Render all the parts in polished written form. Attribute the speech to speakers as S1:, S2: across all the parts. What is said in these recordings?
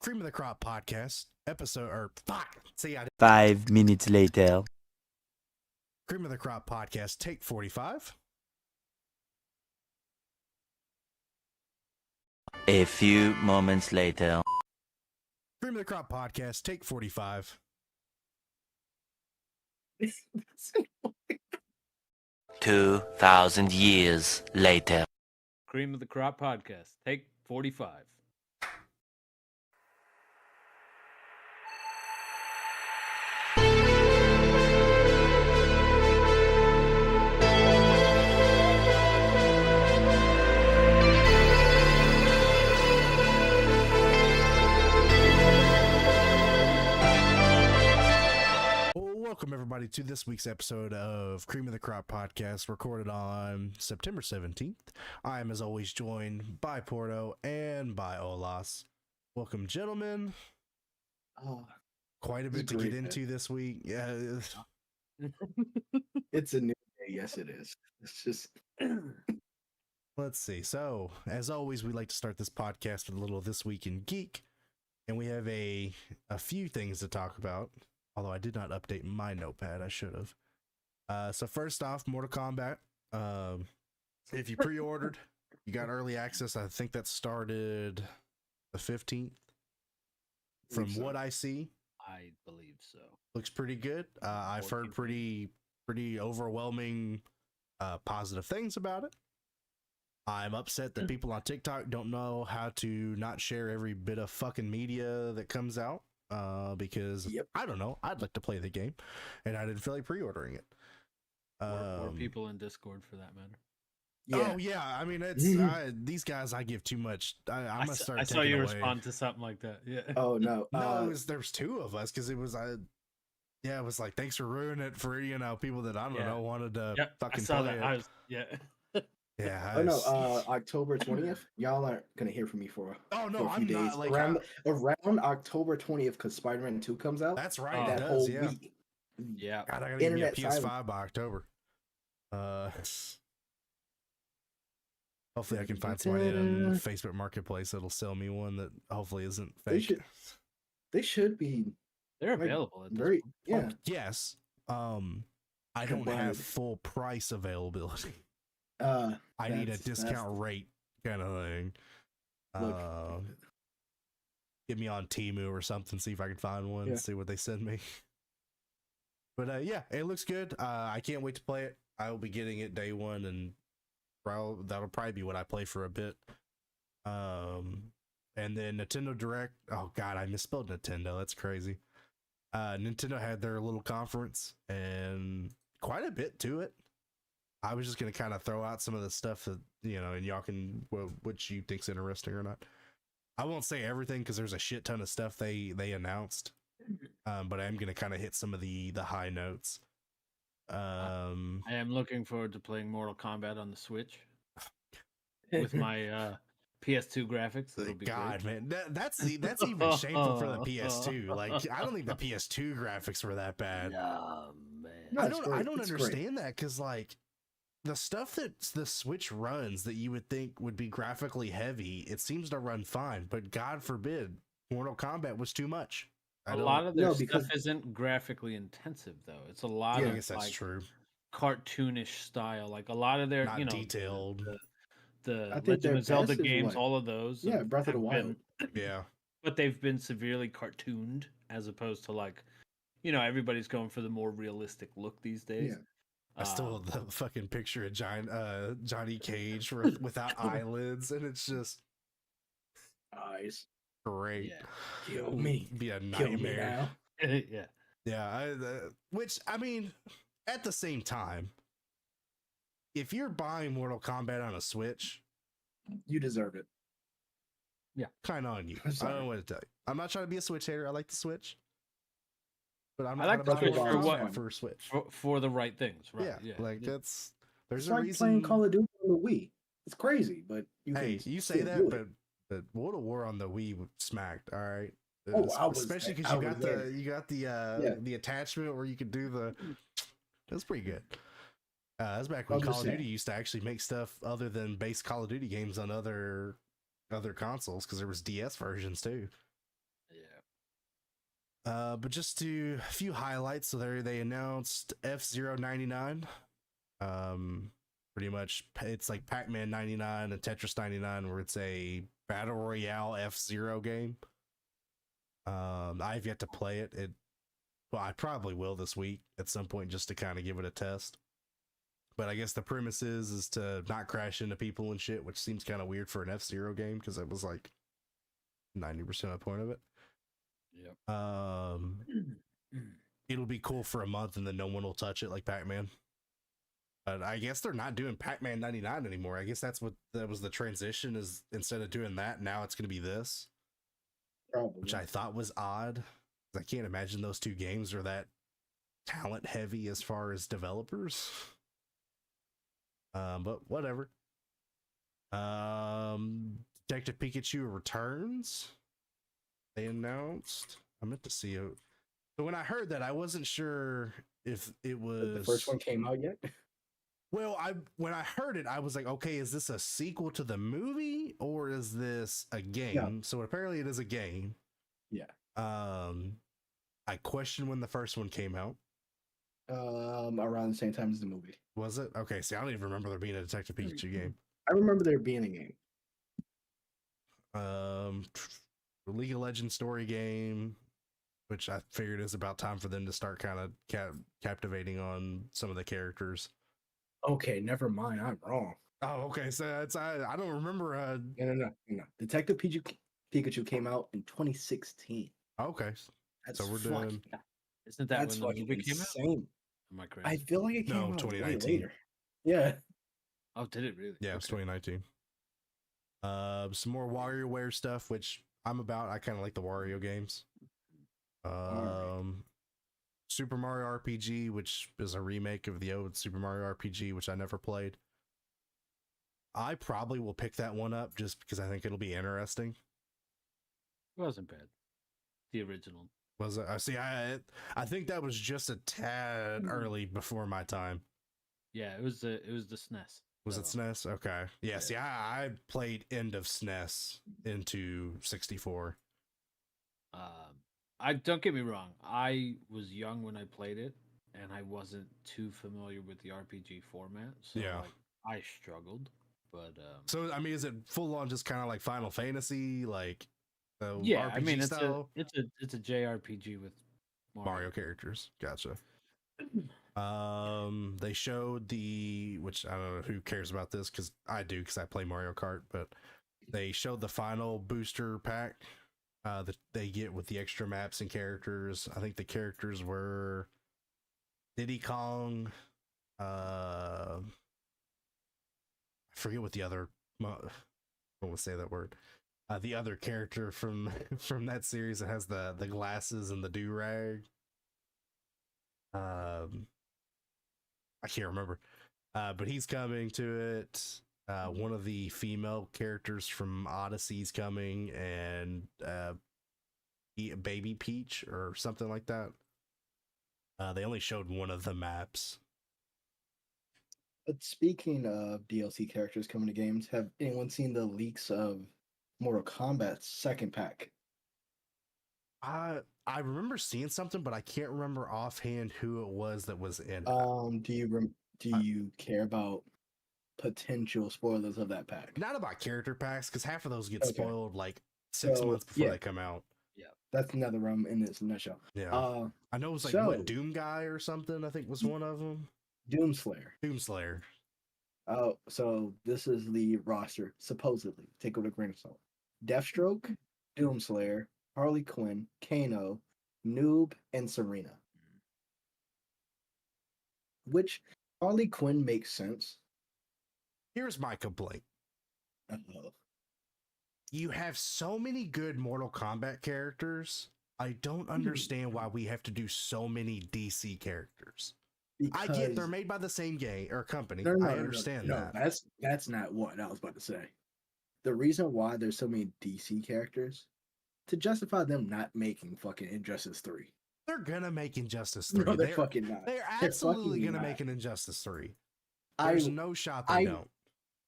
S1: Cream of the Crop podcast episode, or fuck, see,
S2: 5 minutes later.
S1: Cream of the Crop podcast, take 45.
S2: A few moments later.
S1: Cream of the Crop podcast, take 45.
S2: 2,000 years later.
S3: Cream of the Crop podcast, take 45.
S1: Welcome, everybody, to this week's episode of Cream of the Crop podcast, recorded on September 17th. I am, as always, joined by Porto and by Olas. Welcome, gentlemen.
S4: Oh,
S1: Quite a bit to get into this week. Yeah.
S4: it's a new day. Yes, it is. It's just.
S1: Let's see. So, as always, we like to start this podcast with a little This Week in Geek. And we have a few things to talk about. Although I did not update my notepad, I should have. So first off, Mortal Kombat. If you pre-ordered, you got early access. I think that started the 15th. From what I see,
S3: I believe so.
S1: Looks pretty good. I've heard pretty overwhelming positive things about it. I'm upset that people on TikTok don't know how to not share every bit of fucking media that comes out. Because I don't know, I'd like to play the game, and I didn't feel like pre-ordering it.
S3: Or people in Discord, for that matter.
S1: Yeah. Oh yeah, I mean it's these guys. I give too much. I must start.
S3: I saw you respond to something like that. Yeah.
S4: Oh no,
S1: no, there's two of us because it was it was like thanks for ruining it for people that I don't know wanted to fucking play it. Yeah.
S4: Oh no, October 20th. Y'all aren't gonna hear from me for a few days.
S1: Not, like,
S4: around October 20th, because Spider-Man 2 comes out.
S1: That's right.
S4: That whole week.
S3: Yeah.
S1: God, I gotta get me a PS5 by October. Hopefully I can find somebody in Facebook Marketplace that'll sell me one that hopefully isn't fake.
S4: They should be.
S3: They're available at this point.
S4: Yeah.
S1: Oh, yes. I don't have full price availability. I need a discount rate kind of thing. Get me on Temu or something, see if I can find one, see what they send me. But yeah, it looks good. I can't wait to play it. I will be getting it day one, and that'll probably be what I play for a bit. And then Nintendo Direct. Oh god, I misspelled Nintendo. That's crazy. Nintendo had their little conference, and quite a bit to it. I was just going to kind of throw out some of the stuff that, and y'all can, what you think's interesting or not. I won't say everything because there's a shit ton of stuff they announced. But I am going to kind of hit some of the high notes.
S3: I am looking forward to playing Mortal Kombat on the Switch with my PS2 graphics. It'll be
S1: God,
S3: great.
S1: man, that's even shameful for the PS2. Like, I don't think the PS2 graphics were that bad.
S3: Oh, man.
S4: No,
S1: I don't understand that because, like, the stuff that the Switch runs that you would think would be graphically heavy, it seems to run fine, but God forbid, Mortal Kombat was too much.
S3: A lot of their stuff isn't graphically intensive, though. It's a lot of,
S1: I guess that's true,
S3: cartoonish style. Like a lot of their,
S1: not detailed.
S3: The Legend of Zelda games, all of those.
S4: Yeah, Breath of the Wild.
S3: But they've been severely cartooned as opposed to, like, everybody's going for the more realistic look these days.
S4: Yeah.
S1: I still have the fucking picture of Johnny Cage without eyelids, and it's just
S4: eyes.
S1: Great.
S4: Yeah. Kill me.
S1: Be a nightmare.
S3: Yeah.
S1: Yeah. Which, I mean, at the same time, if you're buying Mortal Kombat on a Switch,
S4: you deserve it.
S1: Yeah. Kind of on you. I don't know what to tell you. I'm not trying to be a Switch hater. I like the Switch. But I'm not
S3: like the Switch
S1: for Switch.
S3: For the right things, right?
S1: Yeah. Like, there's
S4: it's
S1: a
S4: like
S1: reason.
S4: Playing Call of Duty on the Wii. It's crazy, but
S1: you say that, but World of War on the Wii smacked. All right. Especially because you got the attachment where you could do the. That's pretty good. That's back when Call of Duty used to actually make stuff other than base Call of Duty games on other consoles, because there was DS versions too. But just to a few highlights. So there they announced F-Zero 99. Pretty much it's like Pac-Man 99 and Tetris 99, where it's a battle royale F-Zero game. I've yet to play it. Well, I probably will this week at some point just to kind of give it a test. But I guess the premise is to not crash into people and shit, which seems kind of weird for an F-Zero game because it was like 90% of the point of it.
S3: Yep.
S1: It'll be cool for a month and then no one will touch it like Pac-Man. But I guess they're not doing Pac-Man 99 anymore. I guess that was the transition, is instead of doing that, now it's going to be this.
S4: Probably.
S1: Which I thought was odd. I can't imagine those two games are that talent heavy as far as developers. But whatever. Detective Pikachu Returns. They announced. I meant to see it. But when I heard that, I wasn't sure if it was
S4: the first one came out yet.
S1: Well, when I heard it, I was like, okay, is this a sequel to the movie or is this a game? Yeah. So apparently it is a game.
S4: Yeah.
S1: I questioned when the first one came out.
S4: Around the same time as the movie.
S1: Was it? Okay, see, I don't even remember there being a Detective Pikachu game.
S4: I remember there being a game.
S1: League of Legends story game, which I figured is about time for them to start kind of captivating on some of the characters.
S4: Okay, never mind. I'm wrong.
S1: Oh, okay. So it's I don't remember.
S4: No. Detective Pikachu came out in 2016.
S1: Okay,
S4: that's
S1: so we're doing.
S3: Isn't that when the movie came out? Am I crazy?
S4: I feel like it came out
S1: 2019.
S4: Later. Yeah.
S3: Oh, did it really?
S1: Yeah, it was 2019. Some more WarioWare stuff, which I'm about. I kind of like the Wario games. Super Mario RPG, which is a remake of the old Super Mario RPG, which I never played. I probably will pick that one up just because I think it'll be interesting.
S3: It wasn't bad. The original.
S1: Was it? I think that was just a tad early before my time.
S3: Yeah, it was the SNES.
S1: Was it SNES? Okay. Yeah. See, I played end of SNES into 64.
S3: I don't get me wrong. I was young when I played it, and I wasn't too familiar with the RPG format. So
S1: yeah,
S3: I struggled. But
S1: so I mean, is it full on just kind of like Final Fantasy, like
S3: yeah?
S1: RPG
S3: I mean,
S1: style?
S3: It's a JRPG with
S1: Mario characters. Gotcha. They showed which I don't know who cares about this because I do because I play Mario Kart, but they showed the final booster pack that they get with the extra maps and characters. I think the characters were Diddy Kong. I forget what the other. I won't say that word. The other character from that series that has the glasses and the do-rag. I can't remember. But he's coming to it. One of the female characters from Odyssey's coming, and Baby Peach or something like that. They only showed one of the maps.
S4: But speaking of DLC characters coming to games, have anyone seen the leaks of Mortal Kombat's second pack?
S1: I remember seeing something, but I can't remember offhand who it was that was in.
S4: Do you care about potential spoilers of that pack?
S1: Not about character packs, because half of those get spoiled like 6 months before they come out.
S4: Yeah, that's another realm in this nutshell.
S1: Yeah, I know it was like Doom Guy or something. I think was one of them. Doomslayer.
S4: Oh, so this is the roster supposedly. Take it with a grain of salt. Deathstroke, Doomslayer, Harley Quinn, Kano, Noob, and Serena. Which Harley Quinn makes sense.
S1: Here's my complaint.
S4: Uh-oh.
S1: You have so many good Mortal Kombat characters. I don't understand why we have to do so many DC characters. Because I get they're made by the same game or company. I understand that.
S4: That's not what I was about to say. The reason why there's so many DC characters, to justify them not making fucking Injustice 3.
S1: They're gonna make Injustice 3.
S4: No, they're fucking not.
S1: They're absolutely gonna make an Injustice 3. There's no shot they don't.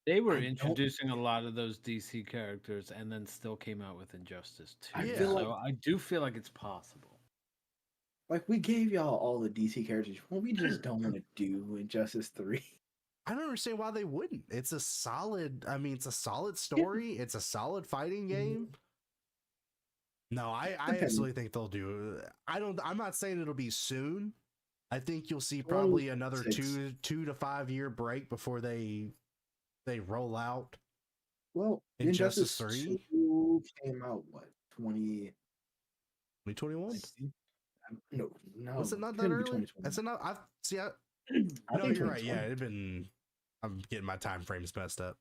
S3: They were introducing a lot of those DC characters and then still came out with Injustice 2.
S1: Yeah.
S3: So I do feel like it's possible.
S4: Like we gave y'all all the DC characters. What we just don't want to do Injustice 3.
S1: I don't understand why they wouldn't. It's a solid. I mean, it's a solid story. It's a solid fighting game. No, I absolutely think they'll do. I'm not saying it'll be soon. I think you'll see probably another 2 to 5 year break before they roll out.
S4: Well,
S1: Injustice 3
S4: came out what
S1: 2021?
S4: No.
S1: Was it not that early? That's enough. I see. No, you're right. Yeah, it'd been. I'm getting my time frames messed up.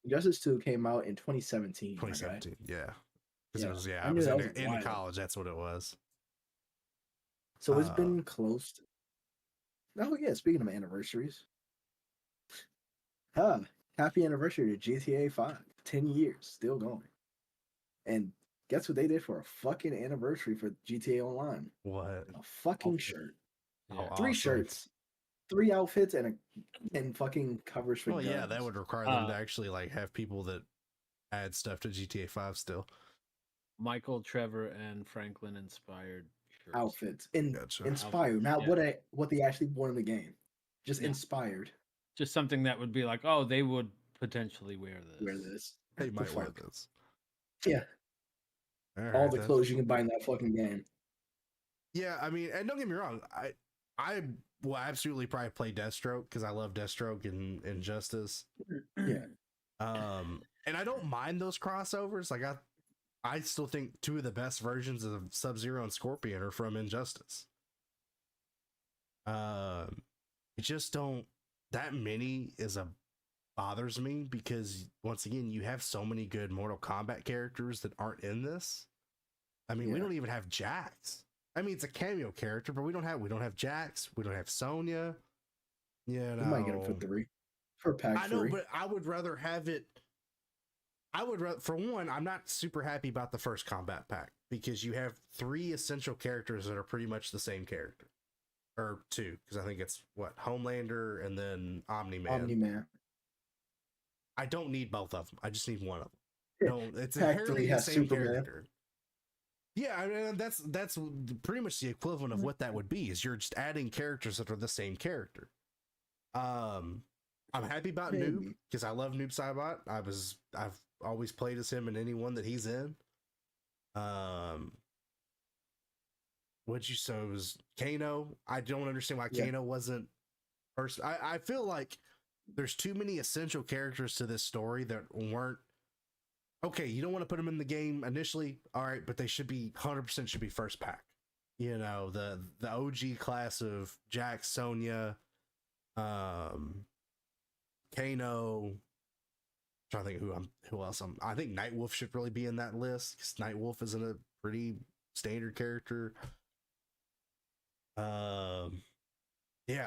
S4: Injustice 2 came out in 2017.
S1: 2017, yeah. Because it was,
S4: I
S1: I was
S4: was
S1: in college. That's what it was.
S4: So it's been close. Oh yeah, speaking of anniversaries. Happy anniversary to GTA 5. 10 years, still going. And guess what they did for a fucking anniversary for GTA Online?
S1: What?
S4: A fucking shirt.
S1: Yeah.
S4: 3 shirts. 3 outfits and fucking covers for guns.
S1: Yeah, that would require them to actually like have people that add stuff to GTA 5 still.
S3: Michael, Trevor, and Franklin inspired shirts.
S4: Outfits. Inspired. Not what they actually wore in the game. Just inspired.
S3: Just something that would be like, oh, they would potentially wear this.
S1: They might wear this.
S4: Yeah. All the clothes you can buy in that fucking game.
S1: Yeah, I mean, and don't get me wrong, I will absolutely probably play Deathstroke because I love Deathstroke and Injustice.
S4: Yeah.
S1: And I don't mind those crossovers. Like I still think 2 of the best versions of Sub-Zero and Scorpion are from Injustice. It just don't that many bothers me because once again you have so many good Mortal Kombat characters that aren't in this. I mean, we don't even have Jax. I mean, it's a cameo character, but we don't have Jax. We don't have Sonya. Yeah,
S4: you might get him for 3 for pack 3.
S1: I know, but I would rather have it. For one, I'm not super happy about the first combat pack because you have 3 essential characters that are pretty much the same character, or 2, because I think it's Homelander and then Omni-Man. I don't need both of them. I just need one of them. No, it's inherently the same character. Yeah, I mean that's pretty much the equivalent of what that would be. Is you're just adding characters that are the same character. I'm happy about Noob because I love Noob Saibot. I've always played as him in any one that he's in. What'd you say was Kano? I don't understand why Kano wasn't first. I feel like there's too many essential characters to this story that weren't. Okay, you don't want to put them in the game initially, all right, but they should be 100% should be first pack. You know, the OG class of Jax, Sonya, Kano. I'm trying to think who else I think Nightwolf should really be in that list because Nightwolf isn't a pretty standard character. Yeah,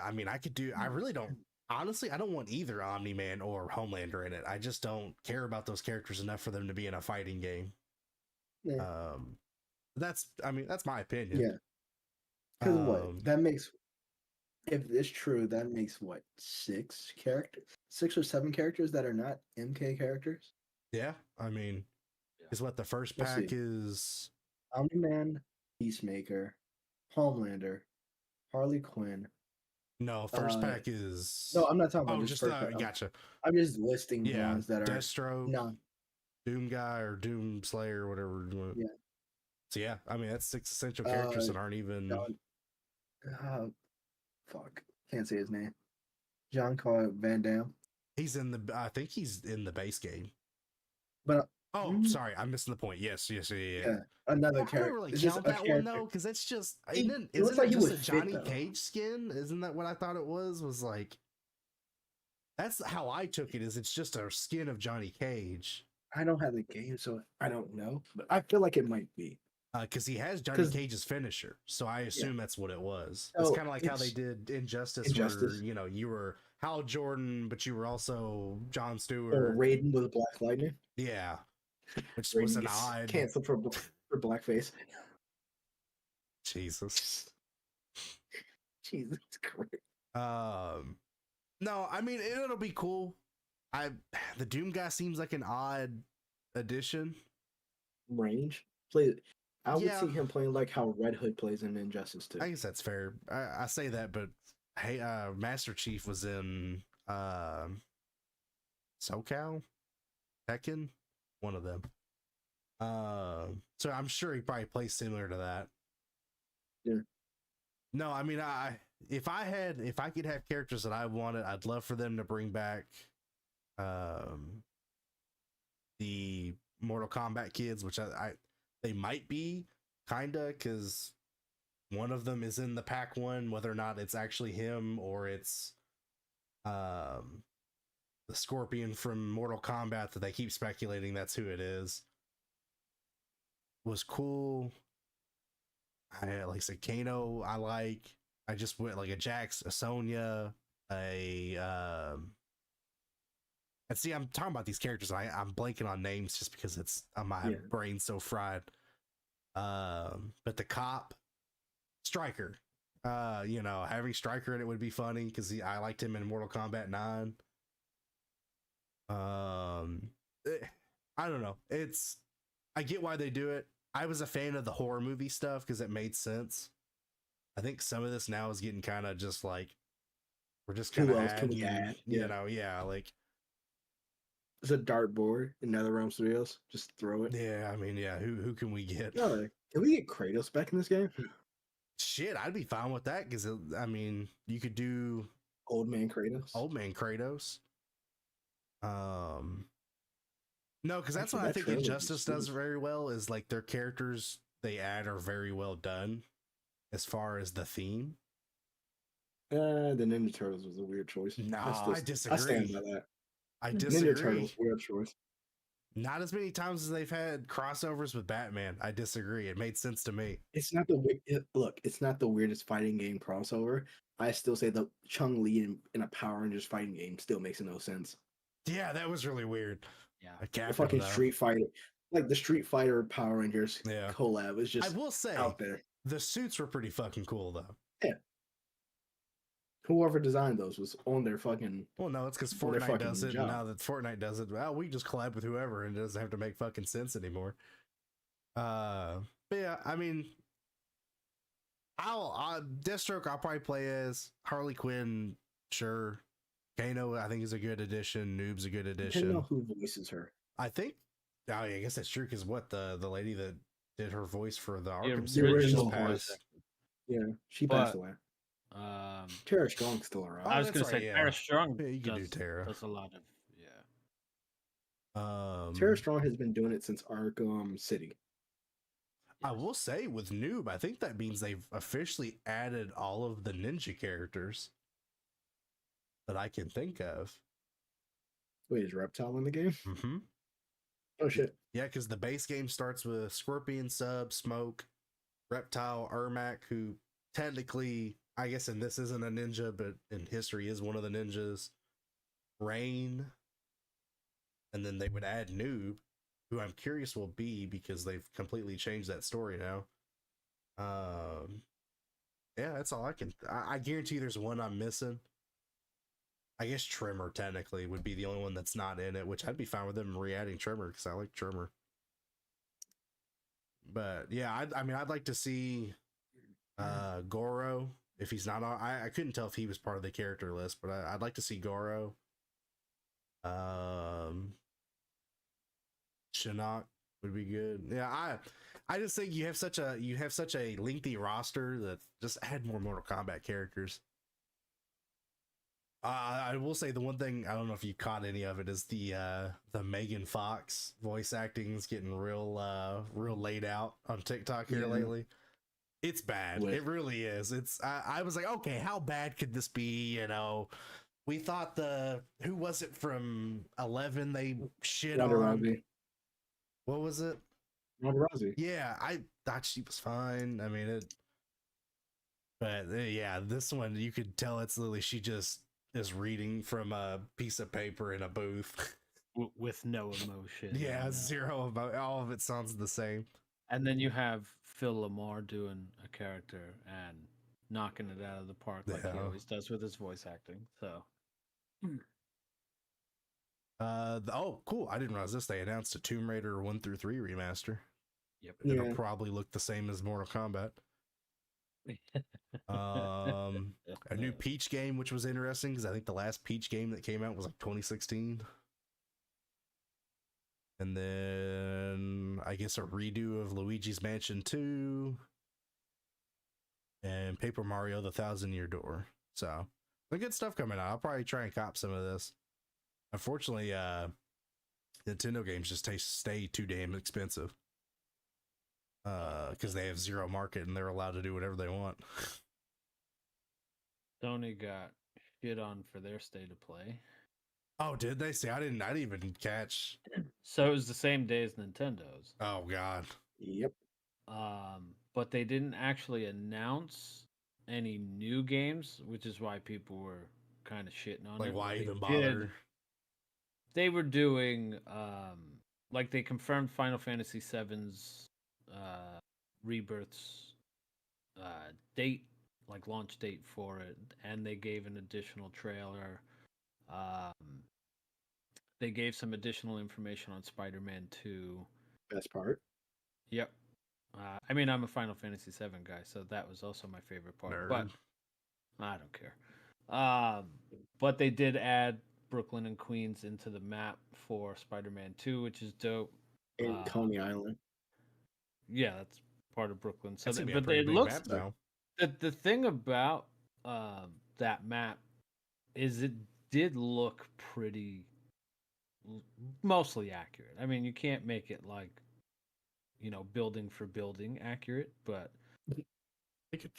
S1: I mean, I really don't. Honestly, I don't want either Omni-Man or Homelander in it. I just don't care about those characters enough for them to be in a fighting game. Yeah. That's my opinion.
S4: Yeah. Because what? That makes, if it's true, that makes 6 characters? 6 or 7 characters that are not MK characters?
S1: Yeah, I mean, is what the first pack is.
S4: Omni-Man, Peacemaker, Homelander, Harley Quinn.
S1: No, first pack is.
S4: No, I'm not talking about
S1: just gotcha.
S4: I'm just listing ones that are
S1: Deathstroke, Doom Guy or Doom Slayer, or whatever you want.
S4: Yeah.
S1: So yeah, I mean that's 6 essential characters that aren't even.
S4: Fuck, can't say his name. Jean-Claude Van Damme.
S1: He's in the. I think he's in the base game.
S4: But
S1: sorry, I'm missing the point. Yes, yeah.
S4: Another character.
S1: I don't really count that one though, because that's just isn't it just a Johnny Cage skin? Isn't that what I thought it was? Was like that's how I took it. Is it's just a skin of Johnny Cage?
S4: I don't have the game, so I don't know, but I feel like it might be
S1: because he has Johnny Cage's finisher, so I assume that's what it was. It's kind of like how they did Injustice, where you were Hal Jordan, but you were also Jon Stewart
S4: or Raiden with Black Lightning.
S1: Yeah, which was an odd
S4: canceled for blackface.
S1: Jesus
S4: Christ.
S1: No, I mean it'll be cool. The Doom Guy seems like an odd addition.
S4: Range play I would
S1: Yeah.
S4: see him playing like how Red Hood plays in Injustice 2.
S1: I guess that's fair. I say that, but hey, Master Chief was in SoCal, Tekken, one of them. So I'm sure he probably plays similar to that.
S4: Yeah.
S1: No, I mean, if I could have characters that I wanted, I'd love for them to bring back the Mortal Kombat kids, which they might be kinda, because one of them is in the pack one, whether or not it's actually him or it's the Scorpion from Mortal Kombat that they keep speculating that's who it is. Was cool. I like I said, Kano. I just went like a Jax, a Sonya, and see, I'm talking about these characters. I'm blanking on names just because it's my brain's so fried. But the cop, Stryker. Having Stryker in it would be funny because I liked him in Mortal Kombat 9. I don't know. I get why they do it. I was a fan of the horror movie stuff because it made sense. I think some of this now is getting kind of just like we're just kind of adding, like
S4: it's a dartboard in NetherRealm Studios. Just throw it.
S1: Yeah, I mean, yeah. Who can we get?
S4: No, can we get Kratos back in this game?
S1: Shit, I'd be fine with that because I mean, you could do
S4: Old Man Kratos.
S1: No, because that's what I think Injustice does very well is like their characters they add are very well done as far as the theme.
S4: The Ninja Turtles was a weird choice.
S1: No, I disagree.
S4: I stand by that.
S1: I disagree.
S4: Ninja Turtles, weird choice.
S1: Not as many times as they've had crossovers with Batman. I disagree. It made sense to me.
S4: It's not it's not the weirdest fighting game crossover. I still say the Chun-Li in a Power Rangers fighting game still makes no sense.
S1: Yeah, that was really weird.
S3: Yeah,
S4: the fucking Street Fighter, like the Street Fighter Power Rangers collab is just.
S1: I will say
S4: out there.
S1: The suits were pretty fucking cool though.
S4: Yeah. Whoever designed those was on their fucking.
S1: Well, no, it's because Fortnite does it. And now that Fortnite does it, well, we just collab with whoever, and it doesn't have to make fucking sense anymore. But yeah, I mean, Deathstroke I'll probably play as. Harley Quinn, sure. Kano, I think is a good addition. Noob's a good addition.
S4: I don't know who voices her.
S1: I think. Oh, yeah, I guess that's true. Because the lady that did her voice for the Arkham series
S4: original voice. Yeah, she passed away. Tara Strong's still around.
S3: I was going to say Tara Strong.
S1: Yeah, you can do Tara.
S3: Does a lot of
S4: Tara Strong has been doing it since Arkham City.
S1: I will say with Noob, I think that means they've officially added all of the ninja characters that I can think of.
S4: Wait, is Reptile in the game?
S1: Mm-hmm.
S4: Oh shit.
S1: Yeah, because the base game starts with Scorpion, Sub, Smoke, Reptile, Ermac, who technically, I guess, and this isn't a ninja, but in history is one of the ninjas. Rain, and then they would add Noob, who I'm curious will be because they've completely changed that story now. Yeah, that's all I guarantee there's one I'm missing. I guess Tremor technically would be the only one that's not in it, which I'd be fine with them re-adding Tremor because I like Tremor. But yeah, I mean, I'd like to see Goro if he's not on. I couldn't tell if he was part of the character list, but I'd like to see Goro. Shinnok would be good. Yeah, I just think you have such a lengthy roster that just add more Mortal Kombat characters. I will say the one thing, I don't know if you caught any of it, is the Megan Fox voice acting is getting real laid out on TikTok here lately. It's bad. It really is. I was like, okay, how bad could this be? You know, we thought who was it from 11 they shit
S4: Ronda
S1: on?
S4: Rousey.
S1: What was it?
S4: Ronda Rousey.
S1: Yeah, I thought she was fine. I mean, but yeah, this one you could tell it's literally she just is reading from a piece of paper in a booth
S3: with no emotion.
S1: Yeah, zero emotion. All of it sounds the same.
S3: And then you have Phil Lamar doing a character and knocking it out of the park like he always does with his voice acting. So,
S1: oh, cool! I didn't realize this. They announced a Tomb Raider 1 through 3 remaster.
S3: Yep.
S1: It'll
S4: Yeah.
S1: probably look the same as Mortal Kombat. A new Peach game, which was interesting because I think the last Peach game that came out was like 2016. And then I guess a redo of Luigi's Mansion 2 and Paper Mario: The Thousand Year Door. So the good stuff coming out. I'll probably try and cop some of this. Unfortunately, Nintendo games just stay too damn expensive. Because they have zero market and they're allowed to do whatever they want.
S3: Sony got shit on for their state of play.
S1: Oh, did they? See, I didn't even catch.
S3: So it was the same day as Nintendo's.
S1: Oh God.
S4: Yep.
S3: But they didn't actually announce any new games, which is why people were kind of shitting on it.
S1: Like, why
S3: What
S1: even
S3: they
S1: bother?
S3: did, they were doing like they confirmed Final Fantasy VII's Rebirth's date, like launch date for it, and they gave an additional trailer. They gave some additional information on Spider-Man 2.
S4: Best part.
S3: Yep. I mean, I'm a Final Fantasy VII guy, so that was also my favorite part.
S1: Nerd.
S3: But I don't care. But they did add Brooklyn and Queens into the map for Spider-Man 2, which is dope.
S4: And Coney Island.
S3: Yeah, that's part of Brooklyn. So,
S1: That's gonna be a
S3: but
S1: pretty
S3: it
S1: big
S3: looks
S1: map now.
S3: the thing about that map is it did look pretty mostly accurate. I mean, you can't make it like, building for building accurate, but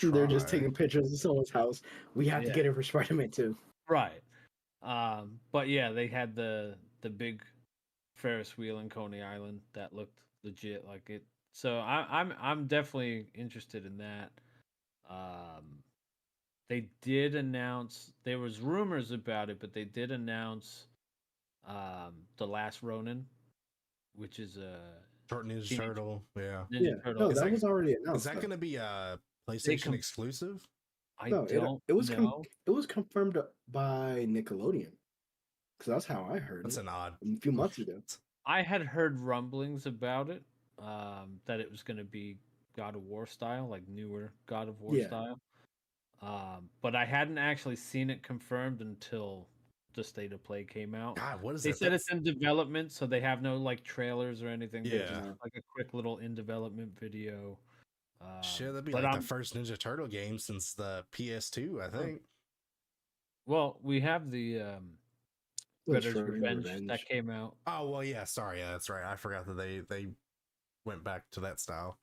S4: They're just taking pictures of someone's house. We have to get it for Spider-Man 2.
S3: Right. But yeah, they had the big Ferris wheel in Coney Island that looked legit like it. So I'm definitely interested in that. They did announce, there was rumors about it, but they did announce The Last Ronin, which is a
S1: Ninja Turtle. Yeah.
S3: Ninja Turtle.
S4: No,
S1: Is
S4: that
S1: that-
S4: was already announced.
S1: Is that going to be a PlayStation exclusive?
S3: I
S4: No,
S3: don't
S4: it was
S3: know.
S4: it was confirmed by Nickelodeon. Because that's how I heard
S1: That's
S4: it
S1: an odd.
S4: a few months ago.
S3: I had heard rumblings about it, that it was going to be God of War style, like newer God of War style. But I hadn't actually seen it confirmed until the State of Play came out.
S1: God, what is
S3: They
S1: it?
S3: said it's in development, so they have no like trailers or anything. They're
S1: Yeah.
S3: just like a quick little in development video.
S1: Shit, that'd be
S3: but
S1: like the first Ninja Turtle game since the PS2, I think.
S3: Well, we have the Shredder's Revenge that came out.
S1: Oh well, yeah. Sorry, yeah, that's right. I forgot that they went back to that style.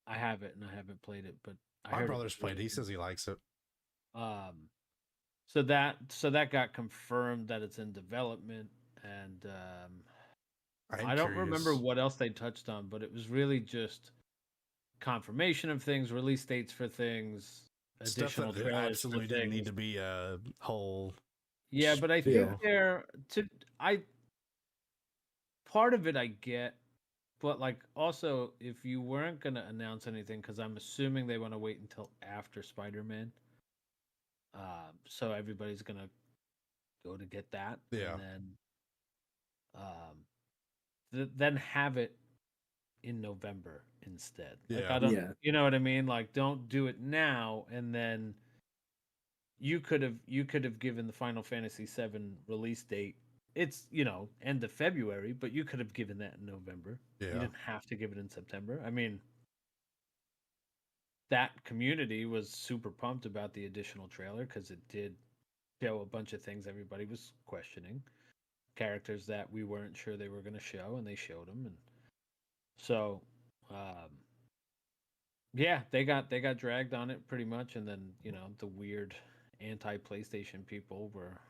S3: I have it and I haven't played it, but
S1: My brother's played it. He says he likes it.
S3: So that got confirmed that it's in development, and I don't remember what else they touched on, but it was really just confirmation of things, release dates for things, additional
S1: stuff that
S3: trailers
S1: absolutely
S3: for
S1: didn't need
S3: things.
S1: to be a whole.
S3: Yeah, but I think part of it I get, but like also if you weren't gonna announce anything, because I'm assuming they want to wait until after Spider-Man, so everybody's gonna go to get that,
S1: Yeah.
S3: and then have it in November instead. Like,
S1: Yeah.
S3: I don't, you know what I mean? Like, don't do it now, and then you could have given the Final Fantasy VII release date. It's end of February, but you could have given that in November.
S1: Yeah.
S3: You didn't have to give it in September. I mean, that community was super pumped about the additional trailer because it did show a bunch of things everybody was questioning, characters that we weren't sure they were going to show, and they showed them, and so yeah, they got dragged on it pretty much, and then the weird anti-PlayStation people were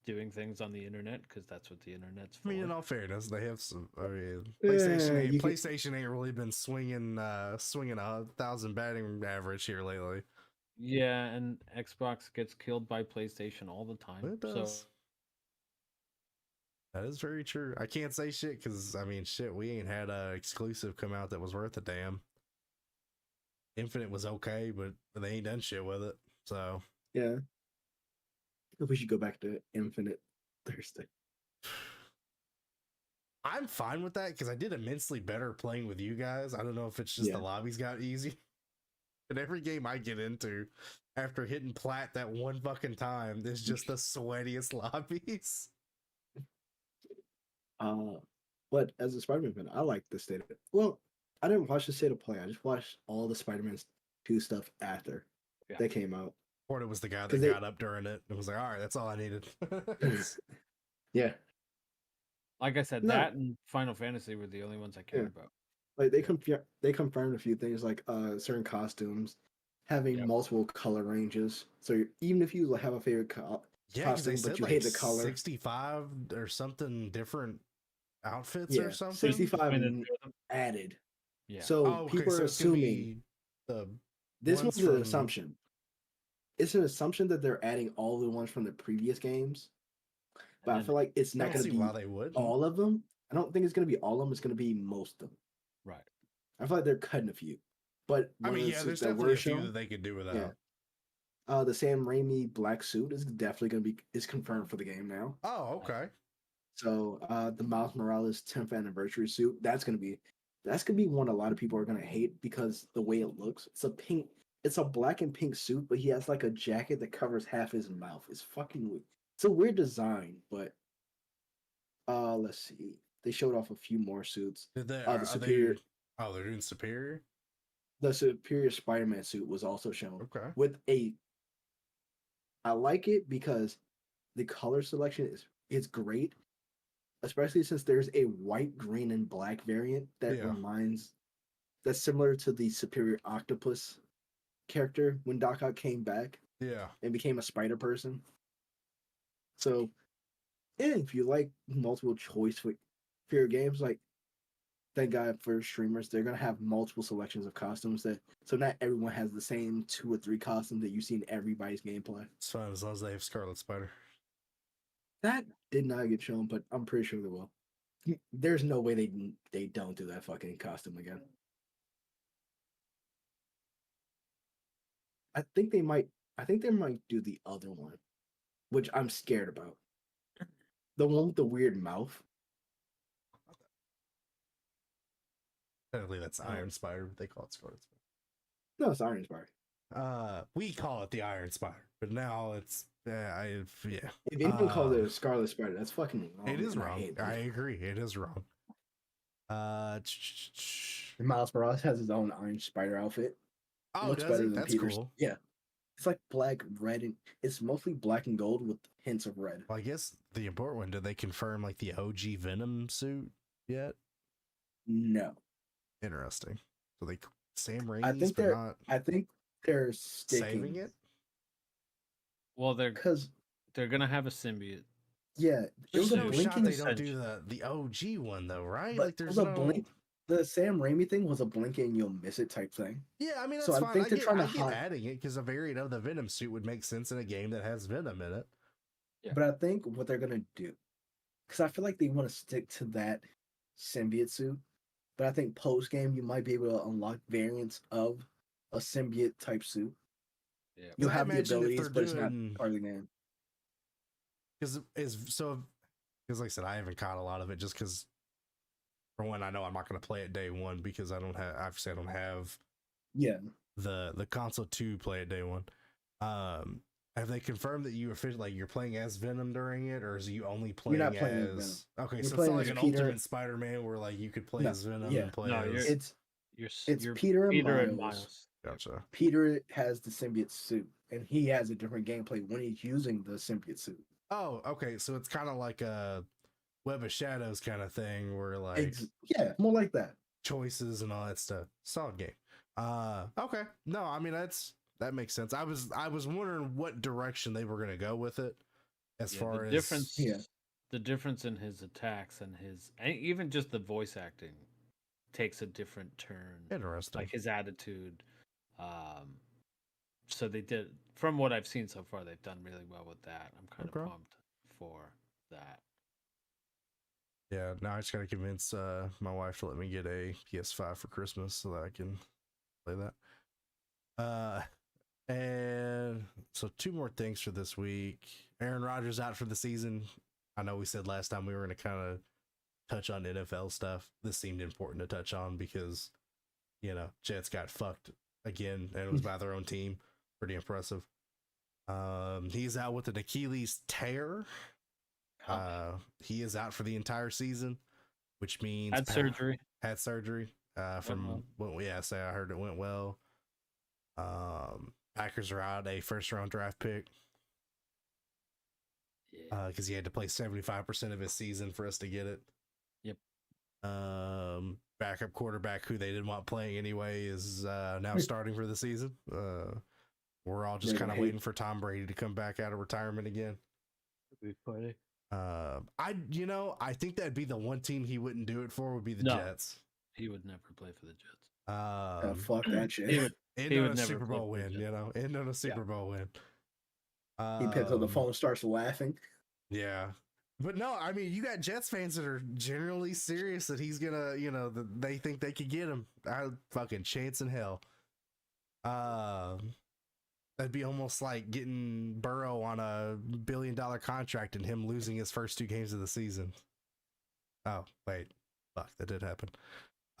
S3: doing things on the internet because that's what the internet's for.
S1: I mean, in all fairness, they have some. I mean, PlayStation ain't really been swinging 1,000 batting average here lately.
S3: Yeah, and Xbox gets killed by PlayStation all the time.
S1: It does.
S3: So
S1: that is very true. I can't say shit because I mean, shit, we ain't had a exclusive come out that was worth a damn. Infinite was okay, but they ain't done shit with it. So
S4: yeah, we should go back to Infinite Thursday.
S1: I'm fine with that because I did immensely better playing with you guys. I don't know if it's just
S4: Yeah.
S1: the lobbies got easy. But every game I get into, after hitting plat that one fucking time, is just the sweatiest lobbies.
S4: But as a Spider-Man fan, I like the state of it. Well, I didn't watch the state of play. I just watched all the Spider-Man 2 stuff after they came out.
S1: Porta was the guy that
S4: 'Cause they-
S1: got up during it and was like, all right, that's all I needed.
S4: Yeah,
S3: Like I said,
S4: No.
S3: that and Final Fantasy were the only ones I cared about.
S4: like they confirmed a few things, like certain costumes having
S3: Yep.
S4: multiple color ranges. So even if you have a favorite
S1: Yeah, because they
S4: costume,
S1: said
S4: but you
S1: like
S4: hate the color,
S1: 65 or something different outfits
S4: yeah,
S1: or something.
S4: 65
S3: When it-
S4: added.
S3: Yeah.
S4: So
S1: Oh, okay,
S4: people
S1: so
S4: are
S1: it's gonna
S4: assuming
S1: be the
S4: this
S1: ones
S4: was an
S1: from-
S4: assumption. It's an assumption that they're adding all the ones from the previous games, but I
S3: And
S4: feel like it's
S1: I
S4: not
S1: don't
S4: going
S1: see
S4: to be
S1: why they would.
S4: all of them. I don't think it's going to be all of them. It's going to be most of them.
S3: Right.
S4: I feel like they're cutting a few. But
S1: I
S4: one
S1: mean,
S4: of the
S1: yeah, there's
S4: suits that
S1: definitely
S4: were
S1: a few
S4: shown,
S1: that they could do without.
S4: the Sam Raimi black suit is definitely going to be is confirmed for the game now.
S1: Oh, okay.
S4: So the Miles Morales 10th anniversary suit, that's gonna be one a lot of people are gonna hate because the way it looks. It's a black and pink suit, but he has like a jacket that covers half his mouth. It's fucking weird. It's a weird design, but let's see. They showed off a few more suits.
S1: Did they,
S4: The Superior
S1: they're doing Superior?
S4: the Superior Spider-Man suit was also shown
S1: Okay.
S4: with I like it because the color selection is great, especially since there's a white, green, and black variant that
S1: Yeah.
S4: that's similar to the Superior Octopus character when Doc Ock came back
S1: Yeah.
S4: and became a spider person. So, yeah, if you like multiple choice for your games, like thank God for streamers, they're gonna have multiple selections of costumes so not everyone has the same 2 or 3 costumes that you see in everybody's gameplay.
S1: It's fine as long as they have Scarlet Spider.
S4: That did not get shown, but I'm pretty sure they will. There's no way they don't do that fucking costume again. I think they might do the other one, which I'm scared about. The one with the weird mouth.
S1: Technically, that's Iron Spider, but they call it Scarlet Spider.
S4: No, it's Iron Spider.
S1: We call it the Iron Spider, but now it's yeah.
S4: If anyone calls it a Scarlet Spider, that's fucking wrong.
S1: It is
S4: and I
S1: wrong.
S4: hate
S1: I
S4: that.
S1: agree. It is wrong.
S4: And Miles Morales has his own Iron Spider outfit.
S1: Oh,
S4: Looks
S1: does
S4: better
S1: it?
S4: than
S1: That's
S4: Peter's.
S1: cool.
S4: Yeah. It's like black, red, and it's mostly black and gold with hints of red.
S1: Well, I guess the important one, did they confirm like the OG Venom suit yet?
S4: No.
S1: Interesting. So they Sam
S4: I
S1: Raimi's,
S4: think
S1: but
S4: they're
S1: not
S4: I think they're
S1: saving it.
S3: Well,
S4: because
S3: they're gonna have a symbiote.
S4: yeah, it
S1: There's
S4: was a
S1: no shot
S4: blinking.
S1: they don't do the OG one though, right?
S4: But
S1: Like
S4: it
S1: there's
S4: was a
S1: no
S4: blink. The Sam Raimi thing was a blink and you'll miss it type thing.
S1: Yeah, I mean that's
S4: So I
S1: fine.
S4: think they're trying to
S1: I get
S4: hide-
S1: adding it because a variant of the Venom suit would make sense in a game that has Venom in it.
S3: Yeah.
S4: But I think what they're gonna do, because I feel like they want to stick to that symbiote suit. But I think post game you might be able to unlock variants of a symbiote type suit.
S3: Yeah.
S4: You'll
S1: I
S4: have the
S1: imagine if
S4: abilities,
S1: they're
S4: but it's not
S1: doing-
S4: part of the game.
S1: Because like I said, I haven't caught a lot of it just because for one, I know I'm not going to play it day one because I don't have
S4: Yeah.
S1: the console to play it day one. Have they confirmed that you officially like you're playing as Venom during it, or is you only playing
S4: not playing as
S1: as okay?
S4: You're
S1: So it's
S4: playing
S1: not like
S4: as
S1: an
S4: Peter.
S1: Ultimate Spider-Man where like you could play
S4: No,
S1: as Venom
S4: yeah.
S1: and play
S3: No,
S1: as
S4: It's
S3: You're
S4: Peter and
S3: Peter
S4: Miles.
S3: and Miles.
S1: gotcha.
S4: Peter has the symbiote suit, and he has a different gameplay when he's using the symbiote suit.
S1: Oh, okay. So it's kind of like a Web of Shadows kind of thing where like
S4: Yeah, more like that.
S1: choices and all that stuff. Solid game. Okay. No, I mean that makes sense. I was wondering what direction they were gonna go with it as
S3: Yeah,
S1: far
S3: the
S1: as
S3: difference.
S4: Yeah.
S3: The difference in his attacks and even just the voice acting takes a different turn.
S1: Interesting.
S3: Like his attitude. So they did, from what I've seen so far, they've done really well with that. I'm kind
S1: Okay.
S3: of pumped for that.
S1: Yeah, now I just gotta convince my wife to let me get a PS5 for Christmas so that I can play that. And so 2 more things for this week. Aaron Rodgers out for the season. I know we said last time we were gonna kind of touch on NFL stuff, this seemed important to touch on because, you know, Jets got fucked again, and it was by their own team. Pretty impressive. He's out with an Achilles tear. He is out for the entire season, which means
S3: Had surgery.
S1: Had surgery. From what say, I heard it went well. Packers are out a first round draft pick. Because he had to play 75% of his season for us to get it.
S3: Yep.
S1: Backup quarterback who they didn't want playing anyway is now starting for the season. We're all just kind of waiting for Tom Brady to come back out of retirement again.
S3: That'd be funny.
S1: I think that'd be the one team he wouldn't do it for would be the Jets.
S3: He would never play for the Jets.
S4: Fuck that shit.
S1: End on a Super Bowl win, you know. End on a Super Bowl win.
S4: He picks up the phone and starts laughing.
S1: Yeah. But no, I mean, you got Jets fans that are generally serious that he's gonna, you know, they think they could get him. Fucking chance in hell. That'd be almost like getting Burrow on a $1 billion contract and him losing his first 2 games of the season. Oh, wait. Fuck, that did happen.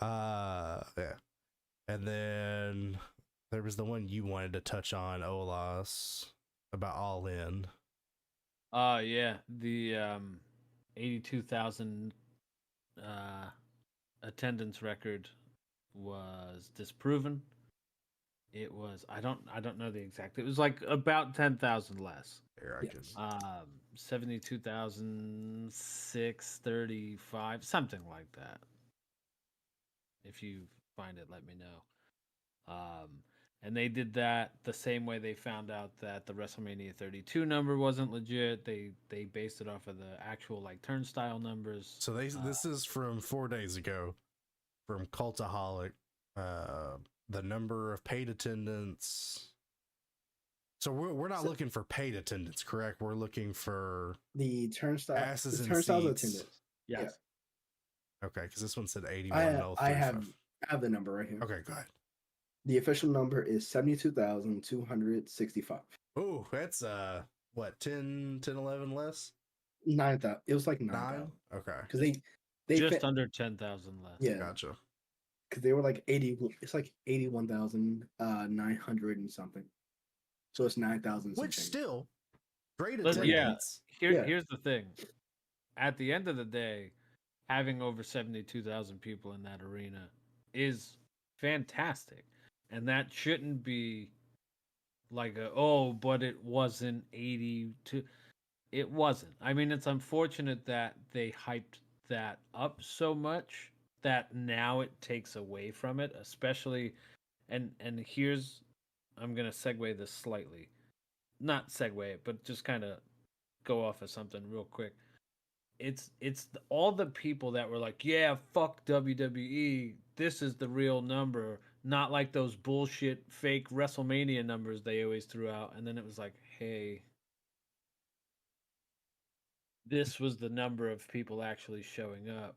S1: Yeah. And then there was the one you wanted to touch on, Olas, about All In.
S3: Yeah, the 82,000 attendance record was disproven. It was I don't know the exact. It was like about 10,000 less.
S1: Here, I can.
S3: 72,635, something like that. If you find it, let me know. And they did that the same way they found out that the WrestleMania 32 number wasn't legit. They based it off of the actual like turnstile numbers.
S1: So this is from 4 days ago, from Cultaholic. The number of paid attendance. So we're not looking for paid attendance, correct? We're looking for
S4: the turnstile
S1: asses
S4: the
S1: and
S4: turnstiles
S1: seats.
S4: attendance.
S3: Yes.
S4: Yeah.
S1: Okay, because this one said 81.
S4: I have the number right here.
S1: Okay, go ahead.
S4: The official number is 72,265.
S1: Oh, that's what 10, 11 less?
S4: 9,000. It was like 9,000.
S1: Okay.
S4: Because they
S3: just under 10,000 less.
S4: Yeah.
S1: Gotcha.
S4: Because they were like 80. It's like 81,900 and something. So it's 9,000.
S1: Which still great
S3: But
S1: attendance.
S3: Here's the thing. At the end of the day, having over 72,000 people in that arena is fantastic. And that shouldn't be like but it wasn't 82. It wasn't. I mean, it's unfortunate that they hyped that up so much that now it takes away from it, especially and here's I'm going to segue this slightly. Not segue it, but just kind of go off of something real quick. It's all the people that were like, yeah, fuck WWE. This is the real number. Not like those bullshit fake WrestleMania numbers they always threw out. And then it was like, hey, this was the number of people actually showing up.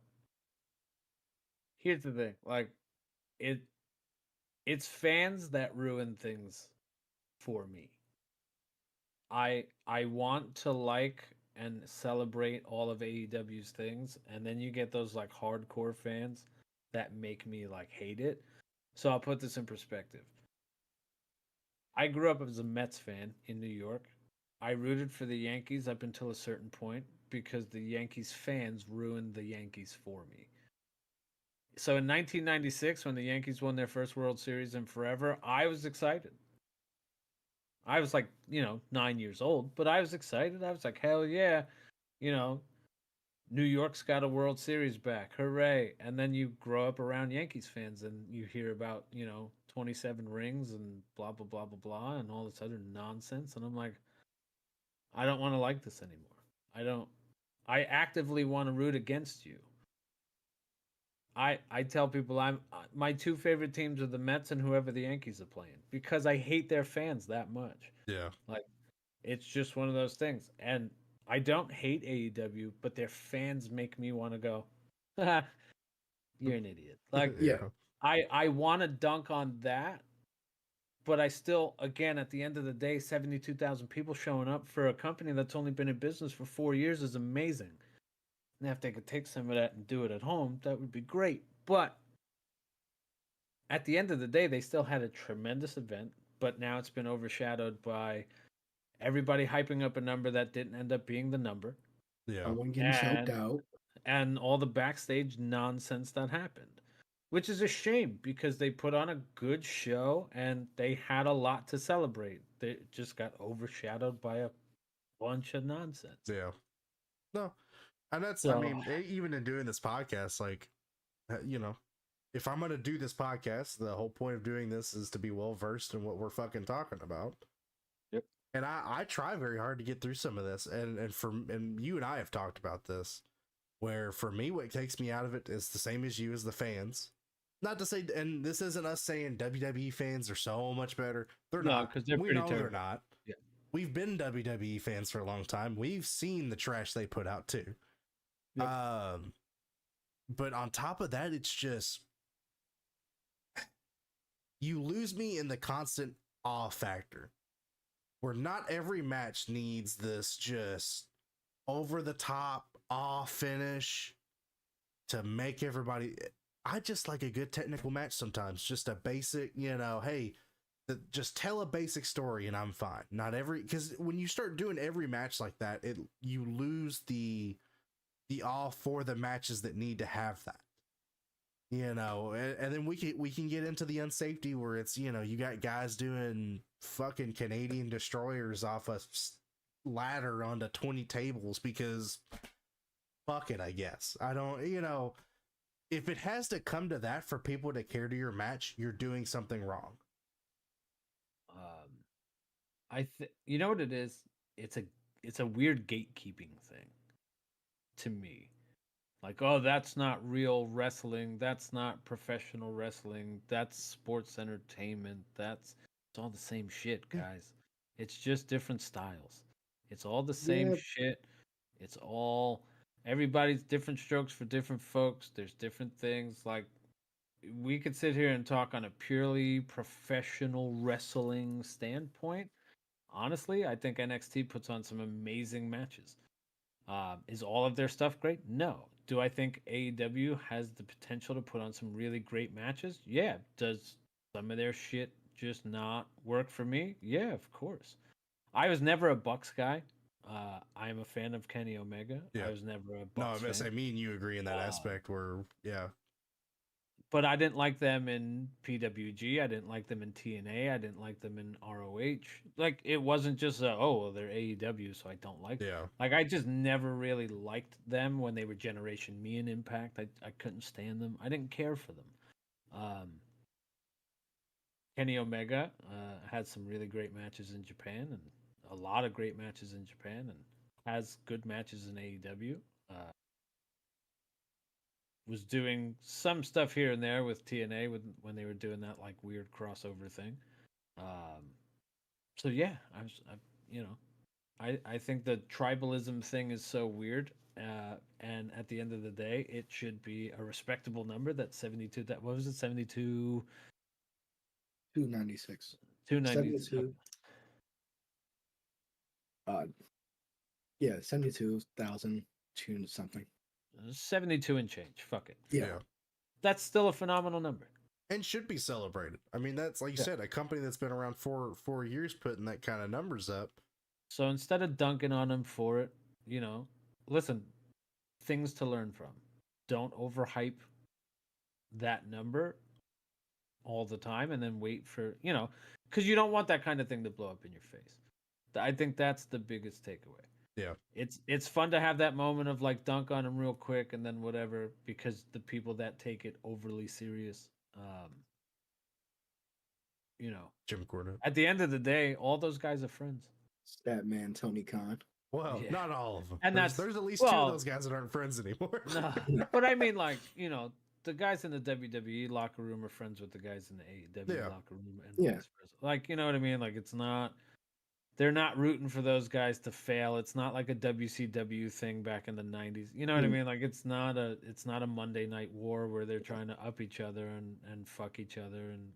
S3: Here's the thing. Like, it's fans that ruin things for me. I want to like and celebrate all of AEW's things, and then you get those like hardcore fans that make me like hate it. So I'll put this in perspective. I grew up as a Mets fan in New York. I rooted for the Yankees up until a certain point because the Yankees fans ruined the Yankees for me. So in 1996, when the Yankees won their first World Series in forever, I was excited. I was like, 9 years old, but I was excited. I was like, hell yeah, New York's got a World Series back. Hooray. And then you grow up around Yankees fans and you hear about, 27 rings and blah, blah, blah, blah, blah, and all this other nonsense. And I'm like, I don't want to like this anymore. I actively want to root against you. I tell people my 2 favorite teams are the Mets and whoever the Yankees are playing because I hate their fans that much.
S1: Yeah.
S3: Like, it's just one of those things. And I don't hate AEW, but their fans make me want to go, you're an idiot. Like,
S4: yeah.
S3: I want to dunk on that, but I still, again, at the end of the day, 72,000 people showing up for a company that's only been in business for 4 years is amazing. And if they could take some of that and do it at home, that would be great. But at the end of the day, they still had a tremendous event, but now it's been overshadowed by everybody hyping up a number that didn't end up being the number.
S1: Yeah.
S4: Someone getting choked out.
S3: And all the backstage nonsense that happened, which is a shame because they put on a good show and they had a lot to celebrate. They just got overshadowed by a bunch of nonsense.
S1: Yeah. No. And that's,
S3: So-
S1: I mean, even in doing this podcast, like, you know, if I'm going to do this podcast, the whole point of doing this is to be well versed in what we're fucking talking about.
S3: Yep.
S1: And I try very hard to get through some of this. And you and I have talked about this, where for me, what takes me out of it is the same as you, as the fans. Not to say, and this isn't us saying WWE fans are so much better. They're
S3: No,
S1: not.
S3: 'cause they're
S1: we
S3: pretty
S1: know they're
S3: terrible.
S1: not.
S3: Yeah.
S1: We've been WWE fans for a long time. We've seen the trash they put out too.
S3: Yep.
S1: But on top of that, it's just you lose me in the constant awe factor, where not every match needs this just over the top awe finish to make everybody. I just like a good technical match sometimes, just a basic, you know, hey, just tell a basic story and I'm fine. Not every, because when you start doing every match like that, you lose the awe for the matches that need to have that, you know. And then we can get into the unsafety where it's, you know, you got guys doing fucking Canadian destroyers off a ladder onto 20 tables because fuck it, I guess. I don't, you know, if it has to come to that for people to care to your match, you're doing something wrong.
S3: You know what it is? It's a weird gatekeeping thing to me. Like, oh, that's not real wrestling. That's not professional wrestling. That's sports entertainment. It's all the same shit, guys. It's just different styles. It's all the same
S4: Yep.
S3: shit. It's all everybody's different strokes for different folks. There's different things. Like, we could sit here and talk on a purely professional wrestling standpoint. Honestly, I think NXT puts on some amazing matches. Is all of their stuff great? No. Do I think AEW has the potential to put on some really great matches? Yeah. Does some of their shit just not work for me? Yeah, of course. I was never a Bucks guy. I am a fan of Kenny Omega.
S1: Yeah.
S3: I was never a
S1: No,
S3: Bucks
S1: I'm gonna say
S3: fan.
S1: me and you agree in that aspect where, yeah.
S3: But I didn't like them in PWG. I didn't like them in TNA. I didn't like them in ROH. Like, it wasn't just they're AEW, so I don't like them.
S1: Yeah.
S3: Like, I just never really liked them when they were Generation Me in Impact. I couldn't stand them. I didn't care for them. Kenny Omega had some really great matches in Japan and a lot of great matches in Japan and has good matches in AEW. Was doing some stuff here and there with TNA when they were doing that like weird crossover thing. So yeah, I think the tribalism thing is so weird. And at the end of the day, it should be a respectable number. That's 72. That what was it? 72.
S4: 296.
S3: 290.
S4: Yeah, 72,000 tune something.
S3: 72 and change. Fuck it.
S4: Yeah.
S3: That's still a phenomenal number.
S1: And should be celebrated. I mean, that's like you said, a company that's been around for 4 years putting that kind of numbers up.
S3: So instead of dunking on them for it, listen, things to learn from. Don't overhype that number all the time and then wait for, because you don't want that kind of thing to blow up in your face. I think that's the biggest takeaway.
S1: Yeah.
S3: It's fun to have that moment of like dunk on them real quick and then whatever, because the people that take it overly serious,
S1: Jim Cornette.
S3: at the end of the day, all those guys are friends.
S4: That man, Tony Khan.
S1: Well,
S3: Yeah.
S1: not all of them.
S3: And
S1: there's at least two of those guys that aren't friends anymore.
S3: No, but I mean, like, the guys in the WWE locker room are friends with the guys in the AEW locker room, and vice versa. Like, you know what I mean? Like, they're not rooting for those guys to fail. It's not like a WCW thing back in the 90s. You know what I mean? Like, it's not a Monday Night War where they're trying to up each other and fuck each other, and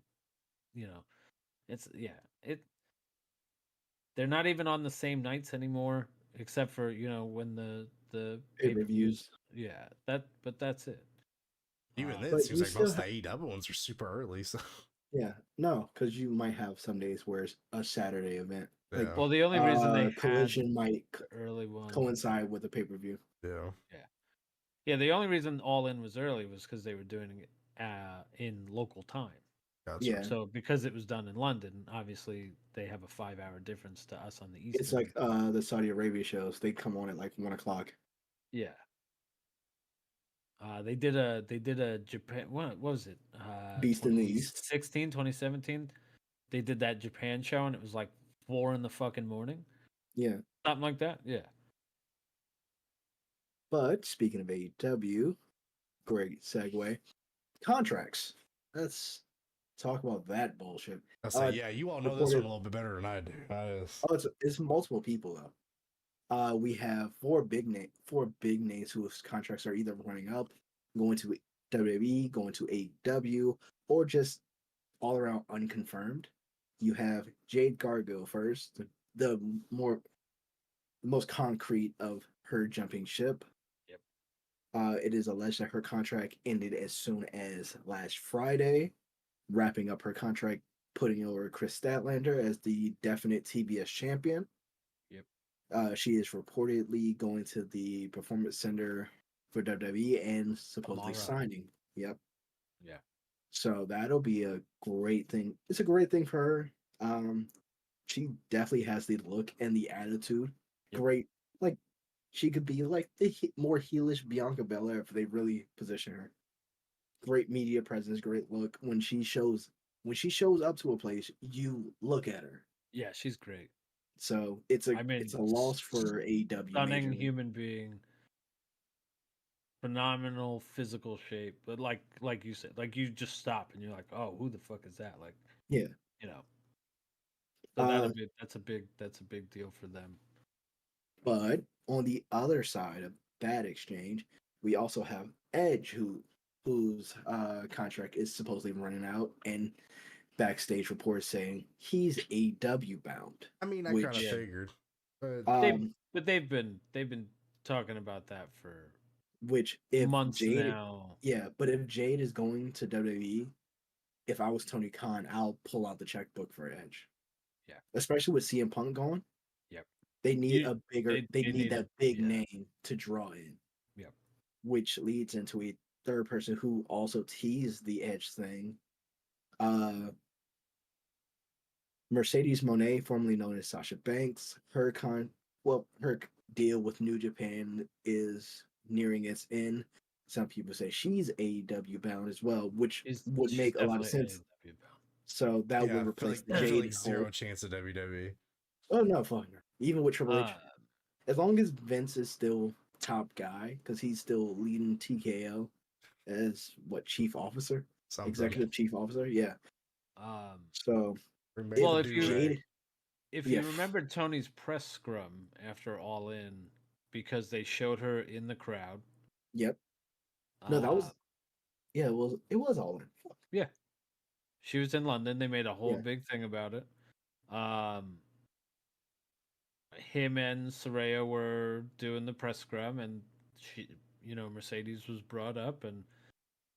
S3: they're not even on the same nights anymore, except for when the
S4: Pay-per-views.
S3: Yeah, but that's it.
S1: Even then,
S4: But
S1: it seems
S4: you
S1: like
S4: still
S1: most of the AEW ones are super early. So
S4: yeah, no, because you might have some days where it's a Saturday event. Like
S1: yeah,
S3: Well, the only reason they had
S4: Collision might
S3: the early one,
S4: coincide with the pay-per-view.
S1: yeah.
S3: yeah, the only reason All In was early was because they were doing it in local time.
S1: Gotcha.
S4: Yeah.
S3: So because it was done in London, obviously they have a 5 hour difference to us on the East.
S4: It's like the Saudi Arabia shows. They come on at like 1 o'clock.
S3: Yeah. They did a Japan, what was it?
S4: Beast in the East.
S3: 2017. They did that Japan show and it was like 4 in the fucking morning.
S4: Yeah.
S3: Something like that. Yeah.
S4: But speaking of AEW, great segue. Contracts. Let's talk about that bullshit.
S1: I say, yeah, you all know this one a little bit better than I do.
S4: It's multiple people though. We have four big names whose contracts are either running up, going to WWE, going to AEW, or just all around unconfirmed. You have Jade Gargo first, the most concrete of her jumping ship.
S3: Yep.
S4: It is alleged that her contract ended as soon as last Friday, wrapping up her contract, putting over Chris Statlander as the definite TBS champion.
S3: Yep.
S4: She is reportedly going to the Performance Center for WWE and supposedly
S3: Tomorrow.
S4: signing. Yep.
S3: Yeah.
S4: So that'll be a great thing. It's a great thing for her. She definitely has the look and the attitude.
S3: Yep.
S4: Great, like she could be like the more heelish Bianca Belair if they really position her. Great media presence, great look. When she shows up to a place, you look at her.
S3: Yeah, she's great.
S4: So it's a loss for AEW.
S3: Stunning human being. Phenomenal physical shape, but like you said, like you just stop and you're like, oh, who the fuck is that? Like,
S4: Yeah.
S3: you know. So that's a big deal for them.
S4: But on the other side of that exchange, we also have Edge, whose contract is supposedly running out, and backstage reports saying he's AEW bound.
S1: I mean, I kind of figured.
S3: But they've been talking about that for
S4: which if
S3: months
S4: Jade,
S3: now.
S4: Yeah, but if Jade is going to WWE, if I was Tony Khan, I'll pull out the checkbook for Edge.
S3: Yeah,
S4: especially with CM Punk gone.
S3: Yep.
S4: They need a bigger. They need that big
S3: yeah.
S4: name to draw in.
S3: Yep.
S4: Which leads into a third person who also teased the Edge thing. Mercedes Moné, formerly known as Sasha Banks, her deal with New Japan is nearing its end. Some people say she's AEW bound as well, which would make a lot of sense. So that would replace the Jade.
S1: Like zero chance of WWE.
S4: Oh no, fuck no. Even with Triple H, as long as Vince is still top guy, because he's still leading TKO as chief officer, executive chief officer. Yeah. So,
S3: well, if you remember Tony's press scrum after All In, because they showed her in the crowd.
S4: Yep. No, that was. Yeah, well, it was All In.
S3: Yeah. She was in London. They made a whole big thing about it. Him and Saraya were doing the press scrum, and she, Mercedes was brought up, and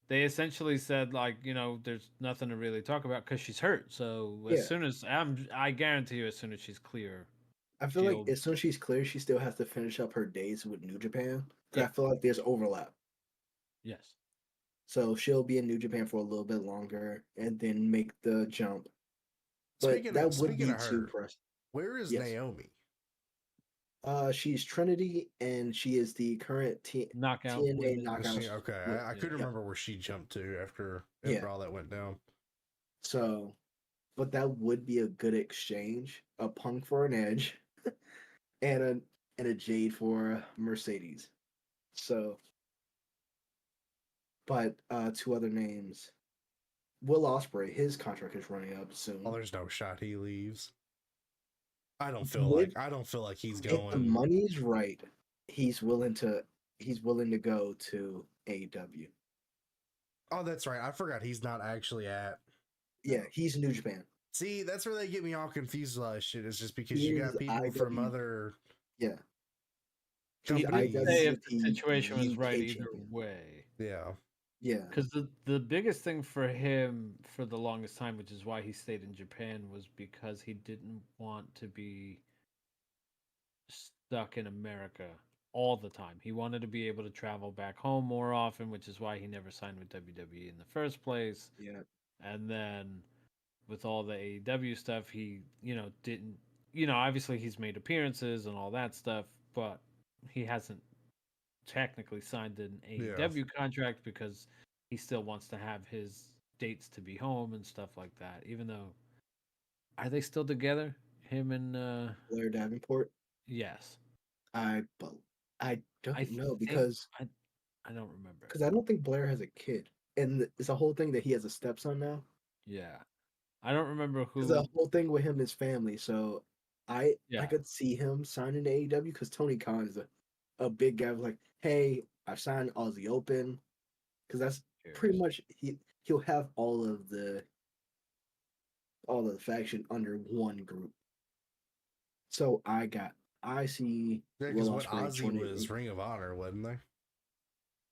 S3: they essentially said, like, there's nothing to really talk about because she's hurt. So as soon as I guarantee you, as soon as she's clear,
S4: I feel like as soon as she's clear, she still has to finish up her days with New Japan. Yeah. I feel like there's overlap.
S3: Yes.
S4: So she'll be in New Japan for a little bit longer and then make the jump. But that would be too pressing.
S1: Where is Naomi?
S4: She's Trinity, and she is the current TNA knockout.
S1: Okay, I couldn't remember where she jumped to after all that went down.
S4: So, but that would be a good exchange: a Punk for an Edge, and a Jade for Mercedes. So, but two other names. Will Ospreay, his contract is running up soon.
S1: Oh, there's no shot he leaves. I don't feel like he's going.
S4: If the money's right, he's willing to go to AEW.
S1: Oh, that's right. I forgot he's not actually at.
S4: Yeah, he's New Japan.
S1: See, that's where they get me all confused with all this shit. It's just because you got people from other.
S4: Yeah. The
S3: I would
S1: companies.
S3: say
S4: IWGP
S3: if the situation was right
S4: UK
S3: either
S4: champion.
S3: way.
S1: Yeah.
S4: Yeah,
S3: Because the biggest thing for him for the longest time, which is why he stayed in Japan, was because he didn't want to be stuck in America all the time. He wanted to be able to travel back home more often, which is why he never signed with WWE in the first place.
S4: yeah.
S3: And then with all the AEW stuff, he, didn't, obviously he's made appearances and all that stuff, but he hasn't technically signed an
S1: Yeah.
S3: AEW contract because he still wants to have his dates to be home and stuff like that. Even though, are they still together? Him and
S4: Blair Davenport.
S3: yes,
S4: I but I
S3: I
S4: don't know
S3: think
S4: because
S3: I don't remember.
S4: I don't think Blair has a kid, and it's a whole thing that he has a stepson now.
S3: Yeah, I don't remember
S4: Because the
S3: who.
S4: whole thing with him is family, so I
S3: Yeah,
S4: could see him signing to AEW because Tony Khan is a big guy. Like, hey, I've signed Aussie Open because that's pretty
S3: cheers.
S4: much he'll have all of the faction under one group. So I see
S1: Yeah, because
S4: Will
S1: what
S4: Ospreay
S1: Ozzy
S4: joining
S1: was Ring of Honor, wasn't they?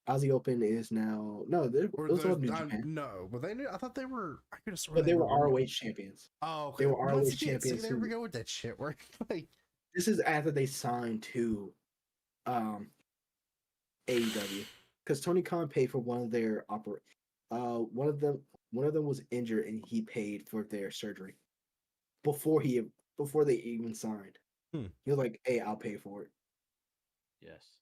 S4: Aussie Open is now no, it
S1: Or
S4: was all New Japan,
S1: no, but they knew. I thought they were. I could have sworn
S4: but they were
S1: Ring of-
S4: ROH champions.
S1: Oh, okay.
S4: They were
S1: Once
S4: ROH
S1: again, see,
S4: champions
S1: there we
S4: who
S1: go with that shit. Where like,
S4: this is after they signed to um AEW because Tony Khan paid for one of their one of them was injured and he paid for their surgery before before they even signed.
S1: Hmm.
S4: He was like, "Hey, I'll pay for it."
S3: Yes.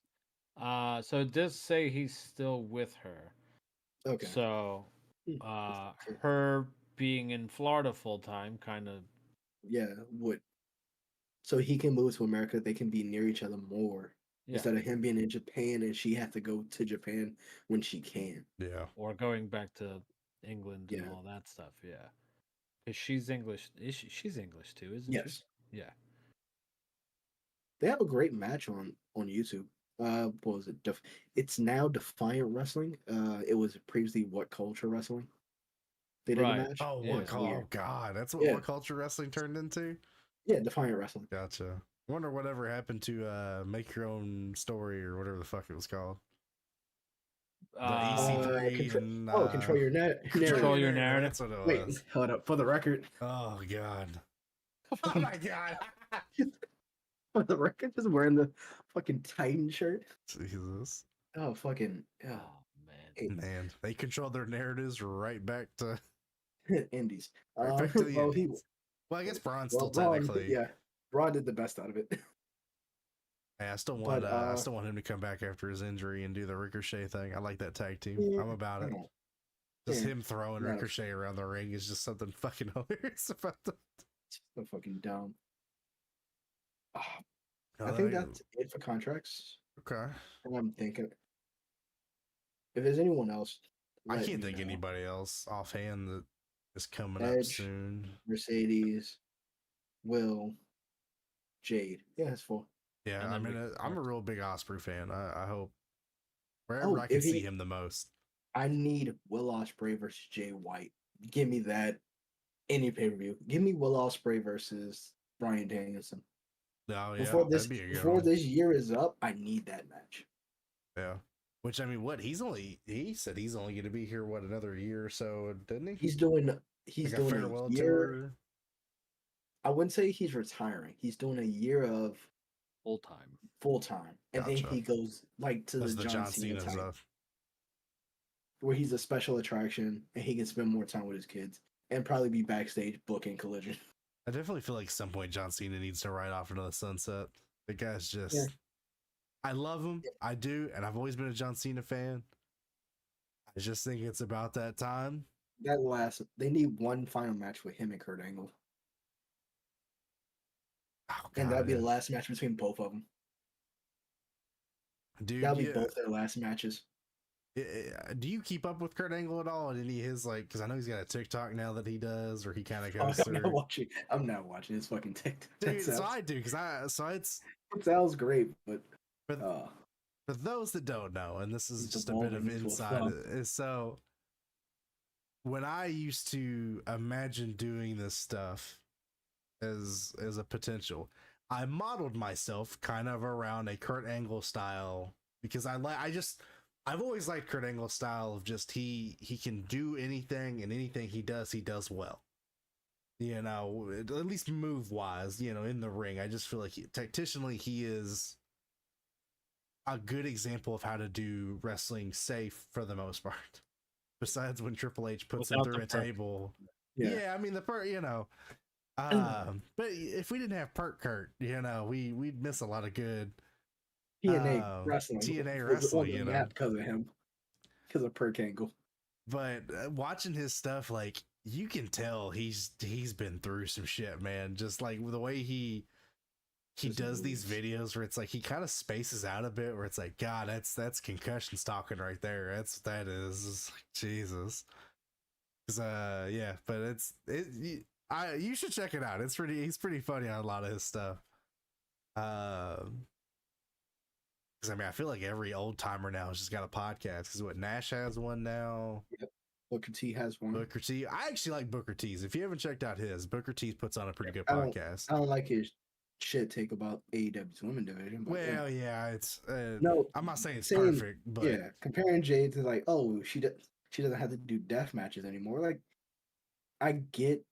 S3: So it does say he's still with her.
S4: Okay.
S3: So,
S4: Hmm.
S3: her being in Florida full time, kind of.
S4: Yeah, would so he can move to America. They can be near each other more
S3: Yeah.
S4: instead of him being in Japan and she have to go to Japan when she can.
S1: yeah,
S3: Or going back to England and
S4: Yeah.
S3: all that stuff. Yeah. Because she's English. She's English too, isn't
S4: Yes.
S3: she? Yeah.
S4: They have a great match on YouTube. What was it? It's now Defiant Wrestling. It was previously What Culture Wrestling. They did a
S3: Right.
S4: match.
S1: Oh,
S4: Yeah,
S1: what
S4: it's
S1: call?
S4: weird.
S1: Oh, God, that's what
S4: Yeah.
S1: What Culture Wrestling turned into.
S4: Yeah, Defiant Wrestling.
S1: Gotcha. I wonder whatever happened to Make Your Own Story or whatever the fuck it was called. The EC3 and
S4: Control your net.
S3: Control your narrative.
S1: That's what it
S4: Wait,
S1: was.
S4: hold up. For the record,
S1: Oh God. Oh my God.
S4: for the record, just wearing the fucking Titan shirt.
S1: Jesus.
S4: Oh, fucking
S3: Oh man.
S1: Man, they controlled their narratives right back to
S4: Indies.
S1: right back to the
S4: Well,
S1: Indies. Well, I guess Braun
S4: well,
S1: still
S4: Braun,
S1: technically.
S4: yeah, Braun did the best out of it.
S1: I still want
S4: But,
S1: I still want him to come back after his injury and do the Ricochet thing. I like that tag team.
S4: Yeah,
S1: I'm about
S4: I
S1: it.
S4: don't-
S1: Just
S4: yeah,
S1: him throwing
S4: no.
S1: Ricochet around the ring is just something fucking hilarious about that.
S4: So fucking dumb. Ah,
S1: Oh,
S4: I think that's it for contracts.
S1: okay.
S4: And I'm thinking, if there's anyone else,
S1: I
S4: let
S1: can't
S4: me
S1: think
S4: know.
S1: anybody else offhand that is coming up
S4: Edge.
S1: soon.
S4: Mercedes, Will, Jade. Yeah, that's four.
S1: Yeah,
S3: And
S1: I
S3: then
S1: mean,
S3: Ricky
S1: I'm a
S3: Starks.
S1: real big Osprey fan. I hope wherever
S4: Oh,
S1: I can
S4: if he-
S1: see him the most.
S4: I need Will Ospreay versus Jay White. Give me that any pay per view. Give me Will Ospreay versus Brian Danielson.
S1: Oh yeah,
S4: Before this
S1: that'd be a good
S4: before
S1: one.
S4: this year is up, I need that match.
S1: Yeah. Which I mean, what he said he's only going to be here another year or so, didn't he?
S4: He's doing
S1: like a
S4: doing
S1: farewell
S4: a year.
S1: tour.
S4: I wouldn't say he's retiring. He's doing a year of
S3: Full time.
S4: full time, and then
S1: Gotcha.
S4: he goes like to
S1: That's
S4: the
S1: the
S4: John Cena type,
S1: stuff.
S4: where he's a special attraction and he can spend more time with his kids and probably be backstage booking Collision.
S1: I definitely feel like at some point John Cena needs to ride off into the sunset. The guy's just,
S4: Yeah.
S1: I love him, I do, and I've always been a John Cena fan. I just think it's about that time.
S4: They need one final match with him and Kurt Angle,
S1: Oh,
S4: and that'd be the
S1: God.
S4: last match between both of them.
S1: Dude,
S4: That'll be
S1: yeah.
S4: both their last matches.
S1: Do you keep up with Kurt Angle at all? And any of his because I know he's got a TikTok now that he does, or he kind of goes
S4: I'm not
S1: through.
S4: watching. I'm not watching his fucking TikTok.
S1: Dude, so I do because
S4: It sounds great, but
S1: for those that don't know, and this is
S4: It's
S1: just a bit of
S4: evolving into a
S1: insight,
S4: flop.
S1: is so when I used to imagine doing this stuff as a potential, I modeled myself kind of around a Kurt Angle style because I've always liked Kurt Angle's style of just he can do anything, and anything he does well. You know, at least move wise, you know, in the ring. I just feel like tactically he is a good example of how to do wrestling safe for the most part. Besides when Triple H puts him through a table. Yeah, I mean the part, you know. But if we didn't have Perk Kurt, you know, we'd miss a lot of good
S4: TNA wrestling.
S1: TNA wrestling, you know,
S4: because of him, because of Perk Angle.
S1: But watching his stuff, like you can tell he's been through some shit, man. Just like the way he does these videos where it's like he kind of spaces out a bit, where it's like, God, that's concussion talking right there. That's what that is. It's like, Jesus. Yeah, but you should check it out. He's pretty funny on a lot of his stuff. Because I mean, I feel like every old timer now has just got a podcast. Because what, Nash has one now.
S4: Yep. Booker T has one.
S1: Booker T. I actually like Booker T's. If you haven't checked out his, Booker T puts on a pretty good podcast.
S4: I don't like his shit take about AEW's women division. But
S1: well, yeah, it's
S4: no.
S1: I'm not saying it's perfect, but
S4: yeah, comparing Jade to like, oh, she doesn't have to do death matches anymore. Like, I get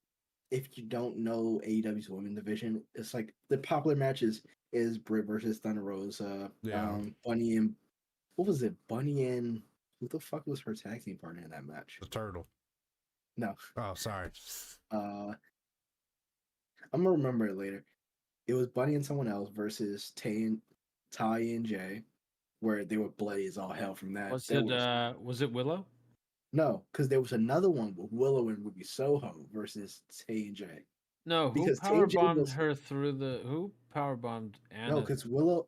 S4: if you don't know AEW's women division, it's like the popular matches is Britt versus Thunder Rosa, Bunny and what was it? Bunny and who the fuck was her tag team partner in that match?
S1: The Turtle.
S4: No.
S1: Oh, sorry.
S4: I'm gonna remember it later. It was Bunny and someone else versus Ty and Jay, where they were bloody as all hell from that.
S3: Was it Willow?
S4: No, because there was another one with Willow and Ruby Soho versus Tay and Jay.
S3: No,
S4: because
S3: who powerbombed her through the? Who powerbombed Anna?
S4: No, because Willow.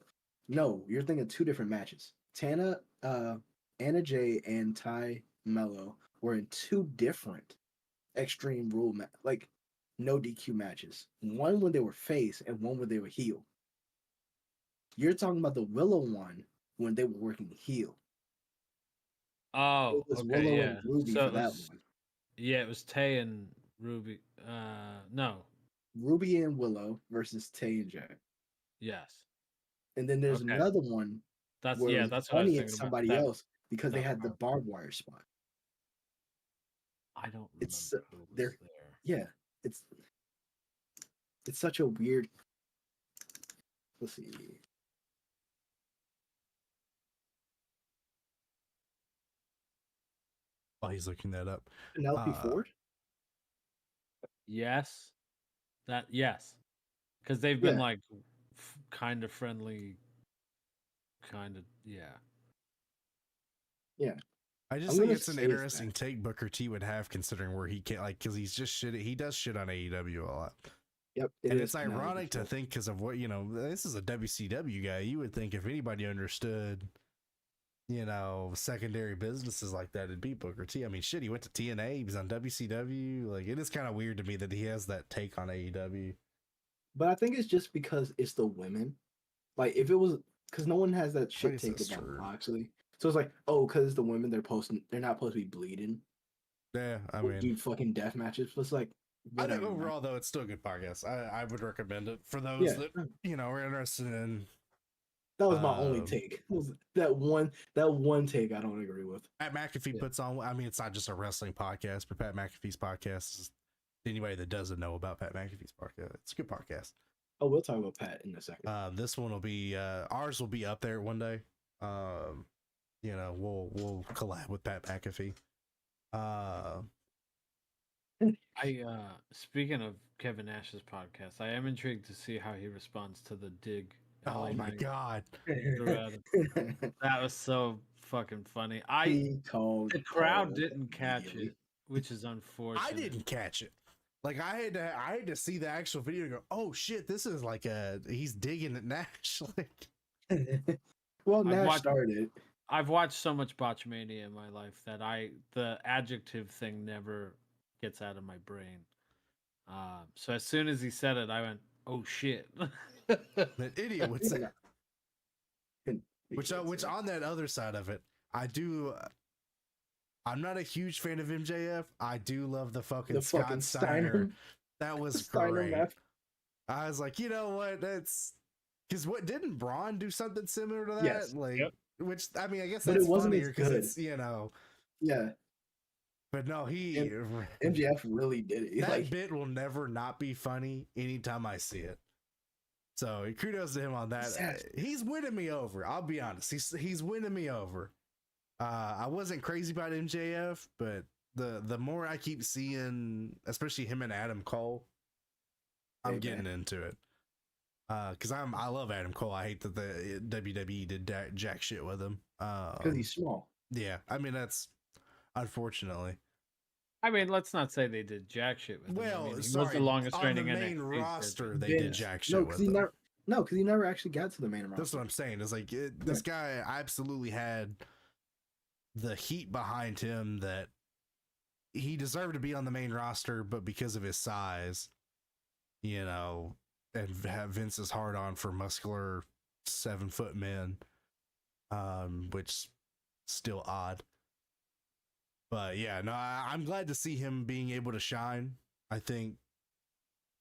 S4: No, you're thinking two different matches. Anna Jay and Ty Mello were in two different Extreme Rule like no DQ matches. One when they were face and one when they were heel. You're talking about the Willow one when they were working heel.
S3: Oh,
S4: it was
S3: okay,
S4: Willow
S3: yeah.
S4: and Ruby
S3: So
S4: for that one.
S3: Yeah, it was Tay and Ruby. No.
S4: Ruby and Willow versus Tay and Jay.
S3: Yes.
S4: And then there's another one.
S3: That's
S4: what I was
S3: thinking
S4: about. Somebody else because they had the barbed wire spot.
S3: I don't remember.
S4: It's
S3: who was
S4: there. Yeah, it's such a weird. Let's see.
S1: While he's looking that up,
S4: Penelope Ford.
S3: Yes, yes, because they've been like kind of friendly, kind of
S4: Yeah.
S1: I just think it's an interesting take Booker T would have, considering where he can't, like, because he's just shit. He does shit on AEW a lot.
S4: Yep,
S1: and it's ironic to think, because of what, you know, this is a WCW guy. You would think if anybody understood, you know, secondary businesses like that, it'd be Booker T. I mean, shit, he went to TNA. He was on WCW. Like, it is kind of weird to me that he has that take on AEW.
S4: But I think it's just because it's the women. Like, if it was, because no one has that shit take about Moxley. So it's like, oh, because it's the women, they're not supposed to be bleeding.
S1: Yeah, I mean,
S4: do fucking death matches. But it's like,
S1: whatever, I think overall, though, it's still a good podcast. I would recommend it for those that, you know, are interested in.
S4: That was my only take. Was that one take I don't agree with.
S1: Pat McAfee puts on. I mean, it's not just a wrestling podcast, but Pat McAfee's podcast is anybody that doesn't know about Pat McAfee's podcast. It's a good podcast.
S4: Oh, we'll talk about Pat in a second.
S1: This one will be ours will be up there one day. You know, we'll collab with Pat McAfee.
S3: Speaking of Kevin Nash's podcast, I am intrigued to see how he responds to the dig.
S1: Oh my god.
S3: That was so fucking funny. The crowd didn't catch it, which is unfortunate.
S1: I didn't catch it. Like, I had to see the actual video and go, oh shit, this is like he's digging at Nash. Like,
S4: well, Nash started.
S3: I've watched so much Botchmania in my life that the adjective thing never gets out of my brain. So as soon as he said it, I went, oh shit.
S1: That idiot would say. Which on that other side of it, I'm not a huge fan of MJF. I do love the fucking Scott Steiner. That was great. I was like, you know what? That's because what didn't Braun do something similar to that?
S4: Yes.
S1: Like,
S3: Yep.
S1: which I mean, I guess
S4: But
S1: that's
S4: it wasn't
S1: funnier
S4: as
S1: because
S4: good.
S1: it's
S4: Yeah,
S1: But no, he
S4: MJF really did it.
S1: that
S4: Like,
S1: bit will never not be funny anytime I see it. So kudos to him on that.
S4: Yes.
S1: He's winning me over. I'll be honest. He's winning me over. I wasn't crazy about MJF, but the more I keep seeing, especially him and Adam Cole, I'm
S4: Hey,
S1: getting
S4: man.
S1: into it. Because I love Adam Cole. I hate that the WWE did jack shit with him.
S4: because he's small.
S1: Yeah, I mean that's unfortunately.
S3: I mean, let's not say they did jack shit with him. I
S1: Well,
S3: mean, he was
S1: sorry,
S3: the longest
S1: on the
S3: reigning
S1: main
S3: NXT
S1: roster,
S3: champion.
S1: they did
S4: Vince.
S1: jack
S4: No,
S1: shit
S4: because
S1: with him.
S4: he never actually got to the main roster.
S1: That's what I'm saying. It's like this guy absolutely had the heat behind him that he deserved to be on the main roster, but because of his size, and have Vince's hard on for muscular 7-foot men, which still odd. But yeah, no, I'm glad to see him being able to shine. I think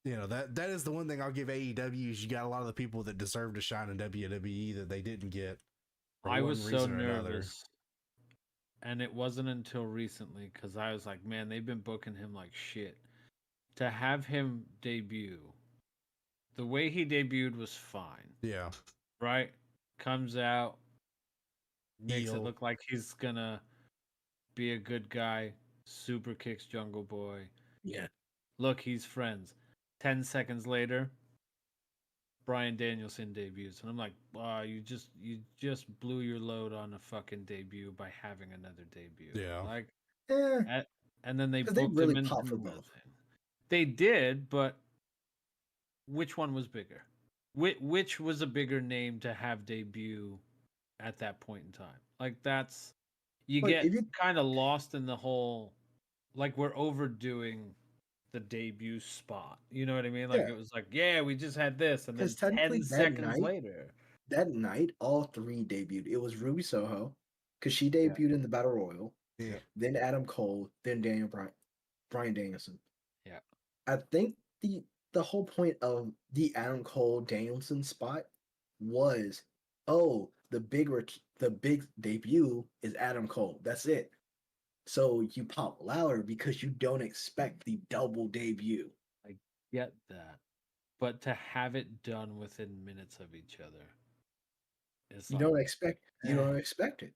S1: that is the one thing I'll give AEW is you got a lot of the people that deserve to shine in WWE that they didn't get.
S3: I was so nervous. And it wasn't until recently because I was like, man, they've been booking him like shit. To have him debut, the way he debuted was fine.
S1: Yeah.
S3: Right? Comes out, makes it
S1: Heel.
S3: look like he's gonna be a good guy, super kicks Jungle Boy.
S4: Yeah.
S3: Look, he's friends. 10 seconds later, Bryan Danielson debuts, and I'm like, wow, you just blew your load on a fucking debut by having another debut.
S1: Yeah.
S3: Like,
S4: Eh,
S3: and then they
S4: 'cause
S3: booked
S4: they really
S3: him into
S4: popped for
S3: nothing.
S4: both.
S3: They did, but which one was bigger? Which was a bigger name to have debut at that point in time? Like that's you
S4: Like,
S3: get
S4: if you-
S3: kind of lost in the whole. Like we're overdoing the debut spot. You know what I mean? Like
S4: Yeah.
S3: it was like, yeah, we just had this, and then
S4: 'Cause technically
S3: 10
S4: that
S3: seconds
S4: night-
S3: later.
S4: That night, all three debuted. It was Ruby Soho, because she debuted in the Battle Royal.
S1: Yeah.
S4: Then Adam Cole. Then Bryan Danielson.
S3: Yeah.
S4: I think the whole point of the Adam Cole Danielson spot was, the big debut is Adam Cole. That's it. So you pop louder because you don't expect the double debut.
S3: I get that, but to have it done within minutes of each other, it's
S4: You
S3: like,
S4: don't expect it.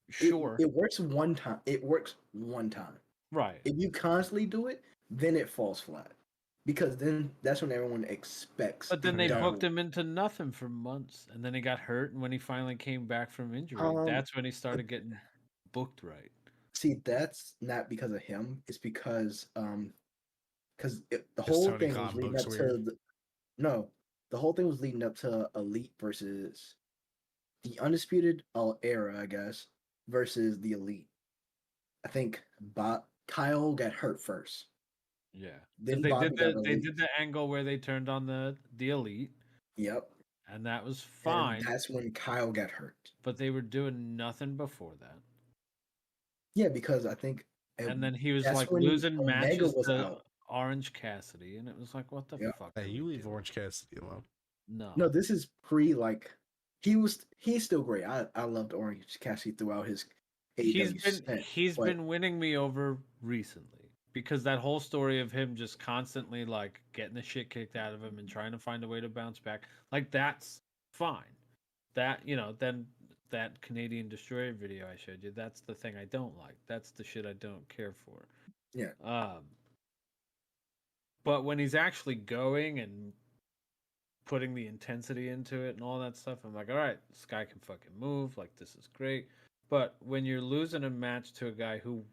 S3: sure,
S4: It works one time. It works one time.
S3: right?
S4: If you constantly do it, then it falls flat. Because then that's when everyone expects.
S3: But then they
S4: double.
S3: booked him into nothing for months, and then he got hurt. And when he finally came back from injury, that's when he started getting booked right.
S4: See, that's not because of him. It's because the
S1: Just
S4: whole
S1: Tony
S4: thing
S1: Khan
S4: was leading
S1: books
S4: up
S1: weird.
S4: to the whole thing was leading up to Elite versus the Undisputed Era, I guess, versus the Elite. I think Kyle got hurt first.
S3: Yeah,
S4: Then
S3: they
S4: Bobby
S3: did
S4: got
S3: they
S4: released.
S3: did the angle where they turned on the Elite,
S4: Yep.
S3: and that was
S4: And
S3: fine.
S4: that's when Kyle got hurt.
S3: But they were doing nothing before that.
S4: Yeah, because I think.
S3: And then he was
S4: that's
S3: like
S4: when
S3: losing
S4: Omega
S3: matches
S4: was
S3: to
S4: out.
S3: Orange Cassidy, and it was like, what the
S4: Yeah.
S3: fuck?
S1: Hey,
S3: are
S1: you
S3: we
S1: leave
S3: doing?
S1: Orange Cassidy alone.
S4: No, this is he's still great. I loved Orange Cassidy throughout his AEW
S3: He's been winning me over recently because that whole story of him just constantly like getting the shit kicked out of him and trying to find a way to bounce back, like that's fine. That then that Canadian Destroyer video I showed you, that's the thing I don't like. That's the shit I don't care for.
S4: Yeah.
S3: But when he's actually going and putting the intensity into it and all that stuff, I'm like, all right, this guy can fucking move. Like, this is great. But when you're losing a match to a guy who,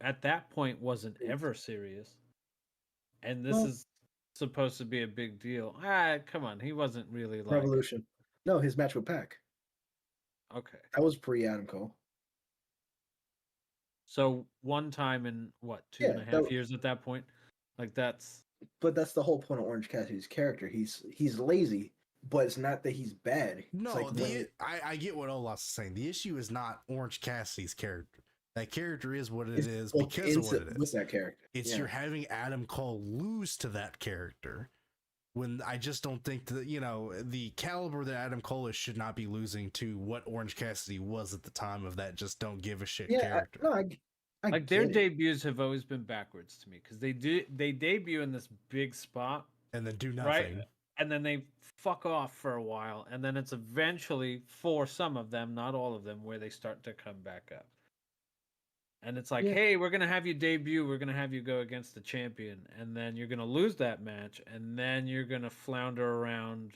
S3: at that point, wasn't ever serious, and this is supposed to be a big deal, come on, he wasn't really like
S4: Revolution. No, his match with Pac.
S3: Okay.
S4: That was pre-Adam Cole.
S3: So one time in what, 2.5 years at that point? Like that's.
S4: But that's the whole point of Orange Cassidy's character. He's lazy, but it's not that he's bad.
S1: No,
S4: like
S1: I get what Olaf's saying. The issue is not Orange Cassidy's character. That character is what it is because of what it is.
S4: With that character.
S1: It's you're having Adam Cole lose to that character when I just don't think that, the caliber that Adam Cole is should not be losing to what Orange Cassidy was at the time of that just don't give a shit character.
S4: I
S3: Like their
S4: get it.
S3: debuts have always been backwards to me because they debut in this big spot,
S1: And then do
S3: right?
S1: nothing.
S3: And then they fuck off for a while, and then it's eventually, for some of them, not all of them, where they start to come back up. And it's like,
S4: Yeah.
S3: hey, we're gonna have you debut, we're gonna have you go against the champion, and then you're gonna lose that match, and then you're gonna flounder around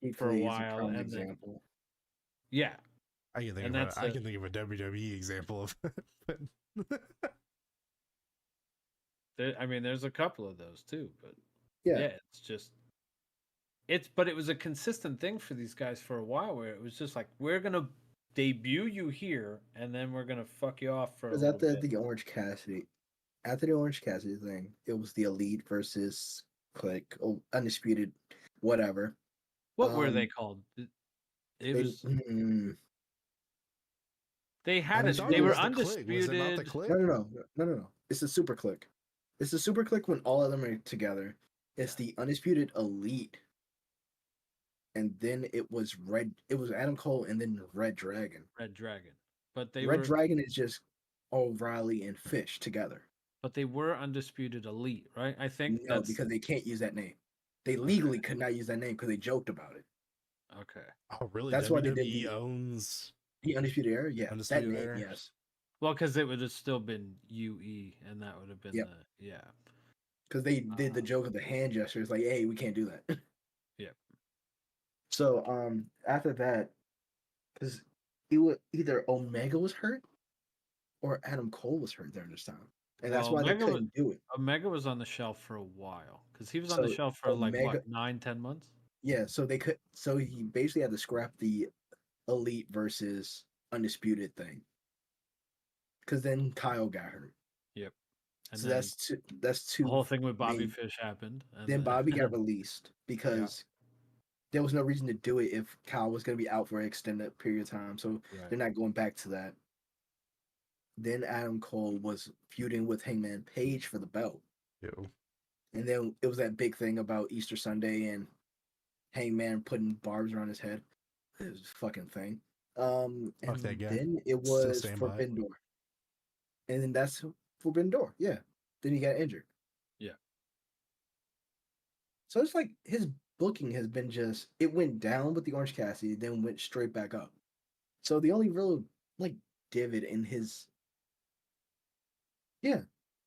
S4: Keith
S3: for a
S4: Lee is
S3: while,
S4: prime
S3: and then
S4: example.
S3: yeah,
S1: I can think
S3: and that's
S1: I can think of a WWE example of
S3: I mean, there's a couple of those too, but
S4: Yeah.
S3: it's just but it was a consistent thing for these guys for a while where it was just like, we're gonna debut you here, and then we're gonna fuck you off for a
S4: Because
S3: little
S4: after
S3: bit.
S4: the Orange Cassidy thing, it was the Elite versus Click, Undisputed, whatever.
S3: What were they called? It was they had it. They
S4: Undisputed
S3: were
S4: was
S1: the Click. Was
S3: undisputed.
S1: it not the Click?
S4: No. It's the Super Click. It's the Super Click when all of them are together. It's the Undisputed Elite. And then it was Adam Cole and then Red Dragon.
S3: Red Dragon, but they
S4: Red
S3: were
S4: Dragon is just O'Reilly and Fish together.
S3: but they were undisputed elite, right? I think
S4: No,
S3: that's
S4: because they can't use that name. They legally could not use that name because they joked about it.
S3: okay.
S1: Oh, really?
S4: That's why they did
S1: WWE
S4: the-
S1: owns
S4: The Undisputed Era, yeah,
S1: Undisputed
S4: that name,
S1: Era?
S4: yes.
S3: Well, because it would have still been UE, and that would have been
S4: Yep.
S3: the
S4: Because they did the joke of the hand gestures, like, "Hey, we can't do that."
S3: Yep.
S4: So, after that, because either Omega was hurt or Adam Cole was hurt during this time, and that's
S3: Well,
S4: why they
S3: Omega
S4: couldn't do it.
S3: Omega was on the shelf for a while because he was on the
S4: So,
S3: shelf for like
S4: Omega-
S3: what 9-10 months.
S4: Yeah, so they could. So he basically had to scrap the Elite versus Undisputed thing, because then Kyle got hurt.
S3: And
S4: So
S3: then
S4: that's two.
S3: the whole thing with Bobby
S4: main-
S3: Fish happened. And
S4: Then Bobby got released because there was no reason to do it if Kyle was going to be out for an extended period of time. So
S3: Right.
S4: they're not going back to that. Then Adam Cole was feuding with Hangman Page for the belt.
S1: Ew.
S4: And then it was that big thing about Easter Sunday and Hangman putting barbs around his head. It was a fucking thing. And
S1: Fuck that guy.
S4: then it
S1: Still
S4: was
S1: stand by it.
S4: Forbidden Door. And then that's Forbidden Door. Yeah. Then he got injured.
S3: Yeah.
S4: So it's like his booking has been it went down with the Orange Cassidy, then went straight back up. So the only real like divot in his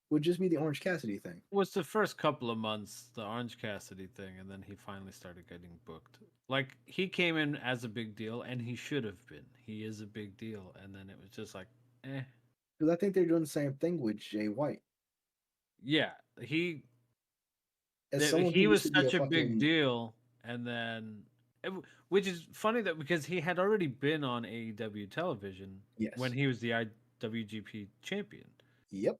S4: would just be the Orange Cassidy thing.
S3: was the first couple of months the Orange Cassidy thing, and then he finally started getting booked. Like he came in as a big deal, and he should have been. He is a big deal, and then it was just like, eh.
S4: Because I think they're doing the same thing with Jay White.
S3: Yeah, he
S4: As someone who
S3: he was
S4: used to be
S3: such a big
S4: fucking-
S3: deal, and then which is funny that because he had already been on AEW television
S4: Yes.
S3: when he was the IWGP champion
S4: Yep.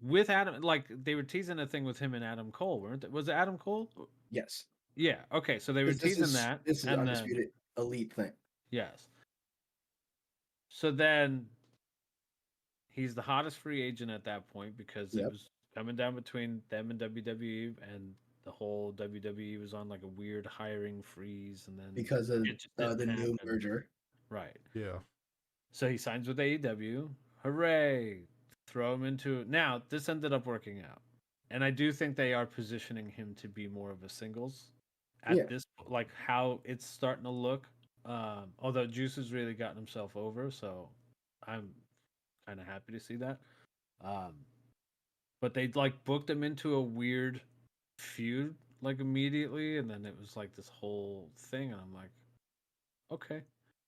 S3: with Adam. Like they were teasing a thing with him and Adam Cole, weren't they? Was it Adam Cole?
S4: Yes.
S3: Yeah. Okay, so they were teasing that.
S4: This is
S3: and then,
S4: Undisputed Elite thing.
S3: yes. So then he's the hottest free agent at that point because it
S4: Yep.
S3: was coming down between them and WWE, and the whole WWE was on like a weird hiring freeze, and then
S4: Because of
S3: it just
S4: the
S3: didn't
S4: new
S3: happen.
S4: merger.
S3: Right.
S1: Yeah.
S3: So he signs with AEW. Hooray! Throw him into now. This ended up working out, and I do think they are positioning him to be more of a singles at
S4: Yeah.
S3: this, like how it's starting to look. Although Juice has really gotten himself over, so I'm kind of happy to see that. But they like booked him into a weird feud like immediately, and then it was like this whole thing, and I'm like, okay.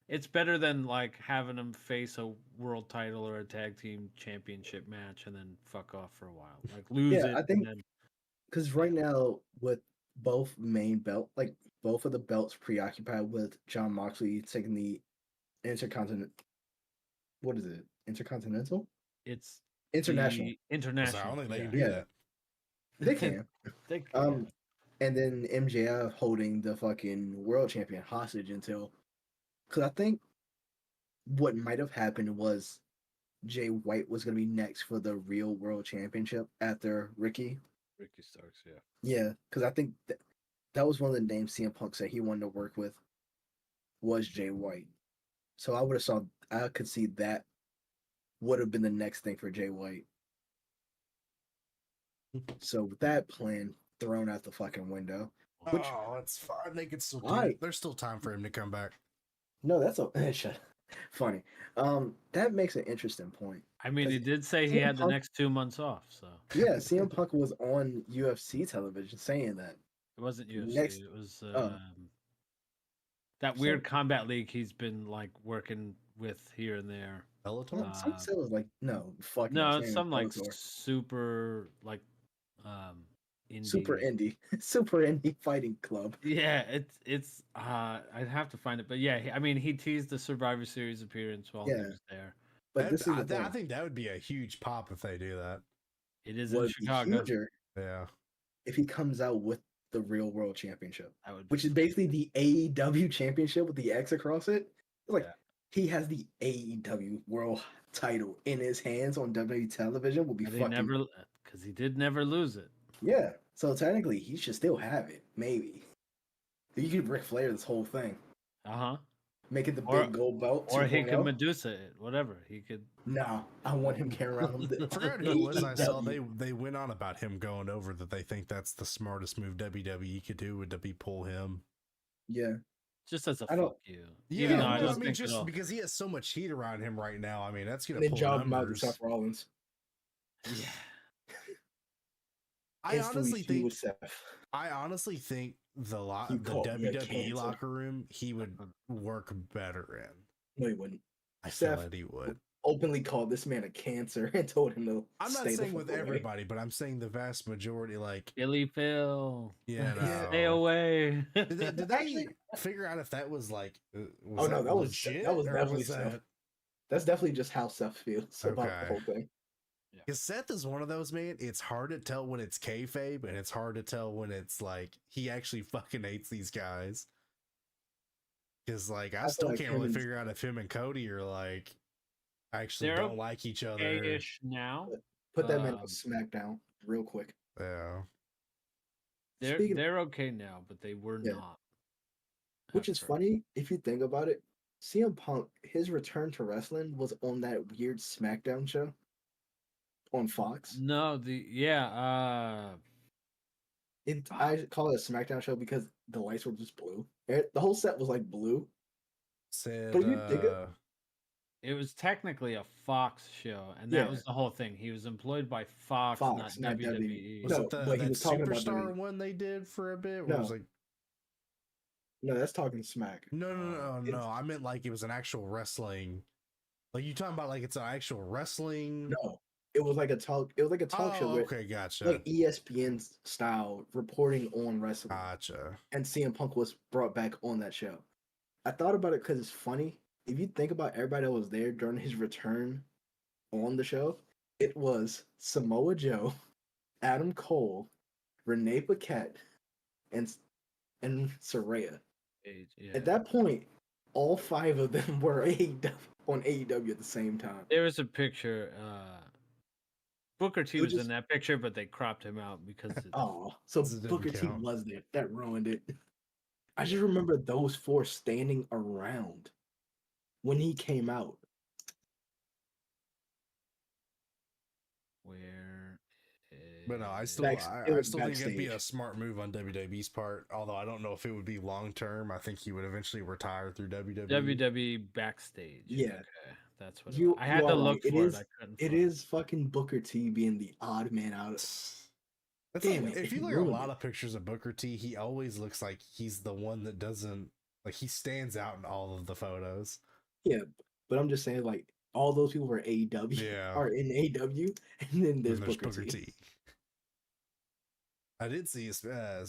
S3: It's better than like having him face a world title or a tag team championship match and then fuck off for a while. Like lose
S4: Yeah,
S3: it.
S4: I think-
S3: and then,
S4: Because right now, with both main belt, like both of the belts preoccupied with John Moxley taking the Intercontinental. What is it? Intercontinental?
S3: it's
S4: International.
S3: the
S1: So I
S3: international.
S1: don't think they can
S3: yeah.
S1: do
S4: Yeah.
S1: that.
S4: They can.
S3: They can.
S4: And then MJF holding the fucking world champion hostage until. Because I think what might have happened was Jay White was going to be next for the real world championship after Ricky.
S3: Ricky Starks, yeah.
S4: Yeah, because I think that was one of the names CM Punk said he wanted to work with was Jay White. So I could see that would have been the next thing for Jay White. So with that plan thrown out the fucking window, which
S1: Oh, it's fine. They could still do
S4: I
S1: it. There's still time for him to come back.
S4: no, that's funny. That makes an interesting point.
S3: I mean,
S4: 'Cause
S3: he did say he
S4: CM
S3: had the
S4: Punk-
S3: next 2 months off, so
S4: Yeah, CM Punk was on UFC television saying that.
S3: it wasn't UFC.
S4: Next-
S3: It was
S4: oh.
S3: that
S4: So-
S3: weird combat league he's been like working with here and there.
S1: Bellator?
S4: Some said it was like no fucking
S3: No, it's some like
S4: Bellator.
S3: super like indie.
S4: super indie fighting club.
S3: Yeah, it's I'd have to find it, but yeah, I mean he teased the Survivor Series appearance while he
S4: Yeah.
S3: was there.
S4: But this is
S1: I,
S4: the
S1: I
S4: thing.
S1: think that would be a huge pop if they do that.
S3: It is in
S4: Would be
S3: Chicago.
S4: huger
S1: Yeah.
S4: if he comes out with the real world championship,
S3: That would
S4: which is basically the AEW championship with the X across it. It's like
S3: Yeah.
S4: he has the AEW world title in his hands on WWE television. Would be
S3: They
S4: fucking
S3: never because he did never lose it.
S4: yeah. So technically, he should still have it. Maybe you could Ric Flair this whole thing, make it the
S3: Or-
S4: big gold belt.
S3: Or he
S4: 2.0.
S3: could Medusa it, whatever. He could.
S4: No, I want him carrying around with
S1: I forgot who it was I saw.
S4: AEW.
S1: They went on about him going over that they think that's the smartest move WWE could do would be pull him.
S4: Yeah,
S3: Just as a
S4: I don't-
S3: fuck you.
S1: Yeah,
S3: Even though
S1: no,
S3: I
S1: I
S3: don't
S1: mean
S3: think
S1: just
S3: it'll-
S1: because he has so much heat around him right now. I mean that's gonna
S4: they
S1: pull
S4: job him out to
S1: numbers.
S4: Seth Rollins.
S3: Yeah.
S1: I
S4: Instantly
S1: honestly
S4: feud with
S1: think
S4: Seth.
S1: I honestly think the
S4: You called me a
S1: WWE
S4: cancer.
S1: locker room he would work better in.
S4: No, he wouldn't.
S1: I
S4: Seth-
S1: feel that he would.
S4: Openly called this man a cancer and told him to.
S1: I'm not
S4: stay the
S1: saying
S4: fuck
S1: with
S4: away.
S1: everybody, but I'm saying the vast majority. Like,
S3: Billy Phil.
S1: yeah, no.
S3: Stay away.
S1: Did they figure out if that was like? Was
S4: Oh, no, that was-
S1: legit,
S4: that was
S1: or
S4: definitely
S1: was
S4: Seth.
S1: that?
S4: That's definitely just how Seth feels about the
S1: Okay.
S4: whole thing.
S1: Because Seth is one of those, man. It's hard to tell when it's kayfabe, and it's hard to tell when it's like he actually fucking hates these guys. Because like I
S4: feel
S1: still
S4: like
S1: can't
S4: him
S1: really
S4: and-
S1: figure out if him and Cody are like actually
S3: They're
S1: don't like each other.
S3: Okay-ish now.
S4: Put that man on
S3: Um,
S4: SmackDown real quick.
S1: Yeah.
S4: Speaking-
S3: They're okay now, but they were
S4: Yeah.
S3: not.
S4: Which is
S3: at first.
S4: funny if you think about it. CM Punk, his return to wrestling was on that weird SmackDown show on Fox.
S3: No,
S4: I call it a SmackDown show because the lights were just blue. The whole set was like blue.
S1: Said
S4: But you think
S3: it was technically a Fox show, and
S4: Yeah.
S3: that was the whole thing. He was employed by Fox,
S4: Fox,
S3: not
S4: not
S3: WWE.
S1: was
S4: No,
S1: it
S4: but he
S1: that
S4: was talking about
S1: superstar
S4: WWE.
S1: one they did for a bit? Where it was
S4: No.
S1: like
S4: No, that's talking smack.
S1: no.
S4: It's-
S1: I meant like it was an actual wrestling. Like you talking about like it's an actual wrestling.
S4: No, it was like a talk. It was like a talk show
S1: Oh,
S4: where
S1: okay, gotcha.
S4: like ESPN style reporting on wrestling,
S1: Gotcha.
S4: and CM Punk was brought back on that show. I thought about it because it's funny. If you think about everybody that was there during his return on the show, it was Samoa Joe, Adam Cole, Renee Paquette, and Saraya.
S3: Yeah.
S4: At that point, all five of them were on AEW at the same time.
S3: There was a picture. Booker T
S4: It
S3: was
S4: was
S3: in that picture, but they cropped him out because it's,
S4: Oh, so
S1: It didn't
S4: Booker T
S1: count.
S4: was there. That ruined it. I just remember those four standing around when he came out.
S3: where.
S1: But no, I
S3: is-
S1: still,
S4: Back-
S1: I,
S4: it
S1: I
S4: was
S1: still think it'd be a
S4: backstage.
S1: smart move on WWE's part. Although I don't know if it would be long term. I think he would eventually retire through WWE.
S3: WWE backstage.
S4: Yeah.
S3: Okay, that's what
S4: You-
S3: I had
S4: you
S3: to
S4: are
S3: look
S4: right. It
S3: for
S4: is-
S3: it. I couldn't.
S4: It
S3: find
S4: is fucking Booker T being the odd man out.
S1: That's
S4: Damn
S1: like,
S4: it,
S1: if you
S4: he
S1: look at a
S4: ruined
S1: lot
S4: it.
S1: of pictures of Booker T, he always looks like he's the one that doesn't like he stands out in all of the photos.
S4: But I'm just saying, like, all those people were AEW
S1: Yeah.
S4: are in AEW, and then there's
S1: And there's
S4: Booker, T.
S1: I did see I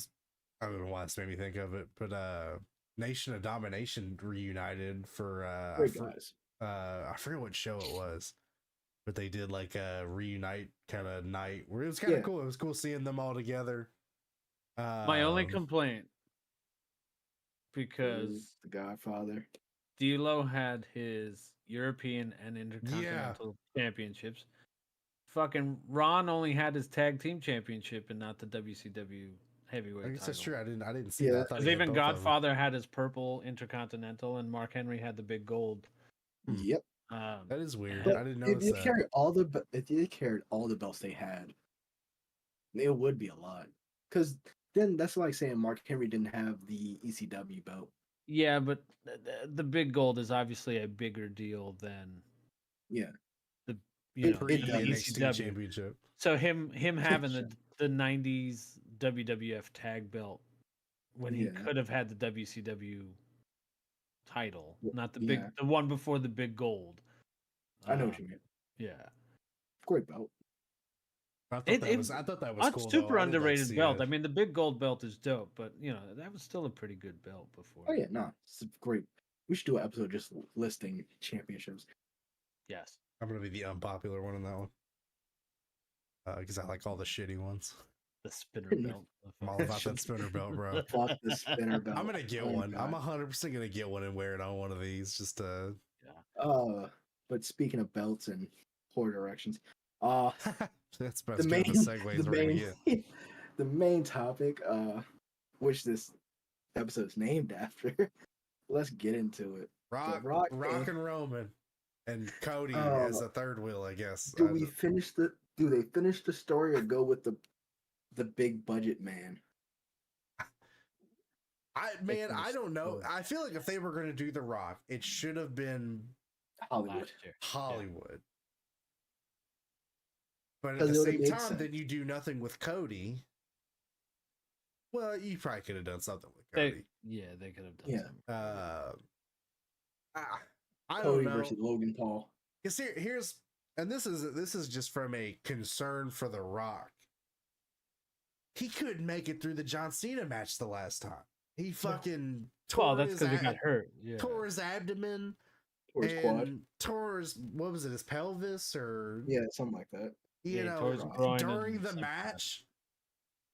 S1: don't know why this made me think of it, but Nation of Domination reunited for
S4: Great guys.
S1: I forget what show it was, but they did like a reunite kind of night where it was kind of
S4: Yeah.
S1: cool. It was cool seeing them all together.
S3: My only
S1: Um,
S3: complaint, because
S4: The Godfather.
S3: D'Lo had his European and Intercontinental championships. fucking Ron only had his tag team championship and not the WCW heavyweight
S1: I guess
S3: title.
S1: that's true. I didn't see
S4: Yeah,
S1: that. I thought
S3: Because
S1: he had
S3: even
S1: both of them.
S3: Godfather had his purple Intercontinental, and Mark Henry had the big gold.
S4: Yep.
S1: That is weird.
S4: But
S1: I didn't
S4: if
S1: notice
S4: they
S1: that.
S4: carried if they carried all the belts they had, it would be a lot. Because then that's like saying Mark Henry didn't have the ECW belt.
S3: Yeah, but the big gold is obviously a bigger deal than
S4: Yeah.
S3: the
S4: It-
S1: Pre
S4: it does.
S1: NXT
S3: ECW.
S1: championship.
S3: So him having the '90s WWF tag belt when he
S4: Yeah.
S3: could have had the WCW title,
S4: Yeah,
S3: not the
S4: yeah.
S3: the one before the big gold.
S4: I know what you mean.
S3: Yeah,
S4: Great belt.
S1: I thought
S3: It-
S1: that
S3: it-
S1: was. I thought that was
S3: a
S1: cool.
S3: super
S1: though. I did like
S3: underrated
S1: seeing
S3: belt.
S1: it.
S3: I mean, the big gold belt is dope, but that was still a pretty good belt before.
S4: Oh yeah, no, it's great. We should do an episode just listing championships.
S3: Yes.
S1: I'm gonna be the unpopular one in that one. Because I like all the shitty ones.
S3: The spinner belt.
S1: I'm all about that spinner belt, bro.
S4: Fuck the spinner belt.
S1: I'm gonna get
S4: Oh,
S1: one. I'm
S4: God.
S1: 100% gonna get one and wear it on one of these. Just
S4: But speaking of belts and poor directions,
S1: that's about
S4: the
S1: as
S4: main,
S1: good of a segue as
S4: the
S1: we're gonna
S4: main,
S1: get.
S4: the main topic, which this episode is named after. Let's get into it.
S1: Rock,
S4: Rock
S1: and Roman, and Cody
S4: Oh.
S1: as a third wheel, I guess.
S4: Do we finish the? Do they finish the story or go with the big budget man?
S1: I don't know.
S4: story.
S1: I feel like if they were gonna do The Rock, it should have been
S4: Hollywood.
S3: Last year.
S1: Hollywood. But at
S4: 'Cause
S1: the
S4: it would've
S1: same
S4: made
S1: time,
S4: sense.
S1: then you do nothing with Cody. Well, you probably could have done something with
S3: They
S1: Cody.
S3: could have done
S4: Yeah.
S3: something.
S1: I don't
S4: Cody
S1: know.
S4: versus Logan Paul.
S1: Because here's and this is just from a concern for The Rock. He couldn't make it through the John Cena match the last time. He fucking
S3: Well, that's because he got hurt. Yeah.
S1: tore his abdomen
S4: Or his
S1: and
S4: quad.
S1: tore his, what was it, his pelvis or
S4: Yeah, something like that.
S1: you
S3: Yeah, he
S1: know,
S3: tore his groin
S1: during
S3: and
S1: the
S3: something like that.
S1: match.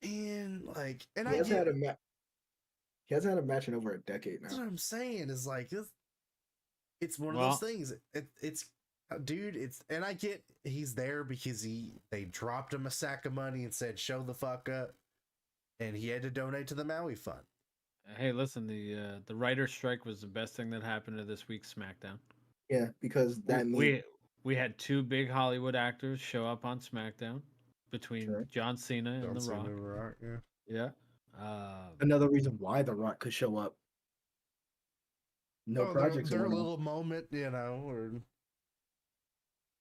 S1: And like, and
S4: He
S1: I
S4: hasn't
S1: get
S4: had a match. He hasn't had a match in over a decade
S1: that's what
S4: now.
S1: I'm saying is like this. It's one of
S3: Well-
S1: those things. It's dude. It's and I get he's there because they dropped him a sack of money and said show the fuck up, and he had to donate to the Maui Fund.
S3: Hey, listen, the writer's strike was the best thing that happened to this week's SmackDown.
S4: Yeah, because that means
S3: We had two big Hollywood actors show up on SmackDown between
S4: Sure.
S3: John Cena and
S1: John
S3: The
S1: Cena,
S3: Rock.
S1: The Rock, yeah.
S3: Yeah.
S4: another reason why The Rock could show up. No
S1: Oh,
S4: projects.
S1: Their
S4: going on.
S1: little moment, you know, or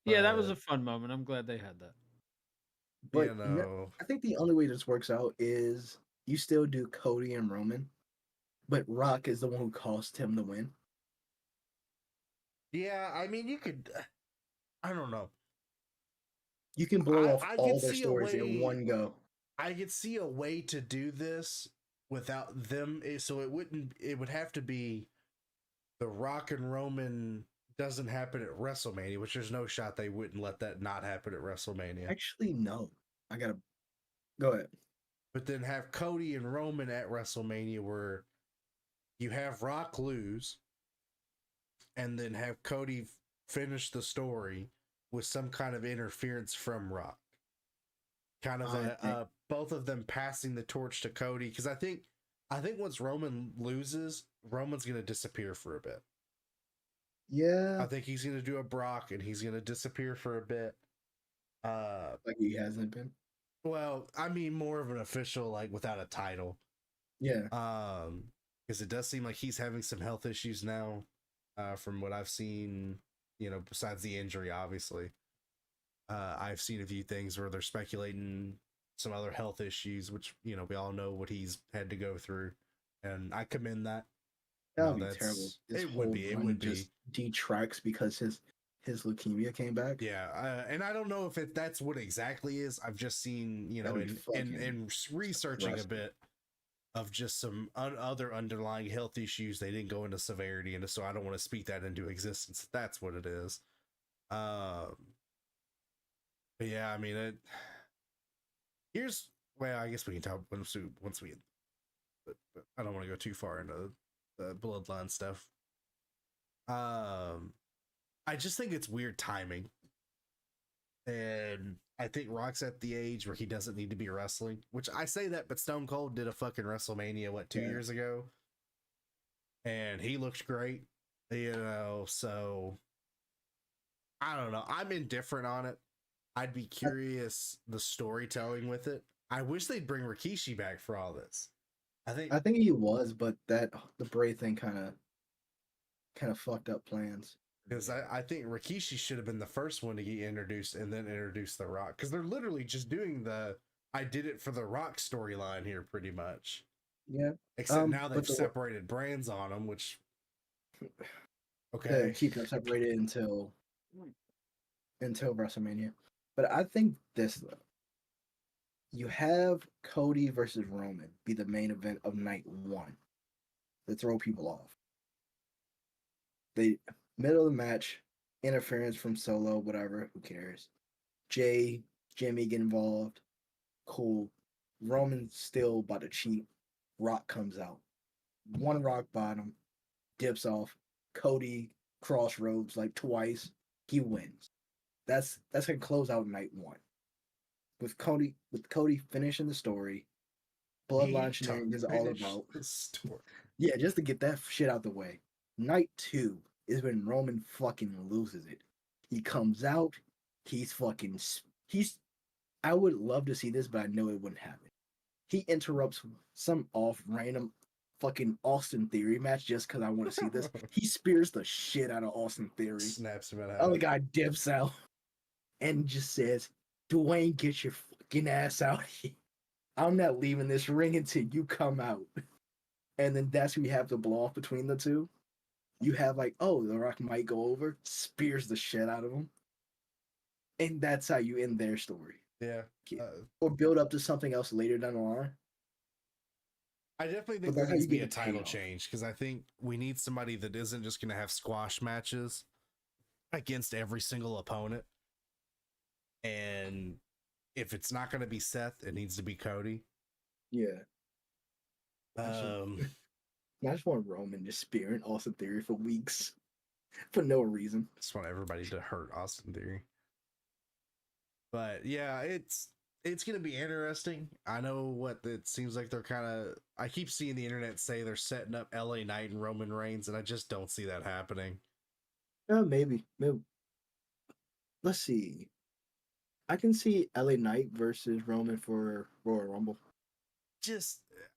S3: Yeah, that was
S1: Uh,
S3: a fun moment. I'm glad they had that.
S4: But
S1: you know.
S4: I think the only way this works out is you still do Cody and Roman, but Rock is the one who cost him the win.
S1: Yeah, I mean, you could. I don't know.
S4: You can blow off
S1: I
S4: all
S1: could
S4: their
S1: see a
S4: stories in
S1: way-
S4: one go.
S1: I could see a way to do this without them, so it wouldn't. It would have to be the Rock and Roman doesn't happen at WrestleMania, which there's no shot they wouldn't let that not happen at WrestleMania.
S4: Actually, no. I gotta go ahead.
S1: But then have Cody and Roman at WrestleMania, where you have Rock lose, and then have Cody finish the story with some kind of interference from Rock. Kind of both of them passing the torch to Cody, because I think once Roman loses, Roman's gonna disappear for a bit.
S4: Yeah,
S1: I think he's gonna do a Brock and he's gonna disappear for a bit.
S4: like he hasn't been.
S1: Well, I mean more of an official, like without a title.
S4: Yeah,
S1: Because it does seem like he's having some health issues now, from what I've seen. You know, besides the injury, obviously. I've seen a few things where they're speculating some other health issues, which we all know what he's had to go through, and I commend that.
S4: that
S1: No,
S4: would be
S1: that's-
S4: terrible. This
S1: it would
S4: whole
S1: be, it
S4: run
S1: would be.
S4: just detracts because his leukemia came back.
S1: Yeah, and I don't know if that's what exactly is. I've just seen,
S4: That'd be
S1: in researching a
S4: depressing.
S1: bit of just some other underlying health issues. They didn't go into severity, and so I don't want to speak that into existence. That's what it is. But yeah, I mean, I guess we can talk once we but I don't want to go too far into the bloodline stuff. I just think it's weird timing. And I think Rock's at the age where he doesn't need to be wrestling, which I say that, but Stone Cold did a fucking WrestleMania, 2 years ago? And he looked great, so I don't know. I'm indifferent on it. I'd be curious the storytelling with it. I wish they'd bring Rikishi back for all this.
S4: I think he was, but the Bray thing kind of fucked up plans.
S1: Because I think Rikishi should have been the first one to get introduced and then introduce The Rock. Because they're literally just doing the I did it for The Rock storyline here pretty much.
S4: Yeah.
S1: Except now they've separated brands on them, which...
S4: Okay. Keep them separated until WrestleMania. But I think this, though. You have Cody versus Roman be the main event of night 1 to throw people off. The middle of the match, interference from Solo, whatever, who cares? Jimmy get involved. Cool. Roman's still about to cheat. Rock comes out. One rock bottom, dips off. Cody crossroads like twice. He wins. That's gonna close out night 1. With Cody finishing the story, Bloodline shenanigans all about. Yeah, just to get that shit out the way. Night 2 is when Roman fucking loses it. He comes out. I would love to see this, but I know it wouldn't happen. He interrupts some random fucking Austin Theory match just because I want to see this. He spears the shit out of Austin Theory.
S1: Snaps him out.
S4: Other guy dips out and just says, Dwayne, get your fucking ass out here. I'm not leaving this ring until you come out. And then that's when you have the blow off between the two. You have The Rock might go over, spears the shit out of him. And that's how you end their story.
S1: Yeah.
S4: Or build up to something else later down the line.
S1: I definitely think there needs to be a title change because I think we need somebody that isn't just going to have squash matches against every single opponent. And if it's not going to be Seth, it needs to be Cody.
S4: Yeah. I just want Roman just spearing Austin Theory for weeks for no reason.
S1: I just want everybody to hurt Austin Theory. But yeah, it's going to be interesting. I know what it seems like they're kind of... I keep seeing the internet say they're setting up LA Knight and Roman Reigns, and I just don't see that happening.
S4: Maybe. Let's see. I can see LA Knight versus Roman for Royal Rumble.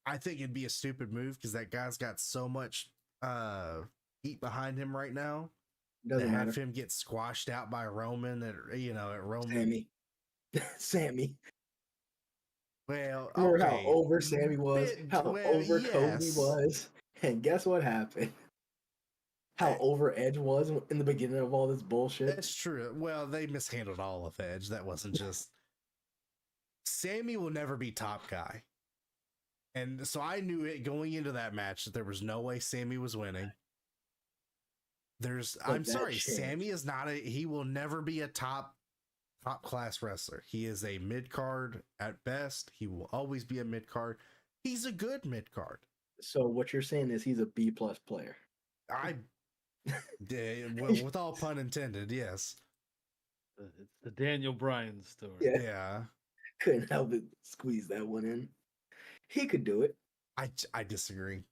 S1: I think it'd be a stupid move because that guy's got so much heat behind him right now.
S4: Doesn't matter.
S1: Have him get squashed out by Roman at Roman.
S4: Sammy.
S1: Well,
S4: remember how over Sammy was, over Cody was, and guess what happened? How over Edge was in the beginning of all this bullshit.
S1: That's true. Well, they mishandled all of Edge. That wasn't just... Sammy will never be top guy. And so I knew it going into that match that there was no way Sammy was winning. I'm sorry, Sammy is not he will never be a top class wrestler. He is a mid-card at best. He will always be a mid-card. He's a good mid-card.
S4: So what you're saying is he's a B+ player.
S1: With all pun intended, yes.
S3: It's the Daniel Bryan story.
S1: Yeah.
S4: Couldn't help it squeeze that one in. He could do it.
S1: I disagree.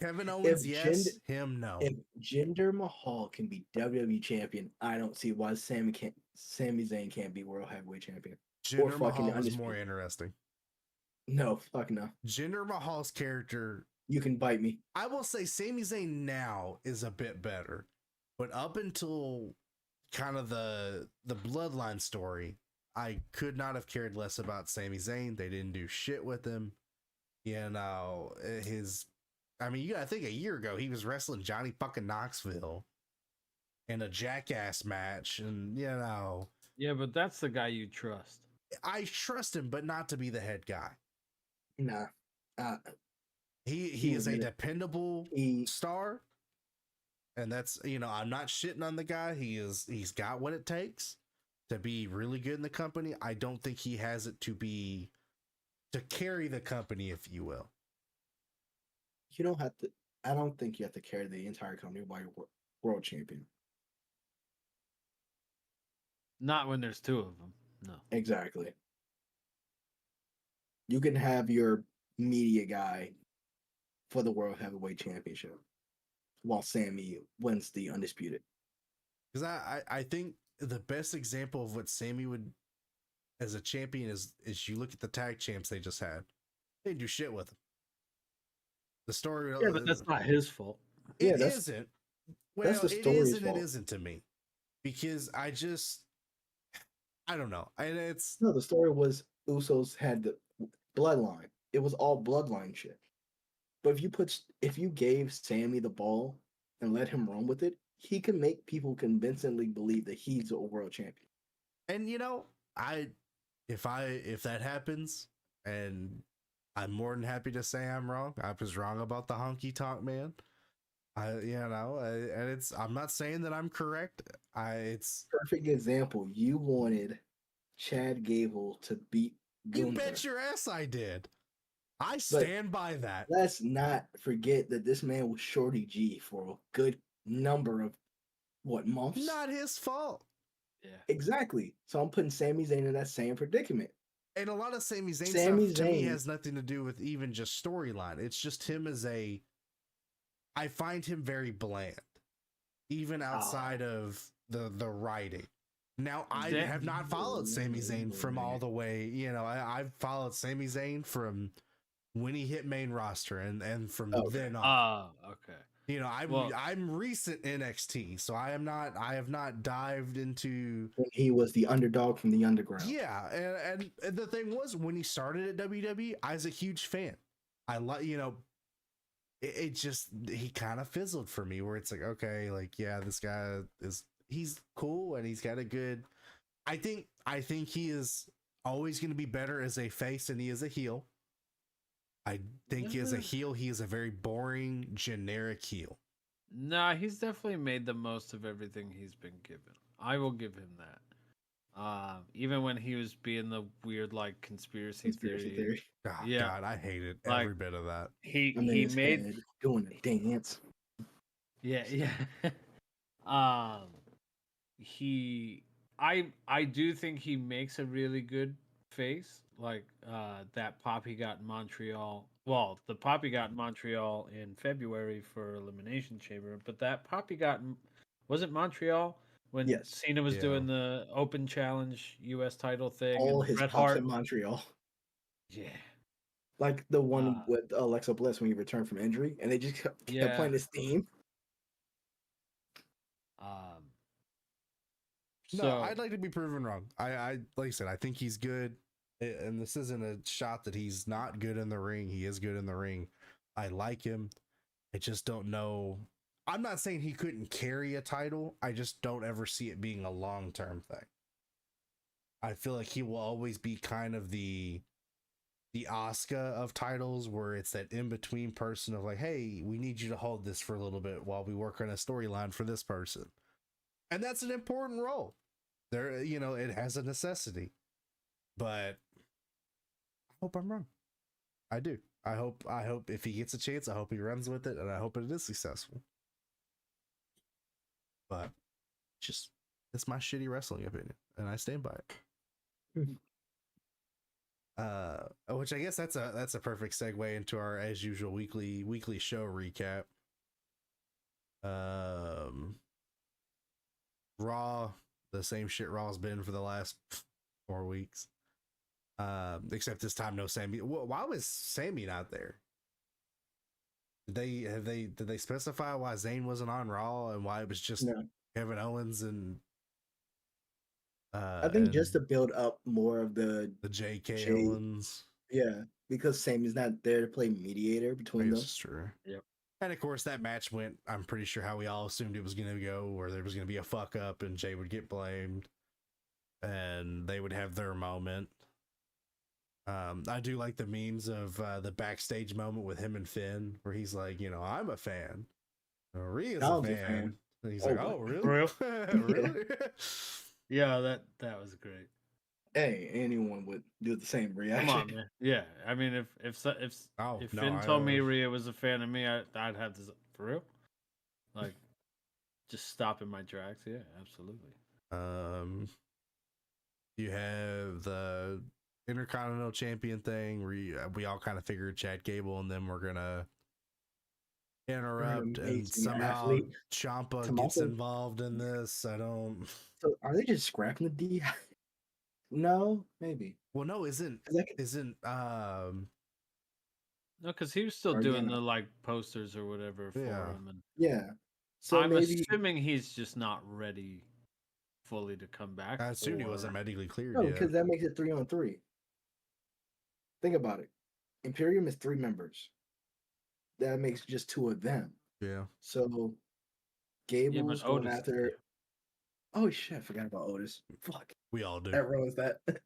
S1: Kevin Owens, yes. Him, no.
S4: If Jinder Mahal can be WWE champion, I don't see why Sami Zayn can't be World Heavyweight Champion.
S1: Jinder Mahal is more interesting.
S4: No, fuck no.
S1: Jinder Mahal's character...
S4: You can bite me.
S1: I will say Sami Zayn now is a bit better. But up until kind of the Bloodline story, I could not have cared less about Sami Zayn. They didn't do shit with him. I think a year ago he was wrestling Johnny fucking Knoxville in a Jackass match, and
S3: Yeah, but that's the guy you trust.
S1: I trust him, but not to be the head guy.
S4: Nah.
S1: He is a dependable star. And that's, I'm not shitting on the guy. He's got what it takes to be really good in the company. I don't think he has it to carry the company, if you will.
S4: You don't have to. I don't think you have to carry the entire company while you're world champion.
S3: Not when there's two of them. No.
S4: Exactly. You can have your media guy for the World Heavyweight Championship while Sammy wins the Undisputed.
S1: Because I think the best example of what Sammy would as a champion is you look at the tag champs they just had. They didn't do shit with them. The story,
S3: Yeah, but that's not his fault.
S4: Yeah,
S1: it
S4: that's-
S1: isn't.
S4: that's
S1: Well,
S4: the
S1: it
S4: story's
S1: is and it
S4: fault.
S1: isn't to me, because I don't know, and it's
S4: No, the story was Usos had the bloodline. It was all bloodline shit. But if you gave Sammy the ball and let him run with it, he can make people convincingly believe that he's a world champion.
S1: and if that happens, and I'm more than happy to say I'm wrong. I was wrong about the honky tonk man. And I'm not saying that I'm correct. It's
S4: Perfect example. You wanted Chad Gable to beat
S1: you
S4: Gunther.
S1: bet your ass I did. I stand by that.
S4: Let's not forget that this man was Shorty G for a good number of months?
S1: Not his fault.
S3: Yeah.
S4: Exactly. So I'm putting Sami Zayn in that same predicament.
S1: And a lot of Sami Zayn
S4: Sami
S1: stuff to me
S4: Zayn-
S1: has nothing to do with even just storyline. It's just him as I find him very bland, even outside of the writing. Now, I
S3: That-
S1: have not followed Sami Zayn from all the way. I've followed Sami Zayn from when he hit main roster and from then on.
S3: Okay.
S1: I'm recent NXT, so I have not dived into.
S4: When he was the underdog from the underground.
S1: Yeah, and the thing was, when he started at WWE, I was a huge fan. I like, it just, he kind of fizzled for me, where it's like, okay, like, yeah, this guy he's cool and he's got a good. I think he is always going to be better as a face than he is a heel. I think as a heel, he is a very boring, generic heel.
S3: Nah, he's definitely made the most of everything he's been given. I will give him that. Even when he was being the weird, like, conspiracy theory.
S1: Oh,
S3: Yeah.
S1: God, I hated
S3: Like,
S1: every bit of that.
S3: He
S4: I'm in his
S3: made
S4: head doing a dance.
S3: Yeah. I do think he makes a really good face, like that pop he got in Montreal. Well, the pop he got in Montreal in February for Elimination Chamber, but that pop he got was it Montreal when
S4: Yes.
S3: Cena was
S1: Yeah.
S3: doing the Open Challenge U.S. title thing?
S4: All
S3: and
S4: his
S3: Bret
S4: pops
S3: Hart.
S4: in Montreal.
S3: Yeah.
S4: Like the one with Alexa Bliss when he returned from injury, and they just kept playing this theme.
S1: No, I'd like to be proven wrong. I like I said, I think he's good, and this isn't a shot that he's not good in the ring. He is good in the ring. I like him. I just don't know. I'm not saying he couldn't carry a title. I just don't ever see it being a long-term thing. I feel like he will always be kind of the Asuka of titles, where it's that in-between person of like, hey, we need you to hold this for a little bit while we work on a storyline for this person. And that's an important role. There, it has a necessity. But I hope I'm wrong. I do. I hope if he gets a chance, I hope he runs with it, and I hope it is successful. But it's my shitty wrestling opinion, and I stand by it. Which I guess that's a perfect segue into our, as usual, weekly show recap. Raw, the same shit Raw's been for the last 4 weeks. Except this time no Sammy. Why was Sammy not there? Did they specify why Zayn wasn't on Raw and why it was just Kevin Owens and
S4: I think just to build up more of the
S1: JK Owens.
S4: Yeah, because Sammy's not there to play mediator between them.
S1: That's true.
S3: Yep.
S1: And of course, that match went, I'm pretty sure, how we all assumed it was going to go, where there was going to be a fuck up and Jay would get blamed and they would have their moment. I do like the memes of the backstage moment with him and Finn, where he's like, I'm a fan. Rhea's a fan. And he's like, oh, really? Really?
S3: Yeah, that was great.
S4: Hey, anyone would do the same reaction.
S3: Come on, man. Yeah, I mean, if Finn told me Rhea was a fan of me, I'd have this for real. Like, just stop in my tracks. Yeah, absolutely.
S1: You have the Intercontinental Champion thing where we all kind of figured Chad Gable and them were gonna interrupt, and
S4: amazing
S1: somehow
S4: athlete.
S1: Ciampa gets
S4: Tommaso.
S1: involved in this. I don't.
S4: So are they just scrapping the D? No, maybe.
S1: Well, no, isn't
S4: 'Cause I could-
S1: isn't
S3: No, because he was still doing
S4: Gargano.
S3: the like posters or whatever for
S1: Yeah.
S3: him, and
S4: Yeah. So
S3: I'm
S4: maybe
S3: assuming he's just not ready fully to come back.
S1: I assumed he
S3: or-
S1: wasn't medically cleared
S4: no,
S1: yet.
S4: because that makes it 3-on-3. Think about it. Imperium is 3 members. That makes just 2 of them.
S1: Yeah.
S4: So
S3: Yeah,
S4: Gable's
S3: but
S4: going
S3: Otis is
S4: after.
S3: there.
S4: Oh shit! I forgot about Otis. Fuck.
S1: We all do.
S4: That ruins that.
S1: And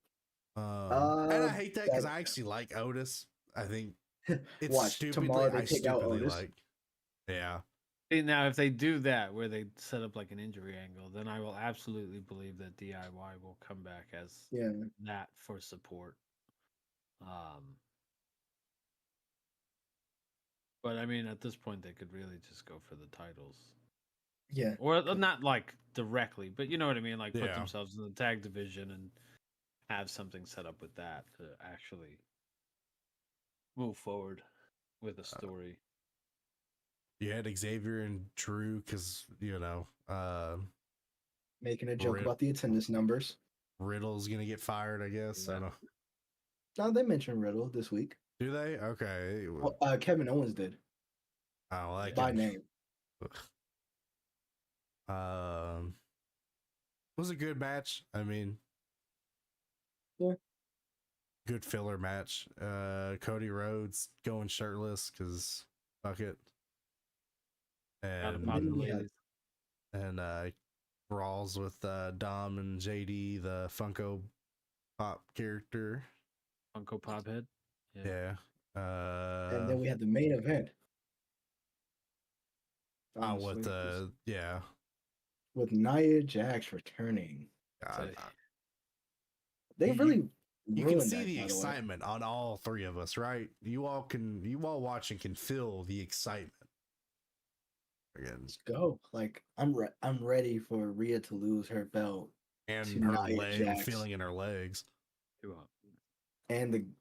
S1: I hate that because
S4: that-
S1: I actually like Otis. I think it's
S4: Watch
S1: stupidly.
S4: tomorrow they
S1: I
S4: take out
S1: stupidly
S4: Otis.
S1: like. Yeah.
S3: See, now, if they do that, where they set up like an injury angle, then I will absolutely believe that DIY will come back as
S4: Yeah.
S3: that for support. But I mean, at this point, they could really just go for the titles,
S4: Yeah.
S3: or not like directly, but you know what I mean. Like put
S1: Yeah.
S3: themselves in the tag division and have something set up with that to actually move forward with a story.
S1: You had Xavier and Drew because
S4: Making a joke
S1: Rid-
S4: about the attendance numbers.
S1: Riddle's gonna get fired. I guess I
S3: Yeah.
S1: don't.
S4: Now they mentioned Riddle this week.
S1: Do they? Okay.
S4: Well, Kevin Owens did
S1: I don't like
S4: by
S1: him.
S4: name.
S1: It was a good match. I mean,
S4: Yeah.
S1: good filler match. Cody Rhodes going shirtless because fuck it,
S3: Out of
S1: and
S3: modern
S4: yeah.
S3: ladies.
S1: and brawls with Dom and JD, the Funko Pop character.
S3: Funko Pop head.
S1: Yeah.
S4: And then we had the main event. Honestly, with Nia Jax returning.
S1: God,
S4: They
S1: You-
S4: really
S1: you can
S4: ruined
S1: see
S4: that,
S1: the
S4: by way.
S1: excitement on all three of us, right? You all watching can feel the excitement. Again,
S4: Let's go. Like I'm ready for Rhea to lose her belt
S1: and
S4: to
S1: her
S4: Nia
S1: leg
S4: Jax.
S1: feeling in her legs.
S4: and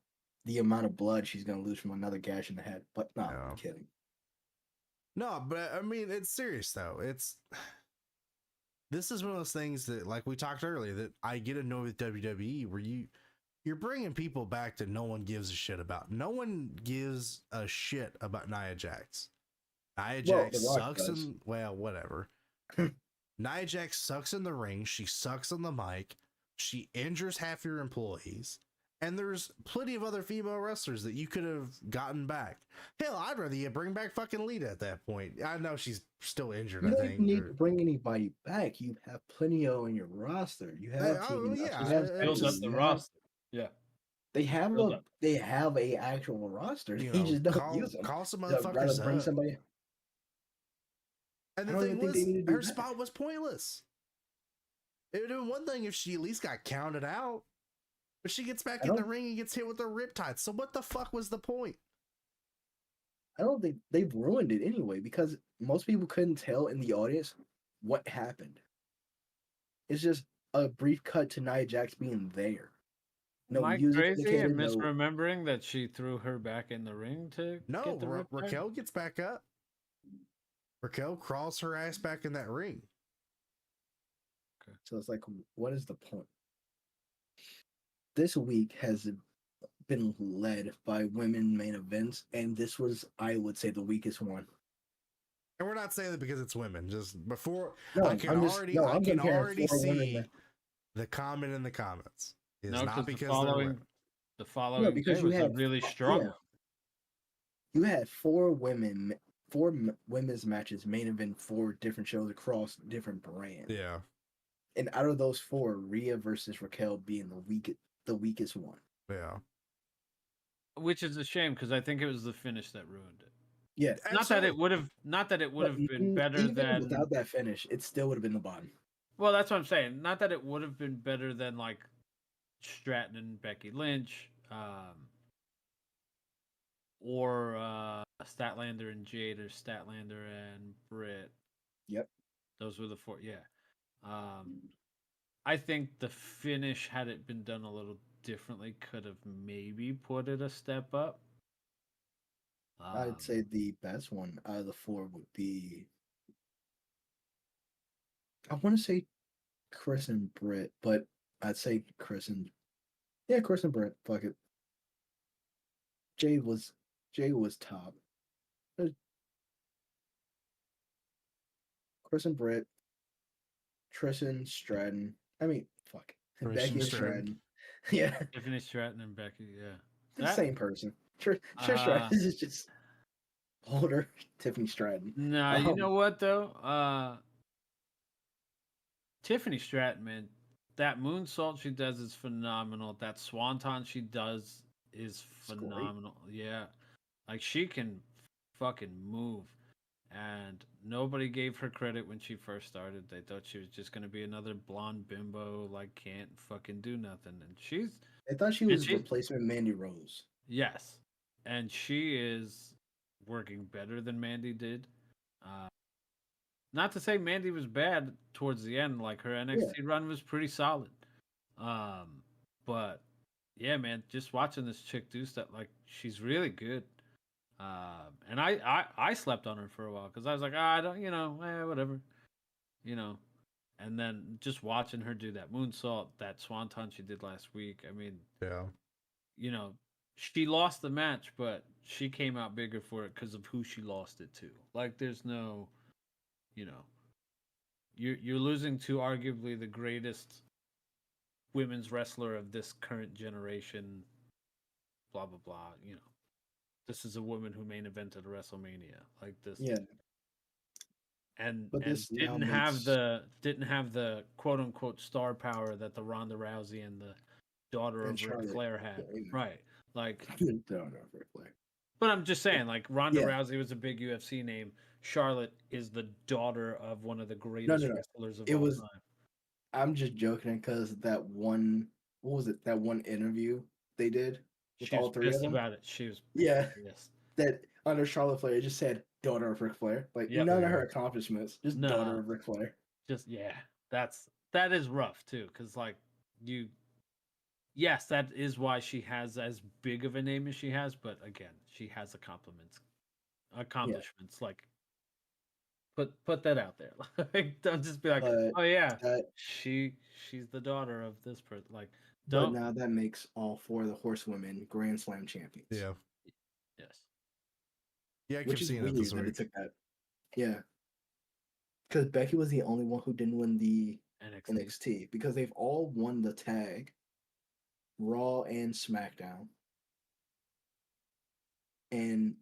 S4: the amount of blood she's gonna lose from another gash in the head. But no,
S1: Yeah.
S4: I'm kidding.
S1: No, but I mean, it's serious though. This is one of those things that, like we talked earlier, that I get annoyed with WWE, where you're bringing people back that no one gives a shit about. No one gives a shit about Nia Jax. Nia Jax
S4: The Rock
S1: sucks
S4: does.
S1: in, well, whatever. Nia Jax sucks in the ring. She sucks on the mic. She injures half your employees. And there's plenty of other female wrestlers that you could have gotten back. Hell, I'd rather you bring back fucking Lita at that point. I know she's still injured,
S4: You
S1: I
S4: don't
S1: think.
S4: even need to bring anybody back. You have plenty on your roster. You have
S1: oh,
S4: Tegan
S1: yeah,
S4: Nox, you have
S1: I
S3: Build up
S1: just-
S3: the
S4: Becky,
S3: roster. Yeah.
S4: They have
S3: Build up.
S4: they have a actual roster.
S1: You
S4: They
S1: know,
S4: just don't
S1: call,
S4: use them.
S1: call some
S4: They'd rather
S1: motherfuckers
S4: bring
S1: up.
S4: somebody.
S1: And
S4: I
S1: the
S4: don't
S1: thing
S4: even think
S1: was,
S4: they need to do
S1: her
S4: that.
S1: spot was pointless. It would have been one thing if she at least got counted out, but she gets back
S4: I
S1: in the
S4: don't-
S1: ring and gets hit with her riptide. So what the fuck was the point?
S4: I don't think they've ruined it anyway because most people couldn't tell in the audience what happened. It's just a brief cut to Nia Jax being there. No
S3: Am I
S4: music
S3: crazy
S4: indicated,
S3: and
S4: no-
S3: misremembering that she threw her back in the ring to
S1: No,
S3: get the riptide?
S1: Raquel gets back up. Raquel crawls her ass back in that ring.
S4: So it's like, what is the point? This week has been led by women main events, and this was, I would say, the weakest one.
S1: And we're not saying that because it's women. Just before
S4: No,
S1: I can
S4: I'm just-
S1: already,
S4: no,
S1: I
S4: I'm
S1: can
S4: comparing
S1: already
S4: 4 women
S1: see
S4: that-
S1: the comment in the comments. It's
S3: No,
S1: not
S3: because
S1: because
S3: the
S1: they're
S3: following,
S1: women.
S3: the following
S4: because
S3: day
S4: you
S3: was a
S4: had-
S3: really strong
S4: yeah.
S3: one.
S4: You had 4 women's matches main event 4 different shows across different brands.
S1: Yeah,
S4: And out of those 4, Rhea versus Raquel being the weakest one.
S1: yeah.
S3: Which is a shame because I think it was the finish that ruined it.
S4: Yeah.
S3: Not that it would have been better
S4: even
S3: than
S4: without that finish, it still would have been the bottom.
S3: Well, that's what I'm saying. Not that it would have been better than like Stratton and Becky Lynch, or Statlander and Jade, or Statlander and Britt.
S4: Yep.
S3: Those were the 4. Yeah. I think the finish, had it been done a little differently, could have maybe put it a step up.
S4: I'd say the best one out of the four would be. I want to say Chris and Britt, but I'd say Chris and Britt. Fuck it. Jay was top. Chris and Britt, Tristan Stratton. I mean, fuck.
S1: Tristan
S4: Becky and
S1: Stratton.
S4: Stratton. Yeah,
S3: Tiffany Stratton and Becky, yeah.
S4: the
S3: That-
S4: same person. Trish Stratton is just older. Tiffany Stratton.
S3: Nah, you know what though? Tiffany Stratton, man, that moonsault she does is phenomenal. That swanton she does is
S4: great.
S3: phenomenal. Yeah, like she can fucking move, and nobody gave her credit when she first started. They thought she was just gonna be another blonde bimbo, like can't fucking do nothing. And she's
S4: I thought she
S3: And
S4: was
S3: she's-
S4: replacement Mandy Rose.
S3: yes, and she is working better than Mandy did. Not to say Mandy was bad towards the end, like her NXT run was pretty solid. But yeah, man, just watching this chick do stuff, like she's really good. And I slept on her for a while because I was like, I don't, whatever, And then just watching her do that moonsault, that swanton she did last week. I mean,
S1: Yeah.
S3: She lost the match, but she came out bigger for it because of who she lost it to. Like, there's no, you're losing to arguably the greatest women's wrestler of this current generation. Blah blah blah. This is a woman who main evented a WrestleMania like this.
S4: Yeah.
S3: And
S4: But this now
S3: didn't have
S4: makes-
S3: the quote unquote star power that the Ronda Rousey and the daughter
S4: And
S3: of Ric
S4: Charlotte.
S3: Flair had.
S4: Yeah, yeah.
S3: Right. Like,
S4: Don't know Ric Flair.
S3: but I'm just saying, like, Ronda
S4: Yeah.
S3: Rousey was a big UFC name. Charlotte is the daughter of one of the greatest
S4: no.
S3: wrestlers of
S4: It
S3: all
S4: was-
S3: time.
S4: I'm just joking because that one, what was it? That one interview they did with
S3: She
S4: all
S3: was
S4: three of
S3: pissed
S4: them.
S3: about it. She was
S4: Yeah,
S3: pissed.
S4: that under Charlotte Flair, it just said daughter of Ric Flair. Like
S3: Yep.
S4: none of her accomplishments, just
S3: Nah.
S4: daughter of Ric Flair.
S3: Just that is rough too, because like yes, that is why she has as big of a name as she has. But again, she has accomplishments. Like, put that out there. Like, don't just be like,
S4: But
S3: oh yeah,
S4: That,
S3: she's the daughter of this person. Like,
S4: but
S3: don't.
S4: now that makes all four of the horsewomen Grand Slam champions.
S1: Yeah.
S3: Yes.
S1: Yeah, I keep
S4: Which is
S1: seeing it
S4: weird
S1: this
S4: that it
S1: week.
S4: took that. Yeah. Because Becky was the only one who didn't win the
S3: NXT.
S4: NXT because they've all won the tag, Raw and SmackDown. And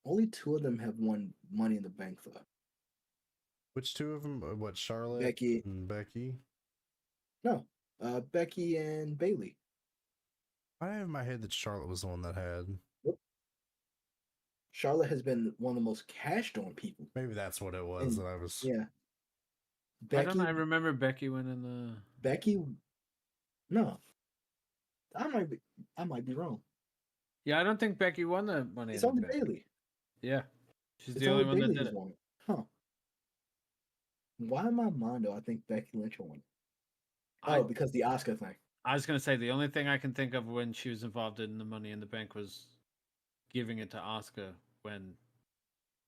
S4: only two of them have won Money in the Bank though.
S1: Which two of them? What, Charlotte
S4: Becky.
S1: and Becky?
S4: No, Becky and Bailey.
S1: I have in my head that Charlotte was the one that had.
S4: Charlotte has been one of the most cashed on people.
S1: Maybe that's what it was
S4: And-
S1: that I was.
S4: Yeah.
S3: I don't know. I remember Becky winning the.
S4: Becky. No, I might be wrong.
S3: Yeah, I don't think Becky won the money.
S4: It's
S3: in the
S4: only
S3: Bank.
S4: Bailey.
S3: Yeah, she's
S4: It's
S3: the only one that
S4: Bailey
S3: did
S4: who's
S3: it.
S4: won it. Huh. Why in my mind do I think Becky Lynch won?
S3: I,
S4: Oh, because the Oscar thing.
S3: I was gonna say the only thing I can think of when she was involved in the Money in the Bank was giving it to Asuka when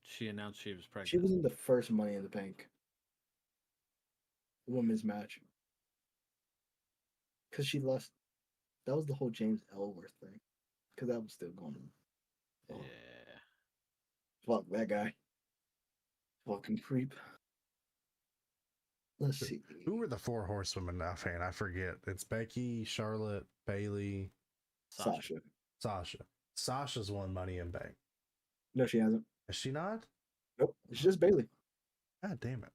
S3: she announced she was pregnant.
S4: She was in the first Money in the Bank women's match. Because she lost. That was the whole James Ellsworth thing. Because that was still going on. Oh,
S3: Yeah.
S4: fuck that guy. Fucking creep. Let's see.
S1: Who were the four horsewomen offhand? I forget. It's Becky, Charlotte, Bailey,
S4: Sasha.
S1: Sasha. Sasha's won Money in Bank.
S4: No, she hasn't.
S1: Is she not?
S4: Nope. It's just Bailey.
S1: God damn it.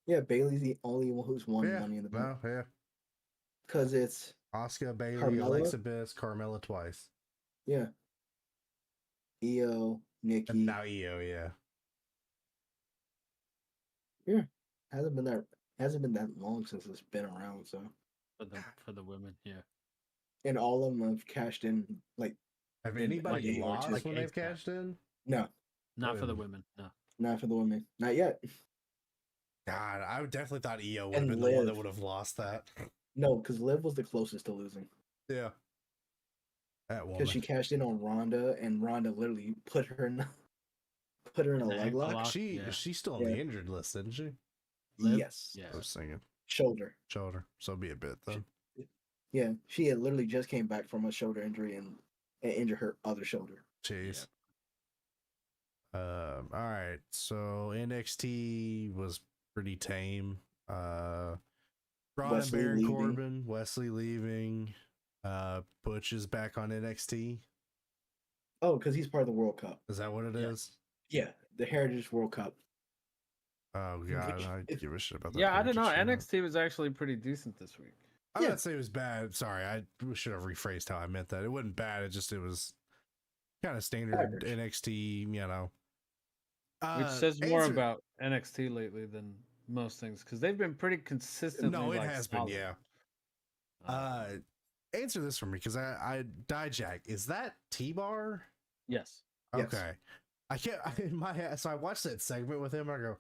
S4: Yeah, Bailey's the only one who's won
S1: Yeah.
S4: Money in the Bank.
S1: Well, yeah.
S4: Because it's,
S1: Asuka, Bailey,
S4: Carmella?
S1: Alexa Bliss, Carmella twice.
S4: yeah. Io, Nikki.
S1: And now Io, yeah.
S4: Hasn't been that long since it's been around, so.
S3: For the women, yeah.
S4: And all of them have cashed in, like,
S1: Have
S4: In
S1: anybody
S4: like eight or
S1: lost
S4: two.
S1: when
S3: Like
S1: they've
S3: eight, yeah.
S1: cashed in?
S4: no,
S3: Not for the
S1: Really?
S3: women, no.
S4: not for the women. Not yet.
S1: God, I would definitely thought Io would have
S4: And
S1: been the one that
S4: Liv.
S1: would have lost that.
S4: No, because Liv was the closest to losing.
S1: Yeah. That
S4: Because
S1: woman.
S4: she cashed in on Ronda, and Ronda literally put her in a
S3: In the
S4: leg
S3: ankle
S4: lock.
S3: lock.
S1: She's still on
S4: Yeah.
S1: the injured list, isn't she?
S3: Liv?
S4: Yes.
S3: Yeah.
S1: I was singing
S4: Shoulder.
S1: shoulder, so be a bit then.
S4: Yeah, she had literally just came back from a shoulder injury and injured her other shoulder.
S1: Jeez. All right. So NXT was pretty tame. Braun and
S4: Wesley
S1: Baron
S4: leaving.
S1: Corbin, Wesley leaving. Butch is back on NXT.
S4: Oh, because he's part of the World Cup.
S1: Is that what it is?
S4: Yeah, the Heritage World Cup.
S1: Oh god,
S4: Which
S1: I
S4: is-
S1: give a shit about that.
S3: Yeah, I don't know.
S1: Heritage shit.
S3: NXT was actually pretty decent this week.
S1: I
S4: Yeah.
S1: would say it was bad. Sorry, I should have rephrased how I meant that. It wasn't bad. It was kind of standard
S4: Average.
S1: NXT. You know,
S3: Which says more
S1: answer-
S3: about NXT lately than most things because they've been pretty consistently.
S1: No, it
S3: like,
S1: has been.
S3: solid.
S1: Yeah.
S3: Uh,
S1: Answer this for me because I Dijak, is that T-Bar?
S3: yes.
S4: Yes.
S1: Okay. I can't in my head. So I watched that segment with him. I go,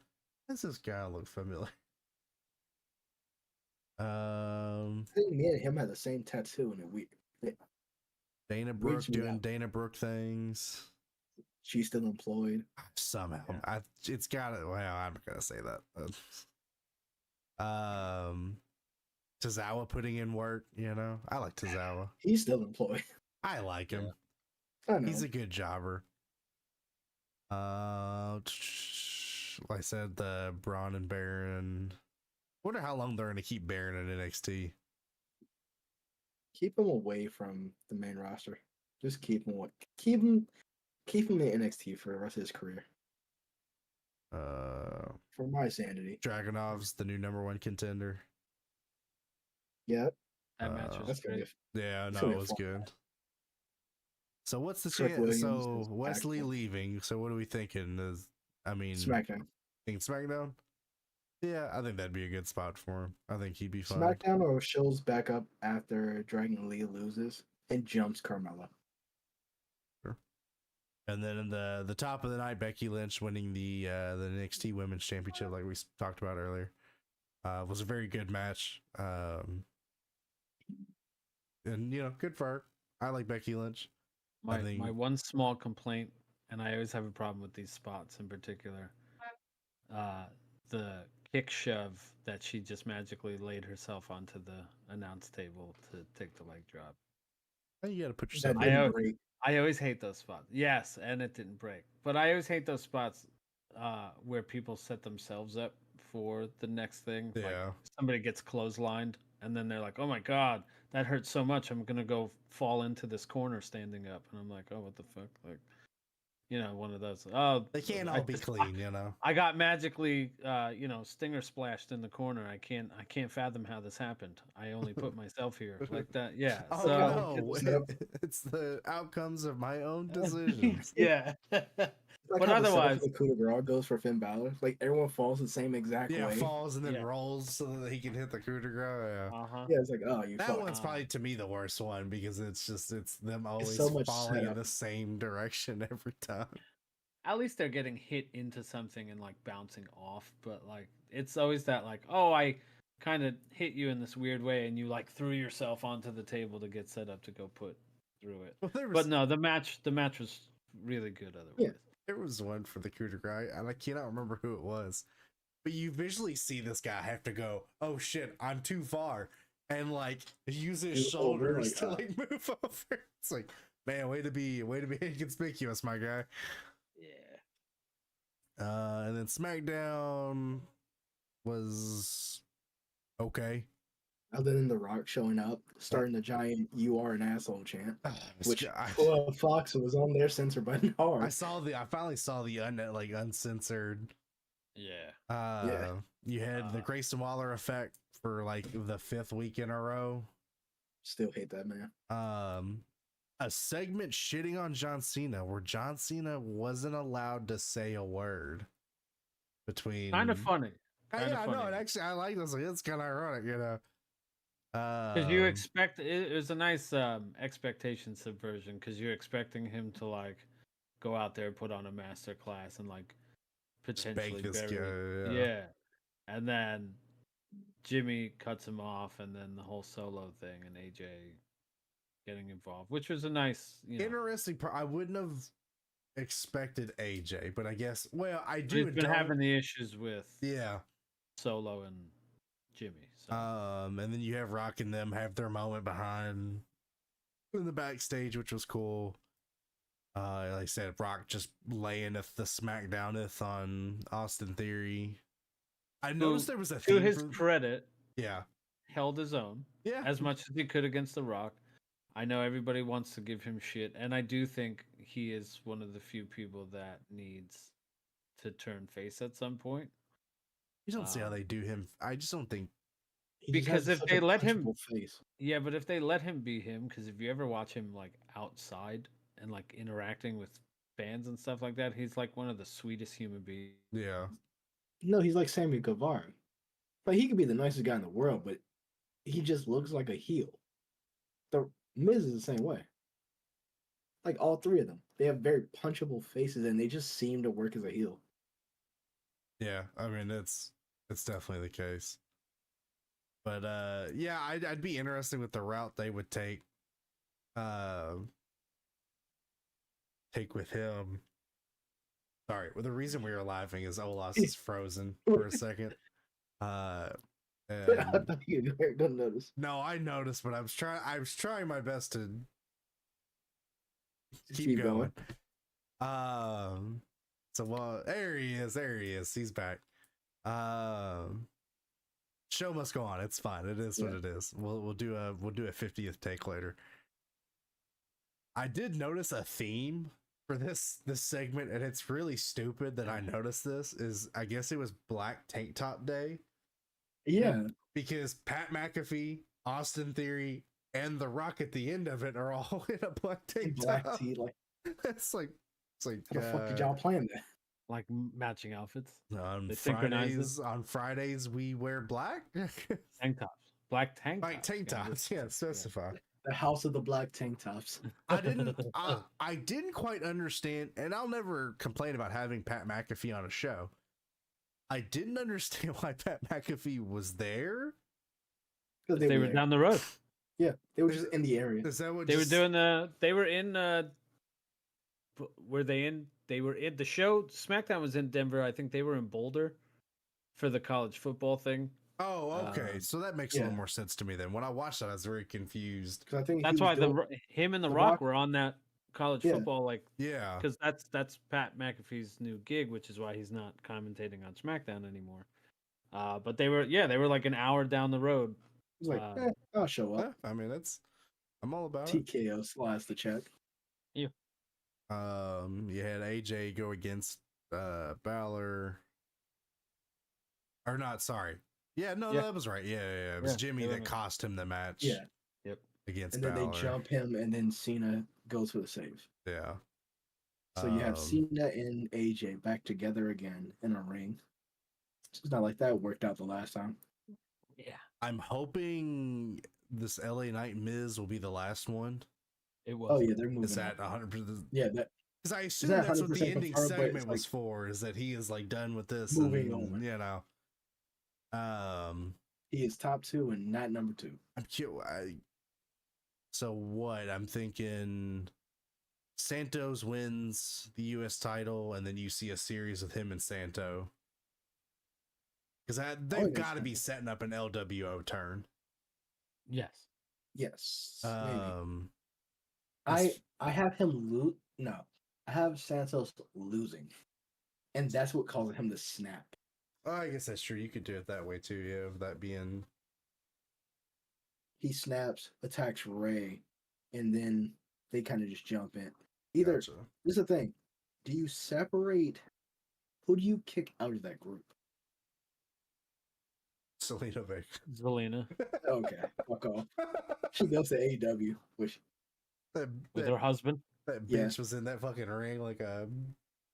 S1: does this guy look familiar?
S4: I think me and him had the same tattoo in a week.
S1: Dana Brooke
S4: Reach me
S1: doing
S4: out.
S1: Dana Brooke things.
S4: She's still employed.
S1: Somehow,
S3: Yeah.
S1: it's got it. Well, I'm not gonna say that. Tozawa putting in work. You know, I like Tozawa.
S4: He's still employed.
S1: I like him.
S4: I know.
S1: He's a good jobber. Like I said, the Braun and Baron. Wonder how long they're gonna keep Baron in NXT.
S4: Keep him away from the main roster. Just keep him away. Keep him in NXT for the rest of his career. For my sanity.
S1: Dragonov's the new #1 contender.
S4: Yeah,
S3: That match was
S4: that's
S3: great.
S4: good.
S1: Yeah,
S4: It's
S1: no,
S4: gonna
S1: it
S4: be a
S1: was
S4: fun
S1: good.
S4: match.
S1: So what's the
S4: Trick
S1: chance?
S4: Williams
S1: So
S4: is
S1: Wesley
S4: back.
S1: leaving. So what are we thinking? I mean,
S4: SmackDown.
S1: think SmackDown? Yeah, I think that'd be a good spot for him. I think he'd be fine.
S4: SmackDown or shows back up after Dragon Lee loses and jumps Carmella.
S1: And then in the top of the night, Becky Lynch winning the NXT Women's Championship, like we talked about earlier, was a very good match. And you know, good for her. I like Becky Lynch.
S3: My
S1: think-
S3: my one small complaint, and I always have a problem with these spots in particular, the kick shove that she just magically laid herself onto the announce table to take the leg drop.
S1: You got to put yourself.
S4: That
S3: I
S4: didn't
S3: know-
S4: break.
S3: I always hate those spots. Yes, and it didn't break. But I always hate those spots where people set themselves up for the next thing.
S1: Yeah.
S3: Like somebody gets clotheslined and then they're like, "Oh my god, that hurts so much. I'm going to go fall into this corner standing up." And I'm like, "Oh, what the fuck?" Like, you know, one of those. Oh,
S1: They can't
S3: I
S1: all be
S3: just-
S1: clean, you know.
S3: I got magically, stinger splashed in the corner. I can't fathom how this happened. I only put myself here like that. Yeah.
S1: Oh
S3: so
S1: no, it's the outcomes of my own decisions.
S3: yeah.
S4: Like
S3: But
S4: how the setup
S3: otherwise-
S4: for the coup de grace goes for Finn Balor. Like everyone falls the same exact
S1: Yeah,
S4: way.
S1: falls and then
S3: Yeah.
S1: rolls so that he can hit the coup de grace. Yeah.
S3: Uh-huh.
S4: Yeah, it's like, oh, you
S1: That
S4: fucked.
S1: one's probably to me the worst one because it's them always
S4: so much
S1: falling in
S4: setup.
S1: the same direction every time.
S3: At least they're getting hit into something and like bouncing off, but like it's always that like, oh, I kind of hit you in this weird way and you like threw yourself onto the table to get set up to go put through it.
S1: Well,
S3: But no, the match was really good otherwise.
S1: There was one for the coup de grace, and I cannot remember who it was. But you visually see this guy have to go, oh shit, I'm too far. And like use his
S4: Move over,
S1: shoulders
S4: like,
S1: to like move over. It's like, man, way to be inconspicuous, my guy.
S3: Yeah.
S1: And then SmackDown was okay.
S4: Other than The Rock showing up, starting the giant "You are an asshole" chant, which
S1: I
S4: Fox was on their censor button hard.
S1: I finally saw the uncensored.
S3: Yeah.
S1: You had the
S3: Uh,
S1: Grayson Waller effect for like the 5th week in a row.
S4: Still hate that man.
S1: A segment shitting on John Cena where John Cena wasn't allowed to say a word between.
S3: Kind of funny. Kinda
S1: Yeah, I know.
S3: funny.
S1: And actually, I like this. Like, it's kind of ironic, you know.
S3: Because you expect it was a nice expectation subversion because you're expecting him to like go out there, put on a master class, and like potentially
S1: spank this
S3: bury.
S1: guy.
S3: Yeah. and then Jimmy cuts him off, and then the whole Solo thing, and AJ getting involved, which was a nice,
S1: interesting. I wouldn't have expected AJ, but I guess I do.
S3: He's been having the issues with Solo and Jimmy. So.
S1: And then you have Rock and them have their moment behind in the backstage, which was cool. Like I said, Rock just laying the smackdowneth on Austin Theory. I noticed there was a
S3: to his credit, held his own, as much as he could against The Rock. I know everybody wants to give him shit, and I do think he is one of the few people that needs to turn face at some point.
S1: You don't see how they do him. I just don't think,
S3: because if they let him but if they let him be him, because if you ever watch him like outside and like interacting with fans and stuff like that, he's like one of the sweetest human beings.
S1: Yeah.
S4: No, he's like Sammy Guevara. Like, he could be the nicest guy in the world, but he just looks like a heel. The Miz is the same way. Like, all three of them, they have very punchable faces, and they just seem to work as a heel.
S1: Yeah, I mean it's definitely the case. But I'd be interested with the route they would take with him. Sorry, well, the reason we were laughing is Olas is frozen for a second.
S4: I thought you didn't notice.
S1: No, I noticed, but I was trying my best to keep going. So there he is. He's back. Show must go on. It's fine. It is what it is. We'll do a 50th take later. I did notice a theme for this segment, and it's really stupid that I noticed this. Is I guess it was Black Tank Top Day.
S4: Yeah,
S1: because Pat McAfee, Austin Theory, and The Rock at the end of it are all in a black tank top.
S4: Tee, like
S1: it's like
S4: how the fuck did y'all plan that?
S3: Like matching outfits.
S1: On Fridays we wear black
S3: tank tops. Black tank tops.
S1: Like tank tops, specify.
S4: The house of the black tank tops.
S1: I didn't quite understand, and I'll never complain about having Pat McAfee on a show. I didn't understand why Pat McAfee was there.
S3: Because they were down the road.
S4: Yeah, they were just in the area.
S1: Is that what
S3: they were doing? They were in. Were they in? They were in the show. SmackDown was in Denver. I think they were in Boulder for the college football thing.
S1: Oh, okay. So that makes a little more sense to me then. When I watched that, I was very confused.
S4: I think
S3: that's why him and the Rock were on that college football, because that's Pat McAfee's new gig, which is why he's not commentating on SmackDown anymore. But they were like an hour down the road.
S4: He's like, I'll show up.
S1: I mean, I'm all about
S4: TKO slides the check.
S3: Yeah.
S1: You had AJ go against Balor. Or not, sorry. Yeah, no, that was right. Yeah. It was Jimmy that cost him the match.
S4: Yeah.
S3: Yep.
S1: Against
S4: and then
S1: Balor.
S4: They jump him, and then Cena goes for the save.
S1: Yeah.
S4: So you have Cena and AJ back together again in a ring. It's not like that worked out the last time.
S3: Yeah.
S1: I'm hoping this LA Knight Miz will be the last one.
S3: It was.
S4: Oh yeah, they're moving.
S1: Is that 100%?
S4: Yeah, that.
S1: Because I assume that's what the ending segment was for. Is that he is like done with this?
S4: Moving on.
S1: You know.
S4: He is top 2 and not number 2.
S1: I'm cute. So what? I'm thinking Santos wins the U.S. title, and then you see a series with him and Santo. Because they've got to be setting up an LWO turn.
S3: Yes.
S4: Yes.
S1: Maybe.
S4: I have him I have Santos losing, and that's what causes him to snap.
S1: Oh, I guess that's true. You could do it that way too. Yeah, of that being.
S4: He snaps, attacks Ray, and then they kind of just jump in. Either
S1: Gotcha.
S4: This is the thing: do you separate? Who do you kick out of that group?
S1: Zelina Vega.
S3: Zelina.
S4: Okay, fuck off. She goes to AEW, which
S3: with her husband.
S1: That bitch was in that fucking ring like a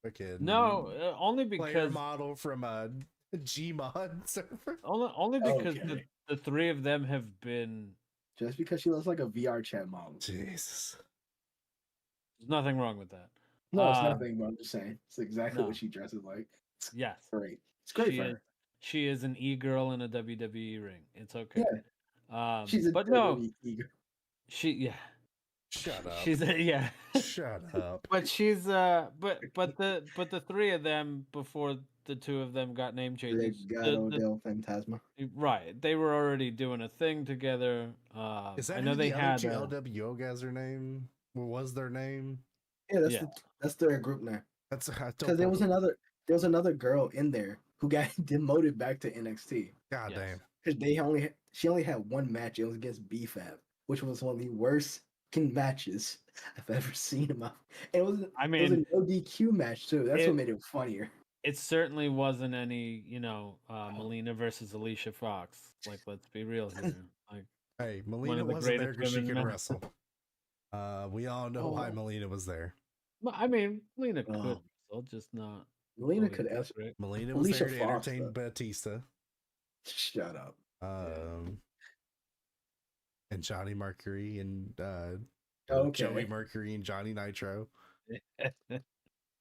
S1: fucking
S3: only because
S1: model from a Gmod server.
S3: Only because the three of them have been.
S4: Just because she looks like a VR chat model.
S1: Jesus.
S3: There's nothing wrong with that.
S4: No, it's nothing. But I'm just saying, it's exactly what she dresses like.
S3: Yes,
S4: great. It's great for her.
S3: she is an e-girl in a WWE ring. It's okay.
S4: She's a
S3: But no,
S4: WWE girl.
S3: she
S1: Shut up.
S3: she's yeah.
S1: Shut up.
S3: But she's but the three of them before the two of them got name changes.
S4: Legado del Fantasma.
S3: Right, they were already doing a thing together.
S1: Is that
S3: I know
S1: who
S3: they
S1: the
S3: had
S1: other two LWO guys are name? What was their name?
S4: Yeah,
S3: Yeah.
S4: that's their group now.
S1: That's
S4: Because there was another girl in there who got demoted back to NXT.
S1: God
S3: Yes.
S1: damn.
S4: Because she only had one match. It was against BFAB, which was one of the worst matches I've ever seen in my. It was
S3: I
S4: it was
S3: mean,
S4: a no DQ match too. That's
S3: it-
S4: what made it funnier.
S3: it certainly wasn't any, Melina versus Alicia Fox. Like, let's be real here. Like,
S1: Hey,
S3: One
S1: Melina
S3: of the
S1: wasn't there
S3: greatest
S1: because she
S3: women
S1: could
S3: men.
S1: wrestle. We all know why
S4: Oh.
S1: Melina was there.
S3: I mean, Melina could
S4: Oh.
S3: wrestle, just not.
S4: Melina
S3: always
S4: could
S3: that
S4: ask.
S3: great.
S1: Melina was
S4: Alicia
S1: there to
S4: Fox,
S1: entertain
S4: though.
S1: Batista.
S4: Shut up.
S1: And Johnny Mercury and
S4: Okay.
S1: Joey Mercury and Johnny Nitro.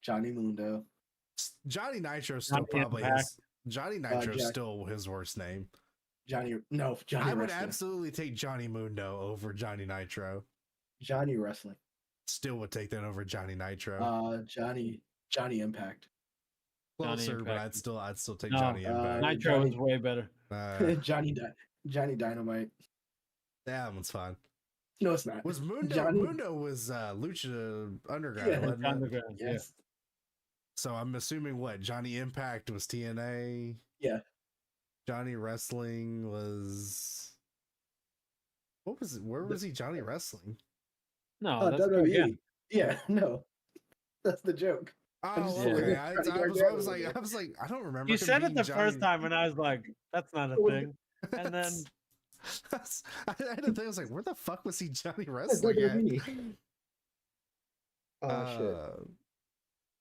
S4: Johnny Mundo.
S1: Johnny Nitro still
S3: Johnny
S1: probably
S3: Impact.
S1: is. Johnny Nitro
S4: Jack-
S1: still his worst name.
S4: Johnny
S1: I would
S4: Wrestling.
S1: absolutely take Johnny Mundo over Johnny Nitro.
S4: Johnny Wrestling.
S1: Still would take that over Johnny Nitro.
S4: Johnny Impact.
S1: Closer, but
S3: Impact.
S1: I'd still take
S3: No,
S1: Johnny Impact.
S3: Nitro
S4: Johnny-
S3: is way better.
S4: Johnny Dynamite.
S1: That one's fine.
S4: No, it's not.
S1: Was Mundo?
S4: Johnny-
S1: Mundo was Lucha Underground,
S4: Yeah,
S1: wasn't it?
S3: Underground, yeah.
S4: Yes.
S1: So I'm assuming what Johnny Impact was TNA.
S4: Yeah.
S1: Johnny Wrestling was. What was it? Where was he? Johnny Wrestling.
S3: No, that's
S4: WWE.
S3: again.
S4: Yeah, no. That's the joke.
S1: Oh,
S3: Yeah.
S1: okay.
S4: Johnny
S1: I was
S4: Gargano
S1: like,
S4: was there.
S1: I don't remember.
S3: You
S1: him
S3: said it
S1: being
S3: the first
S1: Johnny-
S3: time, and I was like, "That's not a
S4: It was-
S3: thing." And then
S1: I had to think. I was like, where the fuck was he Johnny
S4: That's
S1: Wrestling at?
S4: WWE. Oh shit.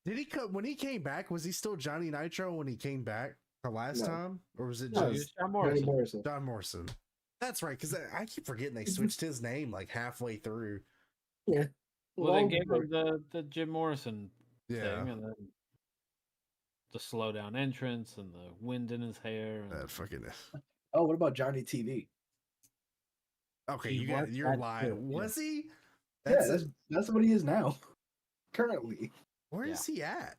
S1: Did he come when he came back? Was he still Johnny Nitro when he came back the last
S4: No.
S1: time, or was it
S4: No,
S3: you
S1: just
S3: John
S4: Johnny
S3: Morrison.
S4: Morrison.
S1: John Morrison? That's right, because I keep forgetting they switched his name like halfway through.
S4: Yeah.
S3: Well, they
S4: Long
S3: gave
S4: before-
S3: him the Jim Morrison
S1: Yeah,
S3: thing, and then the slow down entrance and the wind in his hair. And
S1: that fucking.
S4: Oh, what about Johnny TV?
S1: Okay,
S3: He was
S1: you're
S3: that
S1: lying.
S3: too, yeah.
S1: Was he?
S4: Yeah, that's what he is now. Currently.
S1: Where is he at?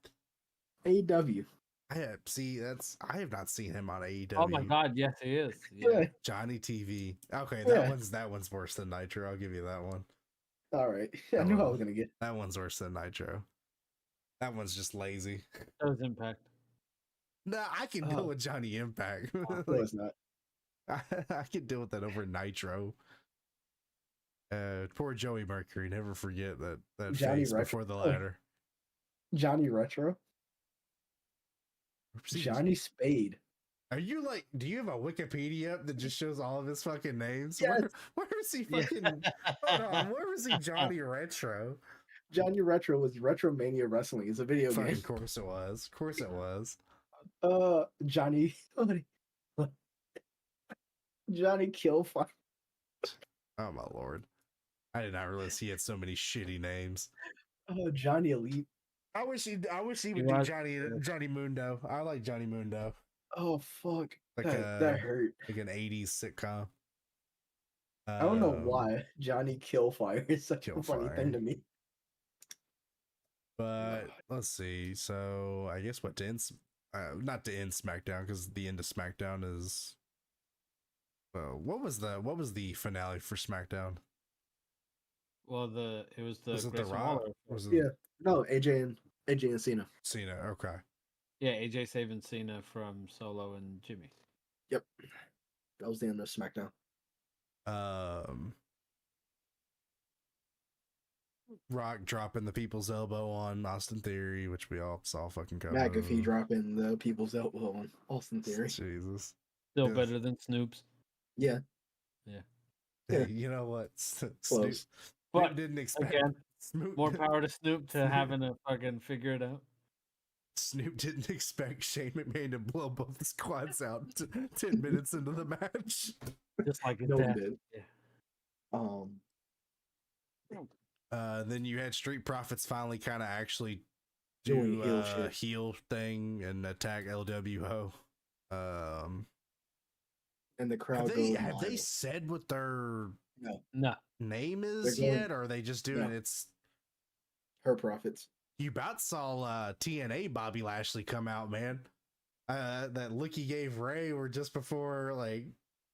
S4: AEW.
S1: I have not seen him on AEW.
S3: oh my God, yes, he is.
S4: Yeah.
S1: Johnny TV. Okay,
S4: Yeah.
S1: that one's worse than Nitro. I'll give you that one.
S4: All right. I knew I was gonna get.
S1: That one's worse than Nitro. That one's just lazy.
S3: That was Impact.
S1: No, I can deal
S4: Oh.
S1: with Johnny Impact.
S4: No,
S1: Like,
S4: it's not.
S1: I can deal with that over Nitro. Poor Joey Mercury. Never forget that
S4: Johnny
S1: face
S4: Retro-
S1: before the ladder.
S4: Johnny Retro.
S1: See,
S4: Johnny Spade.
S1: Are you like? Do you have a Wikipedia up that just shows all of his fucking names?
S4: Yes.
S1: Where is he
S3: Yeah.
S1: fucking? Hold on. Where was he? Johnny Retro.
S4: Johnny Retro was Retromania Wrestling. It's a video
S1: Fucking
S4: game.
S1: of course it was. Of course it was.
S4: Johnny. Johnny Killfire.
S1: Oh my lord. I did not realize he had so many shitty names.
S4: Johnny Elite.
S1: I wish he would
S3: He
S1: do
S3: was-
S1: Johnny Mundo. I like Johnny Mundo.
S4: Oh fuck.
S1: Like
S4: that hurt.
S1: like an 80s sitcom.
S4: I don't know
S1: Um,
S4: why Johnny Killfire is such a funny
S1: Killfire.
S4: thing to me.
S1: But let's see. So I guess what to end not to end SmackDown, because the end of SmackDown is what was the finale for SmackDown?
S3: Well, it was the
S1: Was it the
S3: Grayson
S1: Rock?
S3: Waller.
S1: Was it
S4: Yeah. No, AJ and Cena.
S1: Cena? Okay.
S3: Yeah, AJ saving Cena from Solo and Jimmy.
S4: Yep. That was the end of SmackDown.
S1: Rock dropping the people's elbow on Austin Theory, which we all saw fucking coming.
S4: McAfee dropping the people's elbow on Austin Theory.
S1: Jesus.
S3: Still
S1: Yeah.
S3: better than Snoop's.
S4: Yeah.
S1: Hey,
S4: Yeah.
S1: you know what? Snoop
S4: Close.
S3: But
S1: didn't expect
S3: again,
S1: Snoop,
S3: more power to Snoop to having to fucking figure it out.
S1: Snoop didn't expect Shane McMahon to blow both his quads out 10 minutes into the match.
S3: Just like his
S4: No one
S3: dad.
S4: did.
S3: Yeah.
S1: Then you had Street Profits finally kind of actually
S4: Doing
S1: do
S4: heel
S1: a
S4: shit.
S1: heel thing and attack LWO. Um,
S4: And the
S1: have
S4: crowd
S1: they
S4: goes
S1: have they
S4: wild.
S1: said what their
S4: No,
S3: No.
S1: name
S4: they're
S1: is
S4: going.
S1: yet, or are they just doing
S4: No,
S1: it's?
S4: her profits.
S1: You about saw TNA Bobby Lashley come out, man. That look he gave Ray were just before like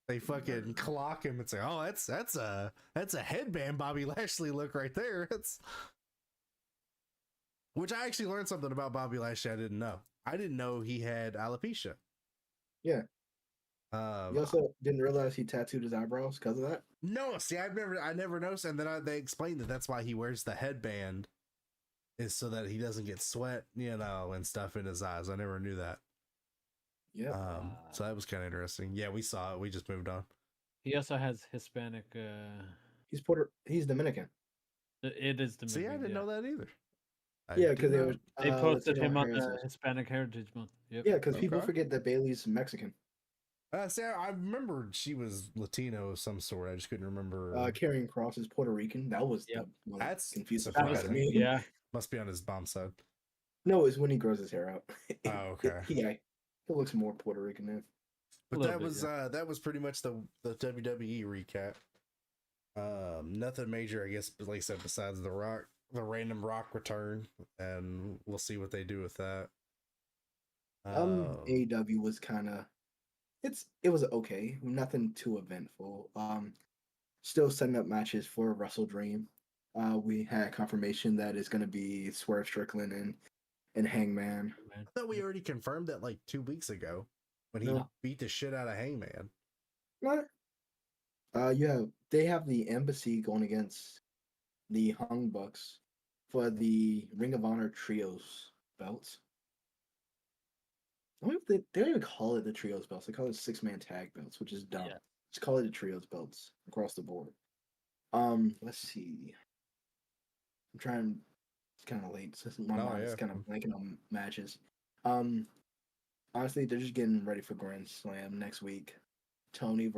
S1: they fucking clock him and say, "Oh, that's a headband Bobby Lashley look right there." It's which I actually learned something about Bobby Lashley I didn't know. I didn't know he had alopecia.
S4: Yeah.
S1: Um,
S4: You also didn't realize he tattooed his eyebrows because of that.
S1: no, see, I never noticed, and then they explained that that's why he wears the headband is so that he doesn't get sweat, and stuff in his eyes. I never knew that.
S4: Yeah.
S1: So that was kind of interesting. Yeah, we saw it. We just moved on.
S3: He also has Hispanic.
S4: He's Dominican.
S3: It is
S1: See, I
S3: Dominican.
S1: didn't know that either.
S4: Yeah, because they were.
S3: They posted him on
S4: Latino
S3: the Hispanic Heritage Month. Yep.
S4: Yeah, because people
S1: Okay.
S4: forget that Bailey's Mexican.
S1: See, I remembered she was Latino of some sort. I just couldn't remember.
S4: Karrion Cross is Puerto Rican. That was
S3: Yep.
S4: the one
S1: That's
S4: confusing
S1: that
S4: fuck
S1: was-
S4: out of me.
S3: Yeah.
S1: Must be on his mom's side.
S4: No, it's when he grows his hair out.
S1: Oh, okay.
S4: Yeah, he looks more Puerto Rican now.
S1: But
S3: little
S1: that
S3: bit,
S1: was that was pretty much the WWE recap. Nothing major, I guess, like I said, besides the random Rock return, and we'll see what they do with that.
S4: AEW was kind of it was okay, nothing too eventful. Still setting up matches for Wrestle Dream. We had confirmation that it's going to be Swerve Strickland and Hangman.
S1: I thought we already confirmed that like 2 weeks ago when he
S4: No.
S1: beat the shit out of Hangman.
S4: What? They have the Embassy going against the Hung Bucks for the Ring of Honor Trios belts. I wonder if they don't even call it the Trios belts. They call it 6-man tag belts, which is dumb.
S3: Yeah.
S4: Just call it the Trios belts across the board. Let's see. I'm trying. It's kind of late. So my mind is kind of blanking on matches. Honestly, they're just getting ready for Grand Slam next week. Tony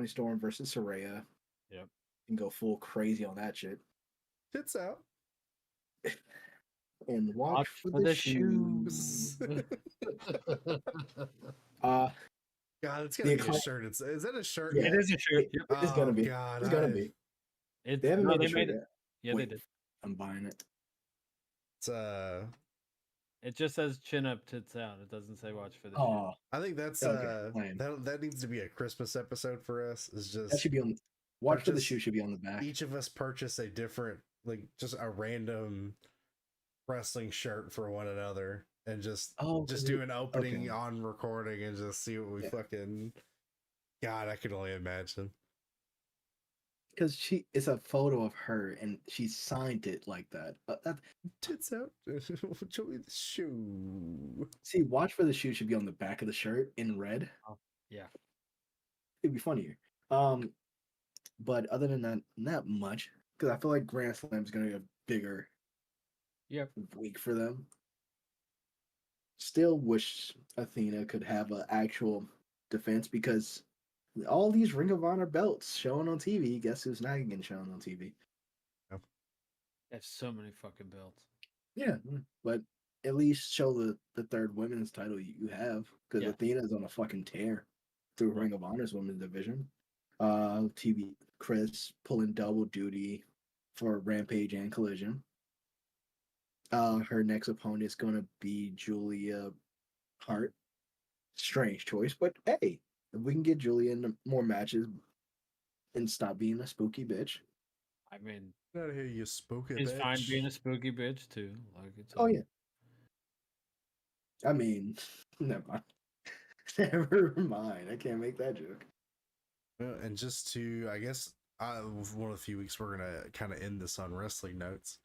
S4: Storm versus Saraya.
S3: Yep.
S4: And go full crazy on that shit.
S1: Tits out.
S4: And watch for the shoes.
S1: God, it's gonna be a shirt. Is that a shirt?
S4: Yeah.
S3: It is a shirt. Yep.
S4: It's gonna be.
S1: God,
S4: It's gonna be. They haven't made the shirt yet.
S3: Yeah,
S4: Wait,
S3: they did.
S4: I'm buying it.
S1: It's
S3: It just says chin up, tits out. It doesn't say watch for the
S4: Oh,
S1: I think that's
S4: Okay, lame.
S1: that needs to be a Christmas episode for us. Is
S4: that
S1: just
S4: should be on. Watch for the
S1: purchase-
S4: shoe should be on the back.
S1: each of us purchase a different, like just a random wrestling shirt for one another, and just do an opening
S4: okay.
S1: on recording and just see what we
S4: Yeah.
S1: fucking. God, I could only imagine.
S4: Because it's a photo of her and she signed it like that.
S1: Tits out. Show me the shoe.
S4: See, watch for the shoe should be on the back of the shirt in red.
S3: Oh, yeah.
S4: It'd be funnier. But other than that, not much. Because I feel like Grand Slam's gonna be a bigger
S3: Yep.
S4: week for them. Still wish Athena could have an actual defense because all these Ring of Honor belts showing on TV. Guess who's not getting shown on TV?
S3: They have so many fucking belts.
S4: Yeah, but at least show the third women's title you have because
S3: Yeah.
S4: Athena's on a fucking tear through Ring of Honor's women's division. TV Chris pulling double duty for Rampage and Collision. Her next opponent is gonna be Julia Hart. Strange choice, but hey, if we can get Julia into more matches and stop being a spooky bitch.
S3: I mean,
S1: Out of here, you spooky
S3: it's
S1: bitch.
S3: fine being a spooky bitch too. Like it's
S4: Oh yeah. I mean, never mind. Never mind. I can't make that joke.
S1: And just to, I guess, one of the few weeks we're gonna kind of end this on wrestling notes.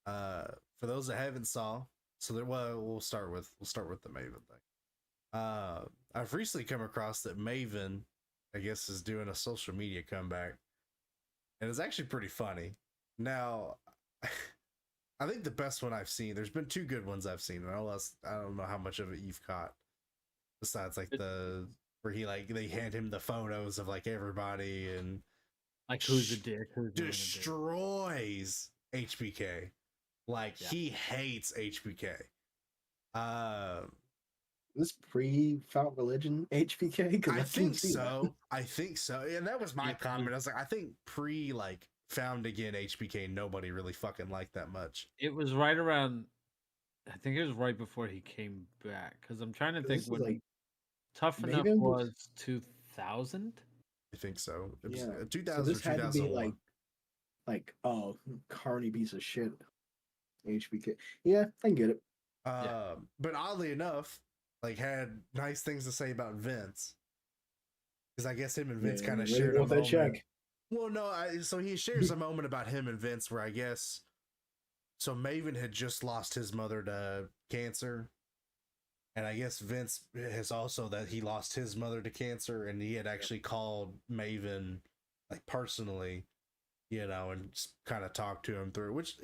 S1: For those that haven't saw, so there, we'll start with the Maven thing. I've recently come across that Maven, I guess, is doing a social media comeback, and it's actually pretty funny. Now, I think the best one I've seen. There's been 2 good ones I've seen, and I don't know how much of it you've caught. Besides, like where he they hand him the photos of like everybody and
S3: like who's a dick? Who's not a dick.
S1: destroys HBK. Like he hates HBK.
S4: This pre-Found Religion HBK? Because
S1: I
S4: I can
S1: think
S4: see that.
S1: so. I think so. And that was my
S3: Yeah.
S1: comment. I was like, I think pre like Found Again HBK, nobody really fucking liked that much.
S3: It was right around. I think it was right before he came back. Because I'm trying to
S4: 'Cause
S3: think
S4: this is
S3: when
S4: like
S3: Tough Enough
S4: Maven was
S3: was 2000.
S1: I think so. It was
S4: yeah. So
S1: 2000
S4: this
S1: or
S4: had to be
S1: 2001.
S4: like oh carny piece of shit HBK. Yeah, I can get it.
S1: But oddly enough, like had nice things to say about Vince. Because I guess him and Vince
S4: Yeah,
S1: kind of
S4: really
S1: shared a
S4: want that
S1: moment.
S4: check.
S1: Well, no, so he shares a moment about him and Vince where I guess so Maven had just lost his mother to cancer. And I guess Vince has also that he lost his mother to cancer, and he had actually called Maven like personally, and just kind of talked to him through, which,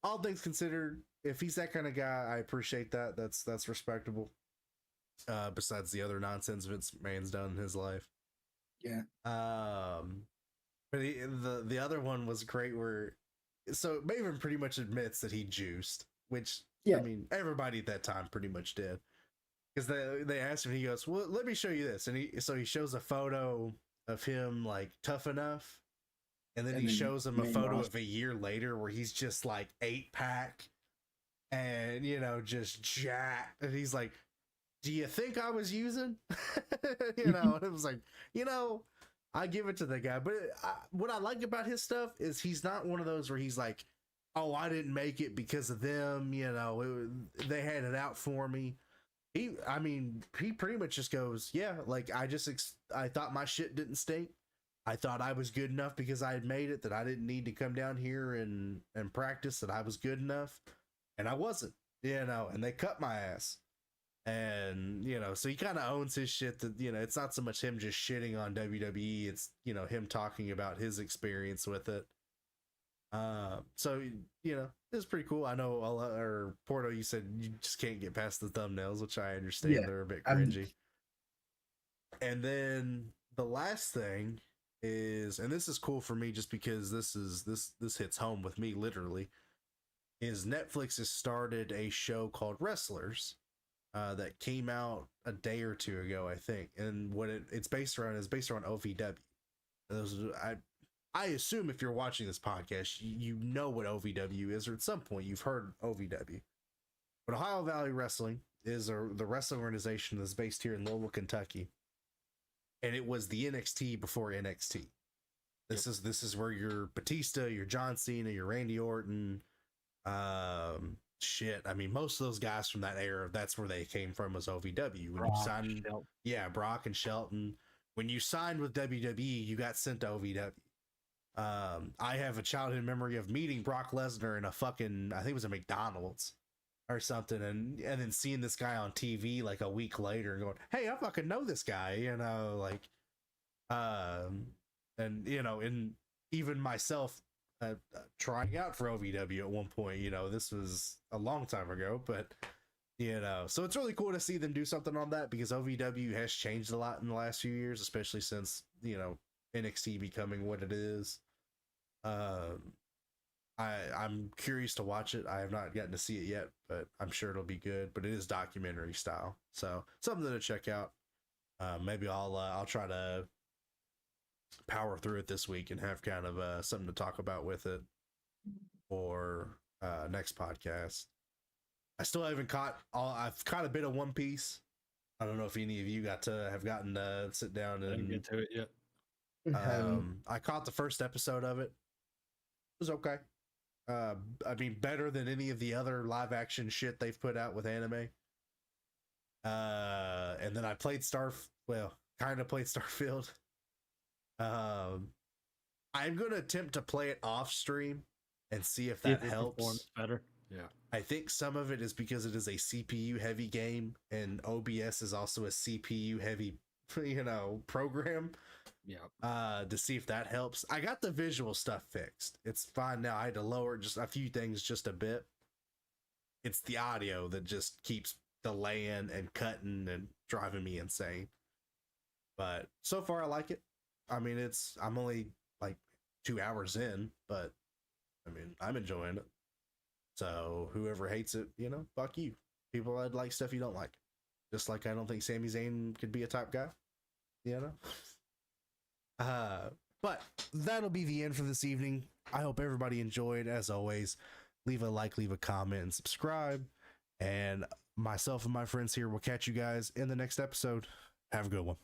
S1: all things considered, if he's that kind of guy, I appreciate that. That's respectable. Besides the other nonsense Vince McMahon's done in his life.
S4: Yeah.
S1: But the other one was great where so Maven pretty much admits that he juiced, which
S4: Yeah.
S1: I mean everybody at that time pretty much did. Because they asked him, he goes, "Well, let me show you this," and he shows a photo of him like Tough Enough, and then he shows him a photo of a year later where he's just like 8-pack and just jacked, and he's like, "Do you think I was using?" And it was like, I give it to the guy, but what I like about his stuff is he's not one of those where he's like, "Oh, I didn't make it because of them," they had it out for me. He pretty much just goes, "Yeah, like I thought my shit didn't stink. I thought I was good enough because I had made it, that I didn't need to come down here and practice, that I was good enough, and I wasn't, and they cut my ass." And so he kind of owns his shit, that it's not so much him just shitting on WWE, it's him talking about his experience with it. So it's pretty cool. I know or Porto, you said you just can't get past the thumbnails, which I understand.
S4: Yeah,
S1: they're a bit cringy. And then the last thing is, and this is cool for me just because this hits home with me literally, is Netflix has started a show called Wrestlers. That came out a day or two ago, I think, and what it's based around is based around OVW. I assume if you're watching this podcast, you know what OVW is, or at some point you've heard OVW. But Ohio Valley Wrestling is the wrestling organization that's based here in Louisville, Kentucky, and it was the NXT before NXT. This is where your Batista, your John Cena, your Randy Orton, shit. I mean, most of those guys from that era, that's where they came from, was OVW. When you signed, Brock and Shelton. When you signed with WWE, you got sent to OVW. I have a childhood memory of meeting Brock Lesnar in a fucking, I think it was a McDonald's or something, and then seeing this guy on TV like a week later and going, "Hey, I fucking know this guy," and even myself trying out for OVW at one point, this was a long time ago, but so it's really cool to see them do something on that, because OVW has changed a lot in the last few years, especially since NXT becoming what it is. I'm curious to watch it. I have not gotten to see it yet, but I'm sure it'll be good. But it is documentary style, so something to check out. Maybe I'll try to power through it this week and have kind of something to talk about with it for next podcast. I still haven't caught all. I've caught a bit of One Piece. I don't know if any of you have gotten to sit down and
S3: get to it yet.
S1: I caught the first episode of it. It was okay. I mean, better than any of the other live action shit they've put out with anime. And then I played kind of played Starfield. I'm gonna attempt to play it off stream and see if that helps.
S3: Better. Yeah.
S1: I think some of it is because it is a CPU heavy game, and OBS is also a CPU heavy, program.
S3: Yeah.
S1: To see if that helps. I got the visual stuff fixed. It's fine now. I had to lower just a few things just a bit. It's the audio that just keeps delaying and cutting and driving me insane. But so far I like it. I mean, I'm only like 2 hours in, but I mean, I'm enjoying it. So whoever hates it, fuck you. People that like stuff you don't like. Just like I don't think Sami Zayn could be a top guy. You know? But that'll be the end for this evening. I hope everybody enjoyed. As always, leave a like, leave a comment, and subscribe. And myself and my friends here will catch you guys in the next episode. Have a good one.